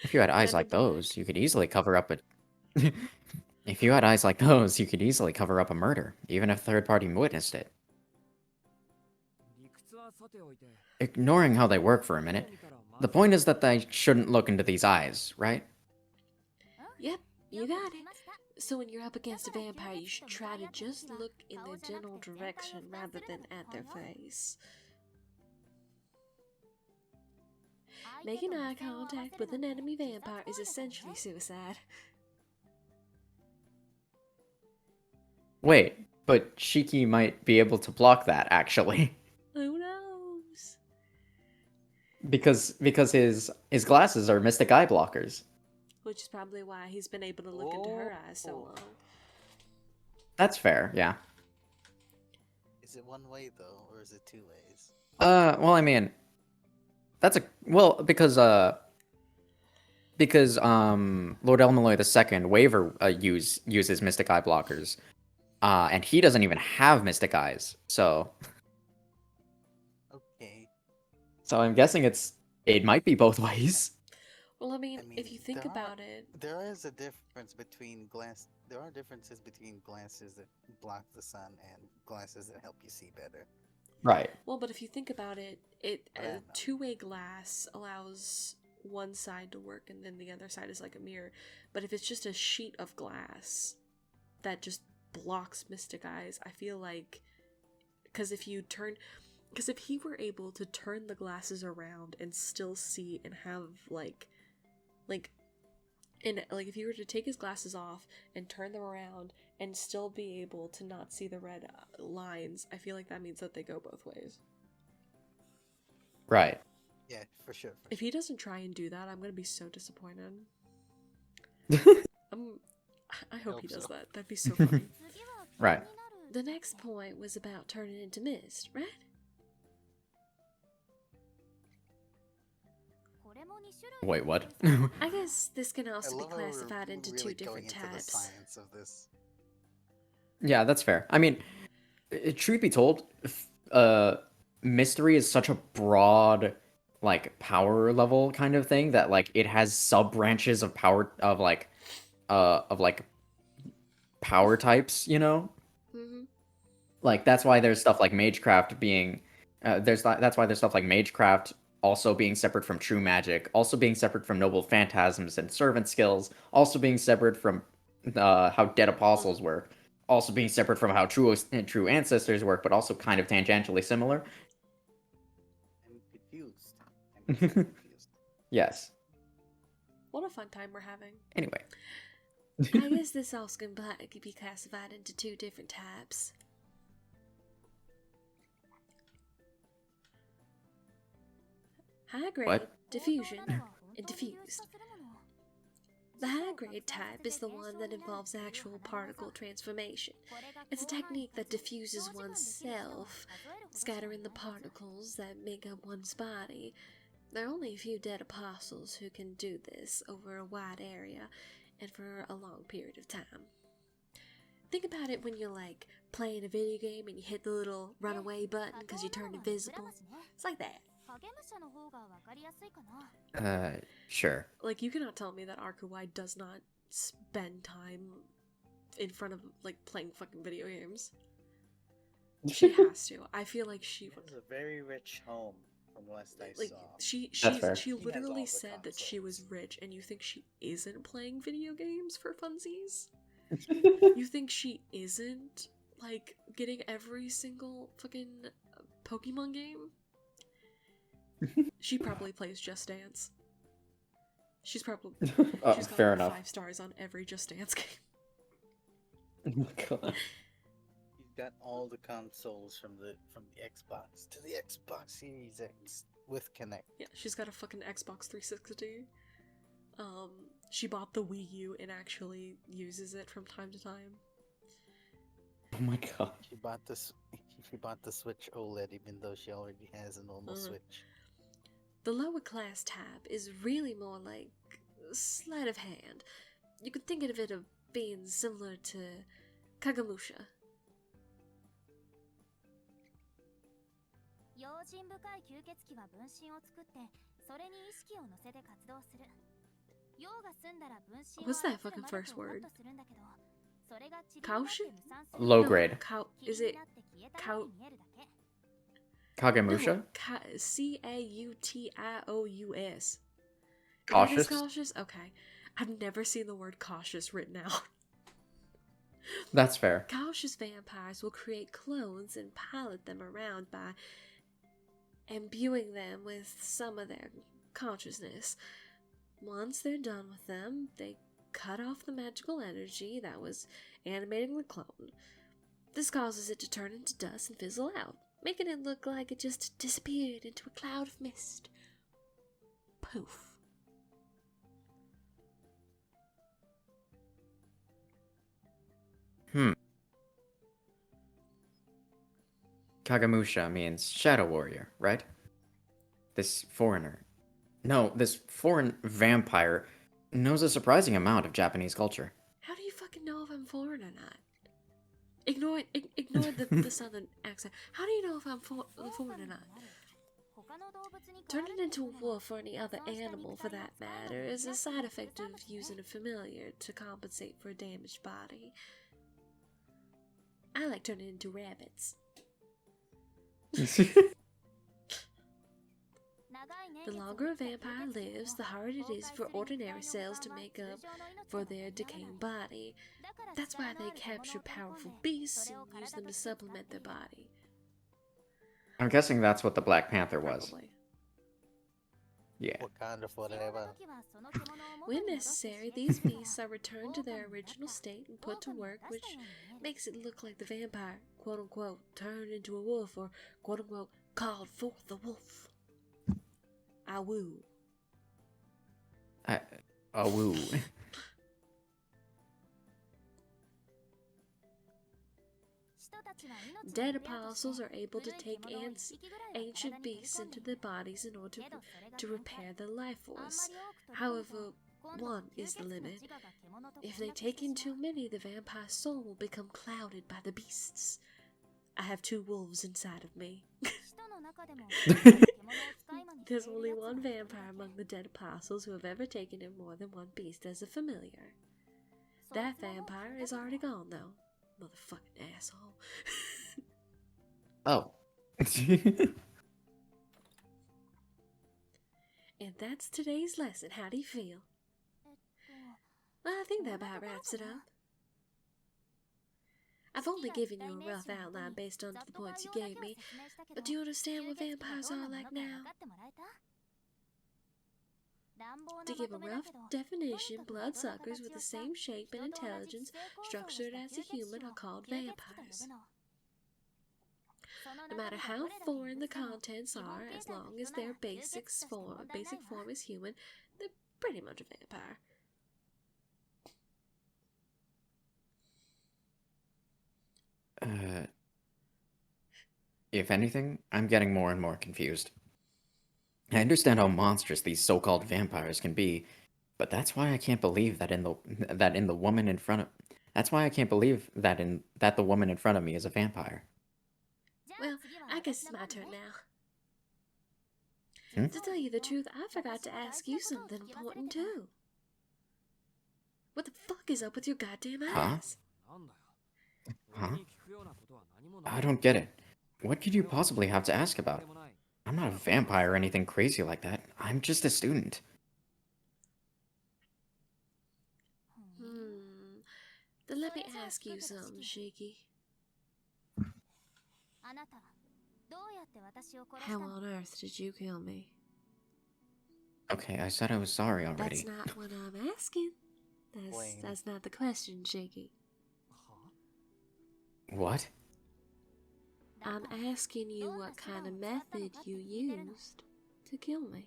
If you had eyes Men in like those, you could easily cover up a... If you had eyes like those, you could easily cover up a murder, even if a third party witnessed it. 理屈はさておいて Ignoring how they work for a minute, the point is that they shouldn't look into these eyes, right? Yep, you got it. So when you're up against a vampire, you should try to just look in their general direction rather than at their face. Making eye contact with an enemy vampire is essentially suicide. Wait, but Shiki might be able to block that, actually. Who knows? because his glasses are mystic eye blockers. Which is probably why he's been able to look into her eyes so Oh. long. That's fair, yeah. Is it one way though, or is it two ways? Well, I mean, that's because Lord Elmaloy II Waver uses mystic eye blockers, and he doesn't even have mystic eyes, so Okay. I'm guessing it might be both ways. Well, I mean, I mean, if you think there are- about it, There is a difference between glass. There are differences between glasses that block the sun and glasses that help you see better. Right. well, but if you think about it, Yeah, a no. two-way glass allows one side to work and then the other side is like a mirror. But if it's just a sheet of glass that just blocks mystic eyes, I feel like because if he were able to turn the glasses around and still see and have if you were to take his glasses off and turn them around and still be able to not see the red lines, I feel like that means that they go both ways. Right. Yeah, for sure. If he doesn't try and do that, I'm gonna be so disappointed. I hope he Hope does so. that. That'd be so funny. Right. The next point was about turning into mist, right? Wait, what? I guess this can I also be love how we're classified into really two going different into the types. science of this. Yeah, that's fair. I mean, truth be told, mystery is such a broad, like, power level kind of thing that like it has sub branches of power of like power types. You know, Mm-hmm. like that's why there's stuff like magecraft being, that's why there's stuff like magecraft also being separate from true magic, also being separate from noble phantasms and servant skills, also being separate from how dead apostles work, also being separate from how true ancestors work, but also kind of tangentially similar. I'm confused. I'm so confused. Yes. What a fun time we're having. Anyway. I guess this also can be classified into two different types. High grade, What? diffusion, and diffused. The high grade type is the one that involves actual particle transformation. It's a technique that diffuses oneself, scattering the particles that make up one's body. There are only a few dead apostles who can do this over a wide area and for a long period of time. Think about it when you're like playing a video game and you hit the little runaway button because you turn invisible. It's like that. Sure. Like, you cannot tell me that Arkuwai does not spend time in front of, like, playing fucking video games. She has to. I feel like she would. It's a very rich home, from last I Like, saw. she fair. she She has literally all the said that she was consoles. rich, and you think she isn't playing video games for funsies? You think she isn't, like, getting every single fucking Pokemon game? She probably plays Just Dance. She's probably she's got fair like enough. 5 stars on every Just Dance game. Oh my god. He's got all the consoles from the Xbox to the Xbox Series X with Kinect. Yeah, she's got a fucking Xbox 360. She bought the Wii U and actually uses it from time to time. Oh my god. She bought this. She bought the Switch OLED, even though she already has a normal Switch. The lower class type is really more like sleight of hand. You could think of it as being similar to Kagamusha. What's that fucking first word? Kaushu? Low No, grade. Is it Kagemusha? No, Cautious. Cautious? That is cautious? Okay. I've never seen the word cautious written out. That's fair. Cautious vampires will create clones and pilot them around by imbuing them with some of their consciousness. Once they're done with them, they cut off the magical energy that was animating the clone. This causes it to turn into dust and fizzle out, making it look like it just disappeared into a cloud of mist. Poof. Kagamusha means shadow warrior, right? This foreign vampire knows a surprising amount of Japanese culture. How do you fucking know if I'm foreign or not? Ignore the southern accent. How do you know if I'm foreign or not? Turning into a wolf or any other animal for that matter is a side effect of using a familiar to compensate for a damaged body. I like turning into rabbits. The longer a vampire lives, the harder it is for ordinary cells to make up for their decaying body. That's why they capture powerful beasts and use them to supplement their body. I'm guessing that's what the Black Panther was. Probably. Yeah. Wakanda forever. When necessary, these beasts are returned to their original state and put to work, which makes it look like the vampire, quote-unquote, turned into a wolf or, quote-unquote, called forth the wolf. I woo. Woo. Dead apostles are able to take ancient beasts into their bodies in order to repair their life force. However, one is the limit. If they take in too many, the vampire soul will become clouded by the beasts. I have 2 wolves inside of me. There's only one vampire among the dead apostles who have ever taken in more than one beast as a familiar. That vampire is already gone, though. Motherfucking asshole. Oh. And that's today's lesson. How do you feel? Well, I think that about wraps it up. I've only given you a rough outline based on the points you gave me, but do you understand what vampires are like now? To give a rough definition, bloodsuckers with the same shape and intelligence structured as a human are called vampires. No matter how foreign the contents are, as long as their basic form is human, they're pretty much a vampire. If anything, I'm getting more and more confused. I understand how monstrous these so-called vampires can be, but that's why I can't believe that the woman in front of that's why I can't believe that the woman in front of me is a vampire. Well, I guess it's my turn now. Hmm? To tell you the truth, I forgot to ask you something important too. What the fuck is up with your goddamn eyes? Huh? I don't get it. What could you possibly have to ask about? I'm not a vampire or anything crazy like that. I'm just a student. Then let me ask you something, Shaky. How on earth did you kill me? Okay, I said I was sorry already. That's not what I'm asking. That's not the question, Shaky. What? I'm asking you what kind of method you used to kill me.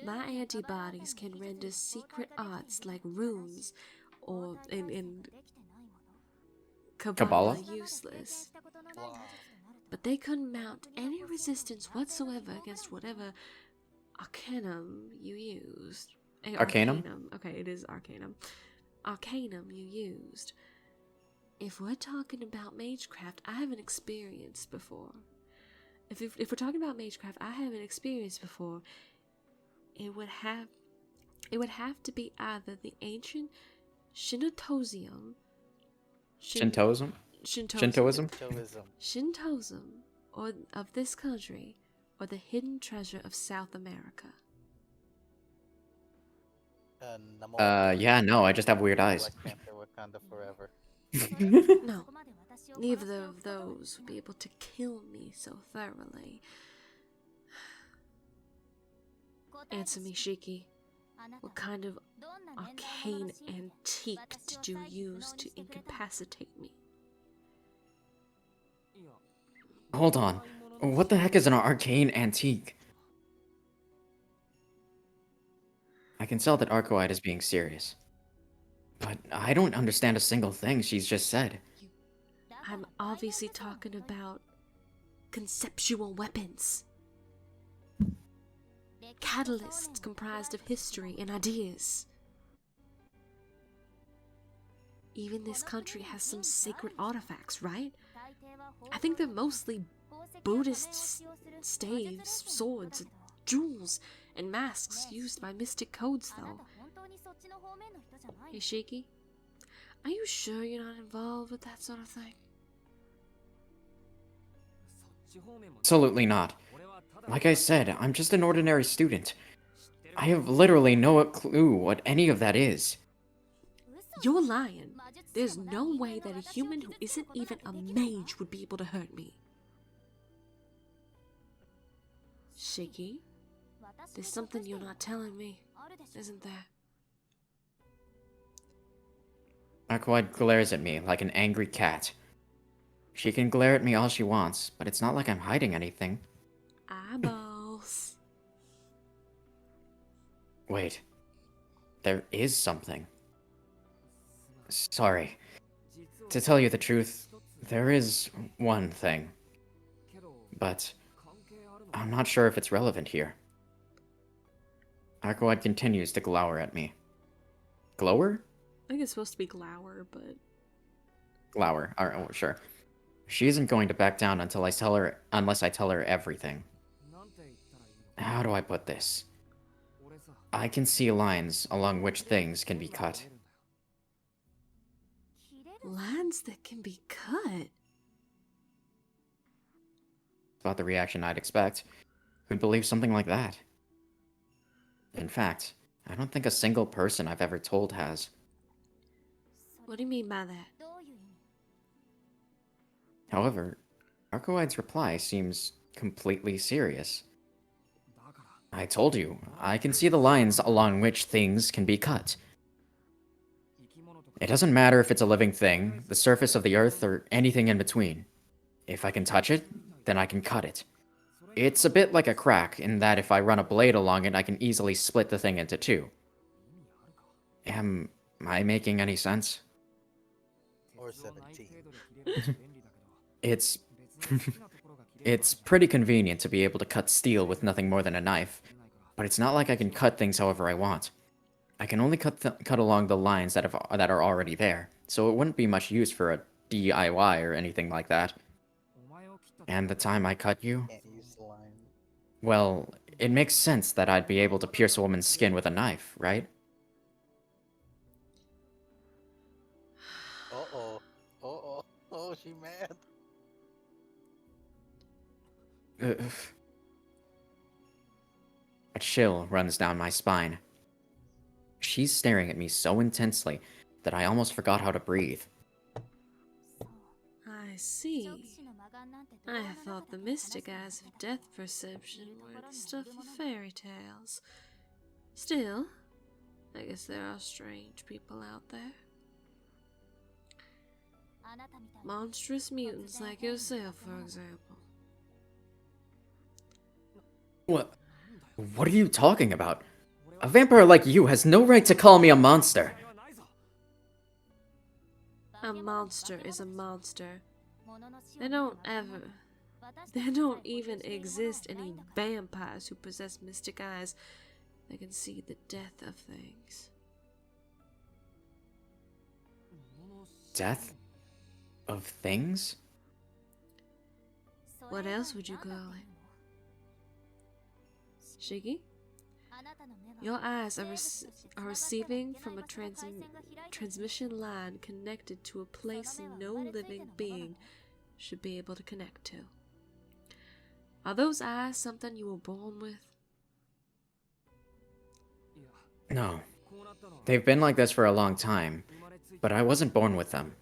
My antibodies can render secret arts like runes or in Kabbalah useless. But they couldn't mount any resistance whatsoever against whatever arcanum you used. Arcanum? Okay, it is arcanum. Arcanum you used. If we're talking about magecraft, I haven't experienced before. If we're talking about magecraft, I haven't experienced before. It would have to be either the ancient Shintoism, Shintoism? or of this country, or the hidden treasure of South America. Yeah, no, I just have weird eyes. Black Panther, Wakanda forever. No, neither of those would be able to kill me so thoroughly. Answer me, Shiki. What kind of arcane antique did you use to incapacitate me? Hold on. What the heck is an arcane antique? I can tell that Arcoide is being serious. But I don't understand a single thing she's just said. I'm obviously talking about conceptual weapons. Catalysts comprised of history and ideas. Even this country has some sacred artifacts, right? I think they're mostly Buddhist staves, swords, jewels, and masks used by mystic codes, though. Hey, Shiki, are you sure you're not involved with that sort of thing? Absolutely not. Like I said, I'm just an ordinary student. I have literally no clue what any of that is. You're lying. There's no way that a human who isn't even a mage would be able to hurt me. Shiki, there's something you're not telling me, isn't there? Arcoide glares at me like an angry cat. She can glare at me all she wants, but it's not like I'm hiding anything. Eyeballs. Wait. There is something. Sorry. To tell you the truth, there is one thing, but I'm not sure if it's relevant here. Arcoad continues to glower at me. Glower? I think it's supposed to be glower, but Glower. Oh, sure. She isn't going to back down unless I tell her everything. How do I put this? I can see lines along which things can be cut. lines that can be cut. About the reaction I'd expect. Who'd believe something like that? In fact, I don't think a single person I've ever told has. What do you mean by that? However, Arcoide's reply seems completely serious. I told you, I can see the lines along which things can be cut. It doesn't matter if it's a living thing, the surface of the earth, or anything in between. If I can touch it, then I can cut it. It's a bit like a crack, in that if I run a blade along it, I can easily split the thing into two. Am I making any sense? Or 17. It's... It's pretty convenient to be able to cut steel with nothing more than a knife, but it's not like I can cut things however I want. I can only cut along the lines that are already there, so it wouldn't be much use for a DIY or anything like that. And the time I cut you? Can't use the line. Well, it makes sense that I'd be able to pierce a woman's skin with a knife, right? Uh-oh. Uh-oh. Oh, she mad. Ugh. A chill runs down my spine. She's staring at me so intensely that I almost forgot how to breathe. I see. I thought the mystic eyes of death perception were the stuff of fairy tales. Still, I guess there are strange people out there. Monstrous mutants like yourself, for example. What are you talking about? A vampire like you has no right to call me a monster. A monster is a monster. There don't even exist any vampires who possess mystic eyes that can see the death of things. Death? Of things? What else would you call it? Shiggy? Your eyes are receiving from a transmission line connected to a place no living being should be able to connect to. Are those eyes something you were born with? No. They've been like this for a long time, but I wasn't born with them.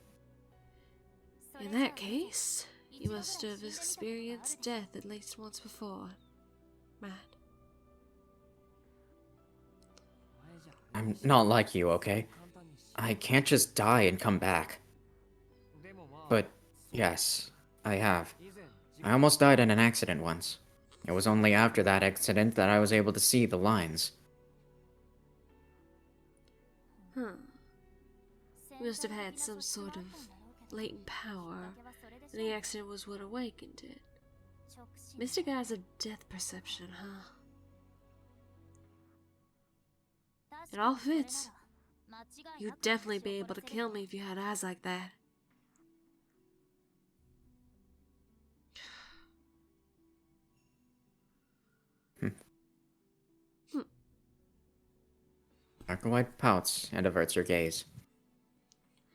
In that case, you must have experienced death at least once before, right? I'm not like you, okay? I can't just die and come back. But, yes, I have. I almost died in an accident once. It was only after that accident that I was able to see the lines. Huh. You must have had some sort of latent power, and the accident was what awakened it. Mystic eyes of death perception, huh? It all fits. You'd definitely be able to kill me if you had eyes like that. Arcoide pouts and averts her gaze.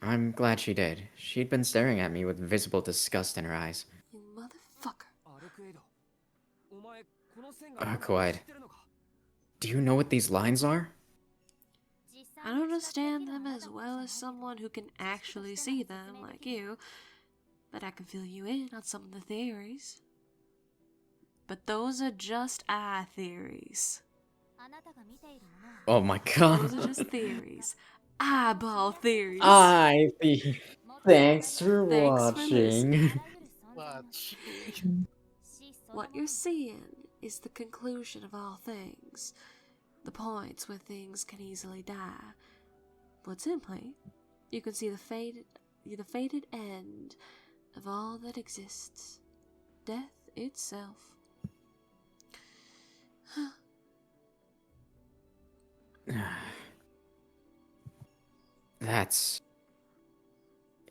I'm glad she did. She'd been staring at me with visible disgust in her eyes. You motherfucker. Arcoide, do you know what these lines are? I don't understand them as well as someone who can actually see them, like you, but I can fill you in on some of the theories. But those are just eye theories. Oh my god. Those are just theories. Eyeball theories. Thanks for Thanks for listening. Watch. What you're seeing is the conclusion of all things. The points where things can easily die. But simply, you can see the fate the fated end of all that exists. Death itself.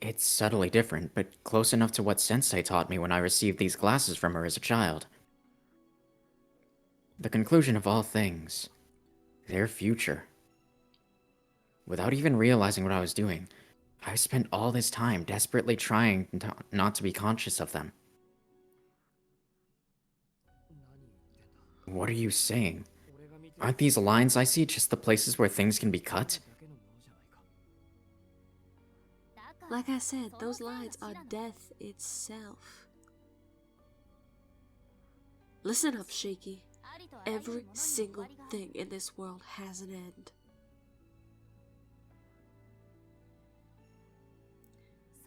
It's subtly different, but close enough to what Sensei taught me when I received these glasses from her as a child. The conclusion of all things. Their future. Without even realizing what I was doing, I spent all this time desperately trying not to be conscious of them. What are you saying? Aren't these lines I see just the places where things can be cut? Like I said, those lines are death itself. Listen up, Shaky. Every single thing in this world has an end.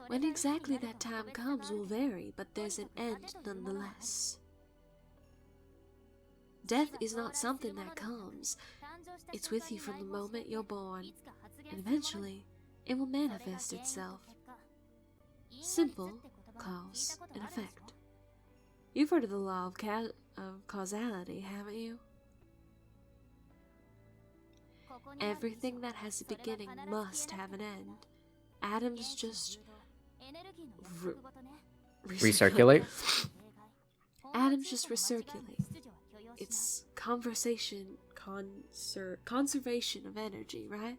When exactly that time comes will vary, but there's an end nonetheless. Death is not something that comes. It's with you from the moment you're born, and eventually it will manifest itself. Simple cause and effect. You've heard of the law of causality, haven't you? Everything that has a beginning must have an end. Atoms just Recirculate? Atoms just recirculate. It's conservation of energy, right?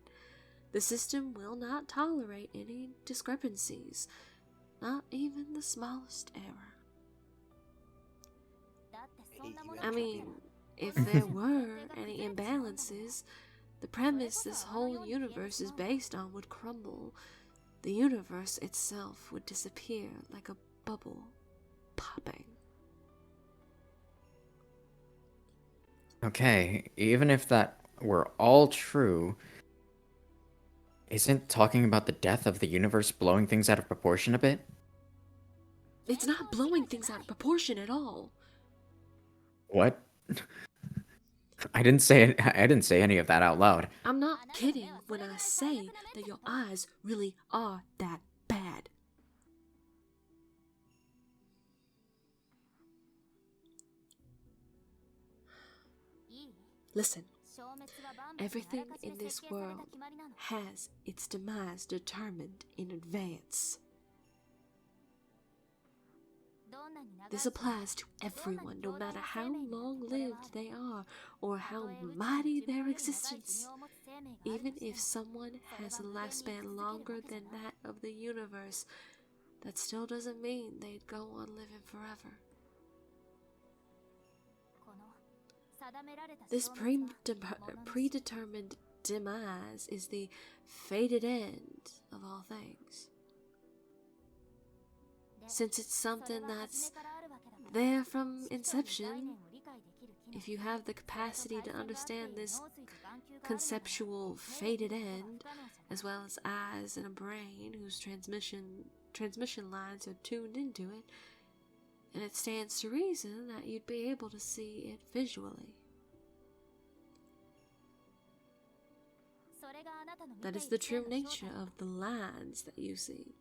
The system will not tolerate any discrepancies, not even the smallest error. I mean, if there were any imbalances, the premise this whole universe is based on would crumble. The universe itself would disappear like a bubble popping. Okay, even if that were all true, isn't talking about the death of the universe blowing things out of proportion a bit? It's not blowing things out of proportion at all. What? I didn't say any of that out loud. I'm not kidding when I say that your eyes really are that bad. Listen, everything in this world has its demise determined in advance. This applies to everyone, no matter how long-lived they are or how mighty their existence. Even if someone has a lifespan longer than that of the universe, that still doesn't mean they'd go on living forever. This predetermined demise is the fated end of all things. Since it's something that's there from inception, if you have the capacity to understand this conceptual fated end, as well as eyes and a brain whose transmission lines are tuned into it, and it stands to reason that you'd be able to see it visually. That is the true nature of the lines that you see.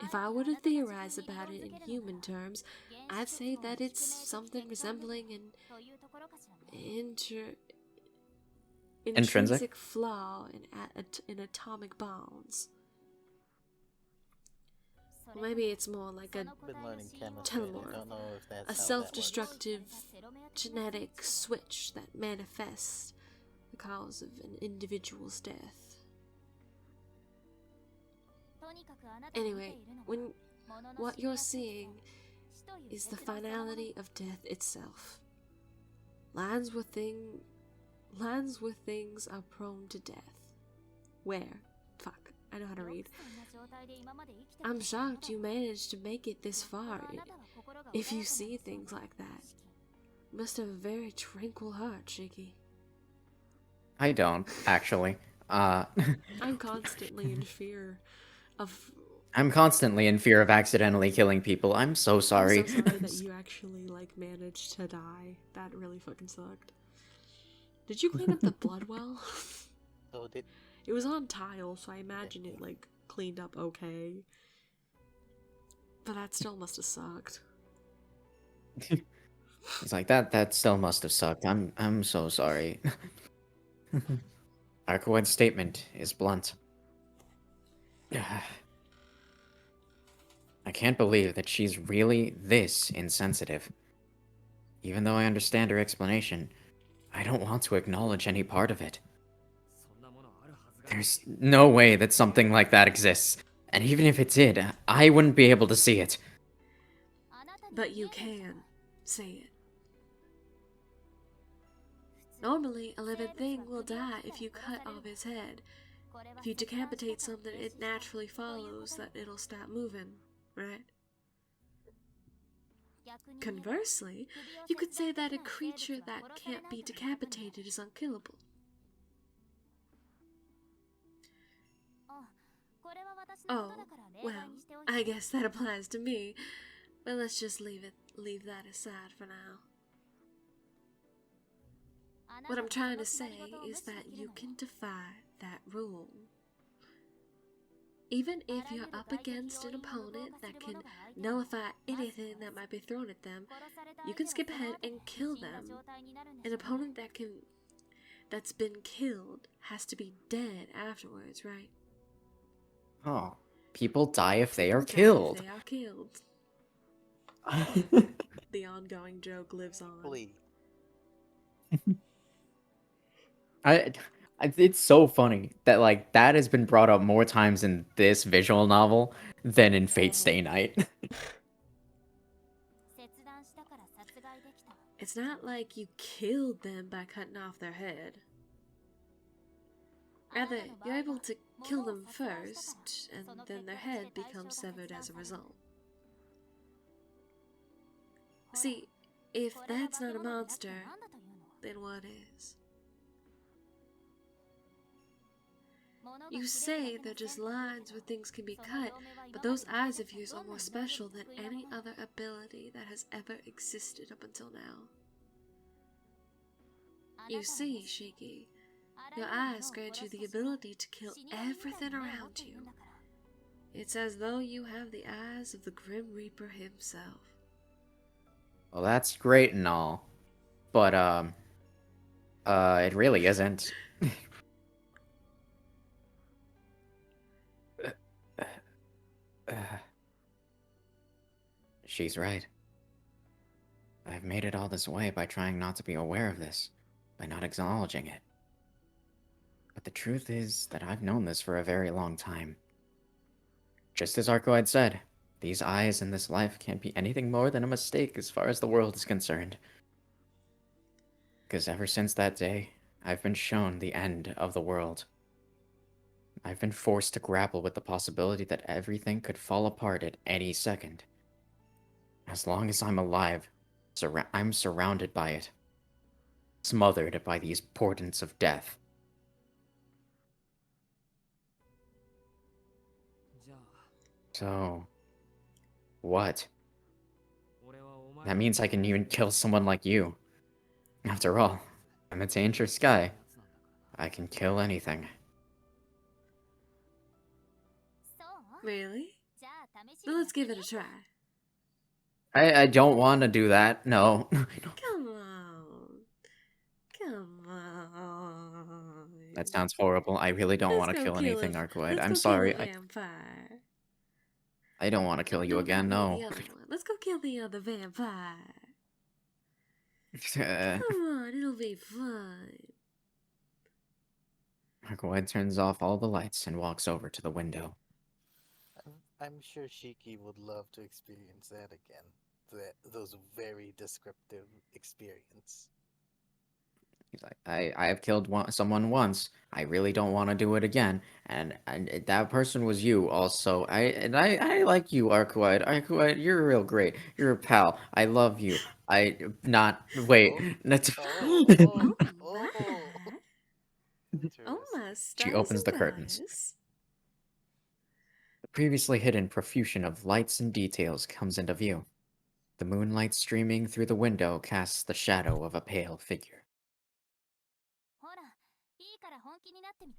If I were to theorize about it in human terms, I'd say that it's something resembling an intrinsic flaw in atomic bonds. Maybe it's more like a telomere, a self-destructive genetic switch that manifests the cause of an individual's death. Anyway, what you're seeing is the finality of death itself. Lands where things are prone to death. Where? Fuck, I know how to read. I'm shocked you managed to make it this far. If you see things like that, you must have a very tranquil heart, Shaky. I don't, actually. I'm constantly in fear of... I'm constantly in fear of accidentally killing people. I'm so sorry. I'm so sorry that you actually, managed to die. That really fucking sucked. Did you clean up the blood well? So did It was on tile, so I imagine it like cleaned up okay. But that still must have sucked. He's like, that still must have sucked. I'm so sorry. Arcoed's statement is blunt. I can't believe that she's really this insensitive. Even though I understand her explanation, I don't want to acknowledge any part of it. そんなものあるはずがない。 There's no way that something like that exists. And even if it did, I wouldn't be able to see it. あなたに But 見 you えるじゃない can say it. Normally, a living thing will die if you cut off its head. これは If you decapitate something, it naturally follows that it'll stop moving, right? 逆に Conversely, you could say that a creature that can't be decapitated is unkillable. あ、これは私の Oh, ことだから例 well, 外にしておいて I guess that applies to me. But let's just leave that aside for now. あなた What が I'm その trying to 決ま say り事を無 is 視で that きる you のよ can defy that rule. Even if you're up against an opponent that can nullify anything that might be thrown at them, 殺された you 相 can 手 skip は ahead その後 and kill 死んだ them. 状態になるんで An しょうね opponent that's been killed has to be dead afterwards, right? Oh, people die if they are People die killed. if they are killed. The ongoing joke lives on. Please. It's so funny that like that has been brought up more times in this visual novel than in Fate Stay Night. 切断したから殺害できた It's not like you killed them by cutting off their head. Rather, you're able to kill them first, and then their head becomes severed as a result. See, if これは that's 化 not け a 物であって monster, 何だというの then what is? 物が You 切れ say るだ they're けの just 線という lines け where ど things can be その cut, 両目は今 but まで those になか eyes った of yours ど are んな more 能力 special も than 得意な any もの other ability that has ever existed up until now. あなた You は see, もし Shiki, あらゆ your るものを eyes 殺 grant し you て the しまう ability to kill 死神みたいな everything 目を持っ around ている you. んだから It's as though you have the eyes of the Grim Reaper himself. Well, that's great and all, but it really isn't. She's right. I've made it all this way by trying not to be aware of this, by not acknowledging it. But the truth is that I've known this for a very long time. Just as Arco had said, these eyes in this life can't be anything more than a mistake as far as the world is concerned. Because ever since that day, I've been shown the end of the world. I've been forced to grapple with the possibility that everything could fall apart at any second. As long as I'm alive, I'm surrounded by it. Smothered by these portents of death. じゃあ So, what? 俺はお前 That means I can even kill someone like you. After all, I'm a dangerous guy. やつなんだからな I can kill anything. そう Really? じゃあ試し Then にやっ let's て give み it よ a う try. か I don't want to do that. No. Come on. Come on. That sounds horrible. I really don't want to kill anything, Arcoid. I'm sorry. Let's go kill a vampire. I don't want to kill you No, again. not No. the other one. Let's go kill the other vampire. Come on, it'll be fun. Arcoid turns off all the lights and walks over to the window. I'm sure Shiki would love to experience that again. Those very descriptive experience. He's like, I have killed someone once. I really don't want to do it again. And that person was you also. I like you, Arcuite. Arcuite, you're real great. You're a pal. I love you. Wait. Oh, That's oh, Oh oh, my. oh. Oh my Interesting. stars She opens and the curtains. goddess. The previously hidden profusion of lights and details comes into view. The moonlight streaming through the window casts the shadow of a pale figure. ほらいいから本気になってみて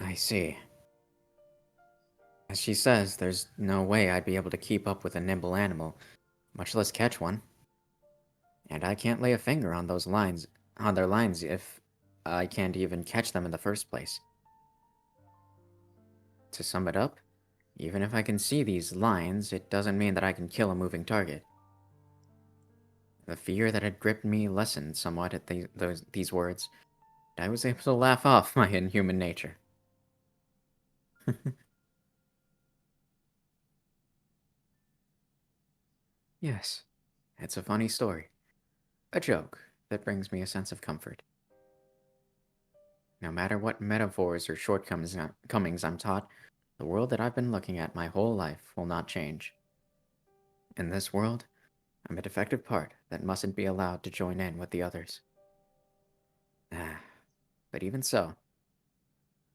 I see. As she says, there's no way I'd be able to keep up with a nimble animal, much less catch one. And I can't lay a finger on their lines if I can't even catch them in the first place. To sum it up, even if I can see these lines, it doesn't mean that I can kill a moving target. The fear that had gripped me lessened somewhat at these words, and I was able to laugh off my inhuman nature. Yes, it's a funny story. A joke that brings me a sense of comfort. No matter what metaphors or shortcomings I'm taught, the world that I've been looking at my whole life will not change. In this world, I'm a defective part that mustn't be allowed to join in with the others. Ah, but even so,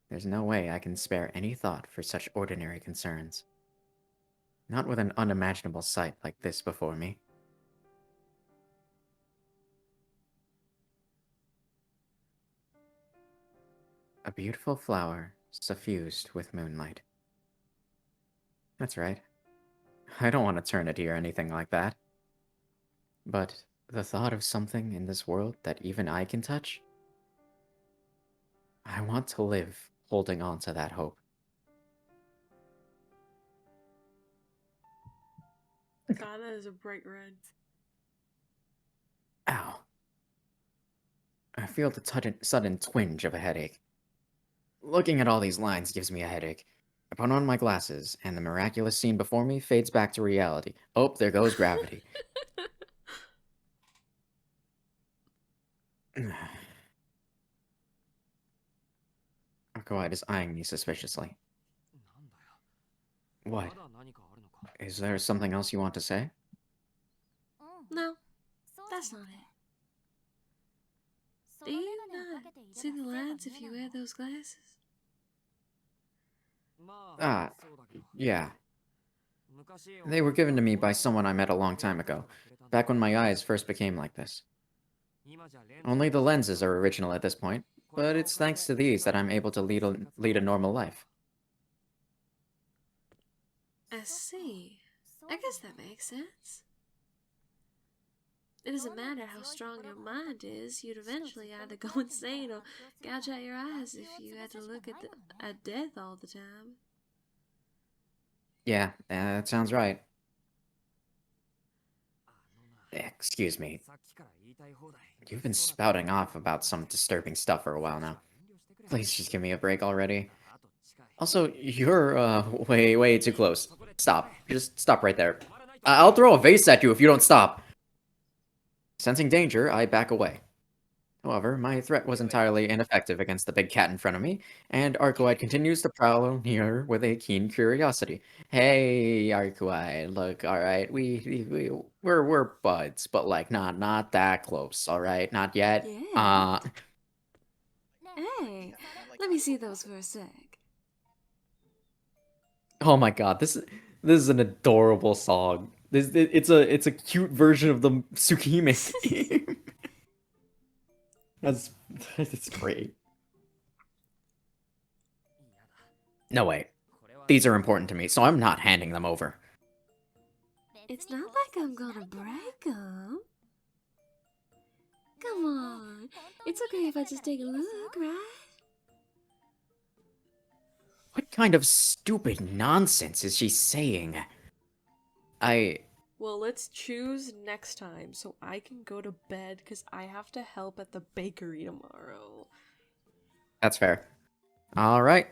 there's no way I can spare any thought for such ordinary concerns. Not with an unimaginable sight like this before me. A beautiful flower suffused with moonlight. That's right. I don't want eternity or anything like that. But the thought of something in this world that even I can touch? I want to live holding on to that hope. God, that is a bright red. Ow. I feel the sudden twinge of a headache. Looking at all these lines gives me a headache. I put on my glasses, and the miraculous scene before me fades back to reality. Oh, there goes gravity. Arcoide is eyeing me suspiciously. なんだよ。 What? まだ何かあるのか。 Is there something else you want to say? うん、 No, そう that's じゃな not くて it. そ Do の you メガネをか not けていれば see the 線が lines 見 if え you ない wear の。 those glasses? まあ、 Ah, そうだけど。 yeah. 昔 They were given to me by someone I met a long time ago, back when my eyes first became like this. 今じゃレンズ Only the lenses are original at this point, but it's thanks to these that I'm able to lead a normal life. I see. そう I じゃ guess な that くて makes sense. It doesn't matter how strong your mind is, you'd eventually either go insane or gouge out your eyes if you had to look at death all the time. Yeah, that sounds right. あのな Excuse me. さっきから言いたい放題 You've been spouting off about some disturbing stuff for a while now. Please just give me a break already. あと近い Also, you're, way too close. Stop. Just stop right there. I'll throw a vase at you if you don't stop. Sensing danger, I back away. However, my threat was entirely ineffective against the big cat in front of me, and Arcoide continues to prowl near with a keen curiosity. Hey, Arcoide, look, alright, we're buds, but like not that close, alright? Not yet. Yeah. ねえ Hey, それ let me see those for a sec. Oh my god, this is an adorable song. It's a cute version of the Tsukihime theme. That's it's great. 嫌だ No way. これは These are important to me, so I'm not handing them over. It's not like I'm gonna break them. Come on, it's okay if I just take a look, right? What kind of stupid nonsense is she saying? Well, let's choose next time so I can go to bed because I have to help at the bakery tomorrow. That's fair. Alright,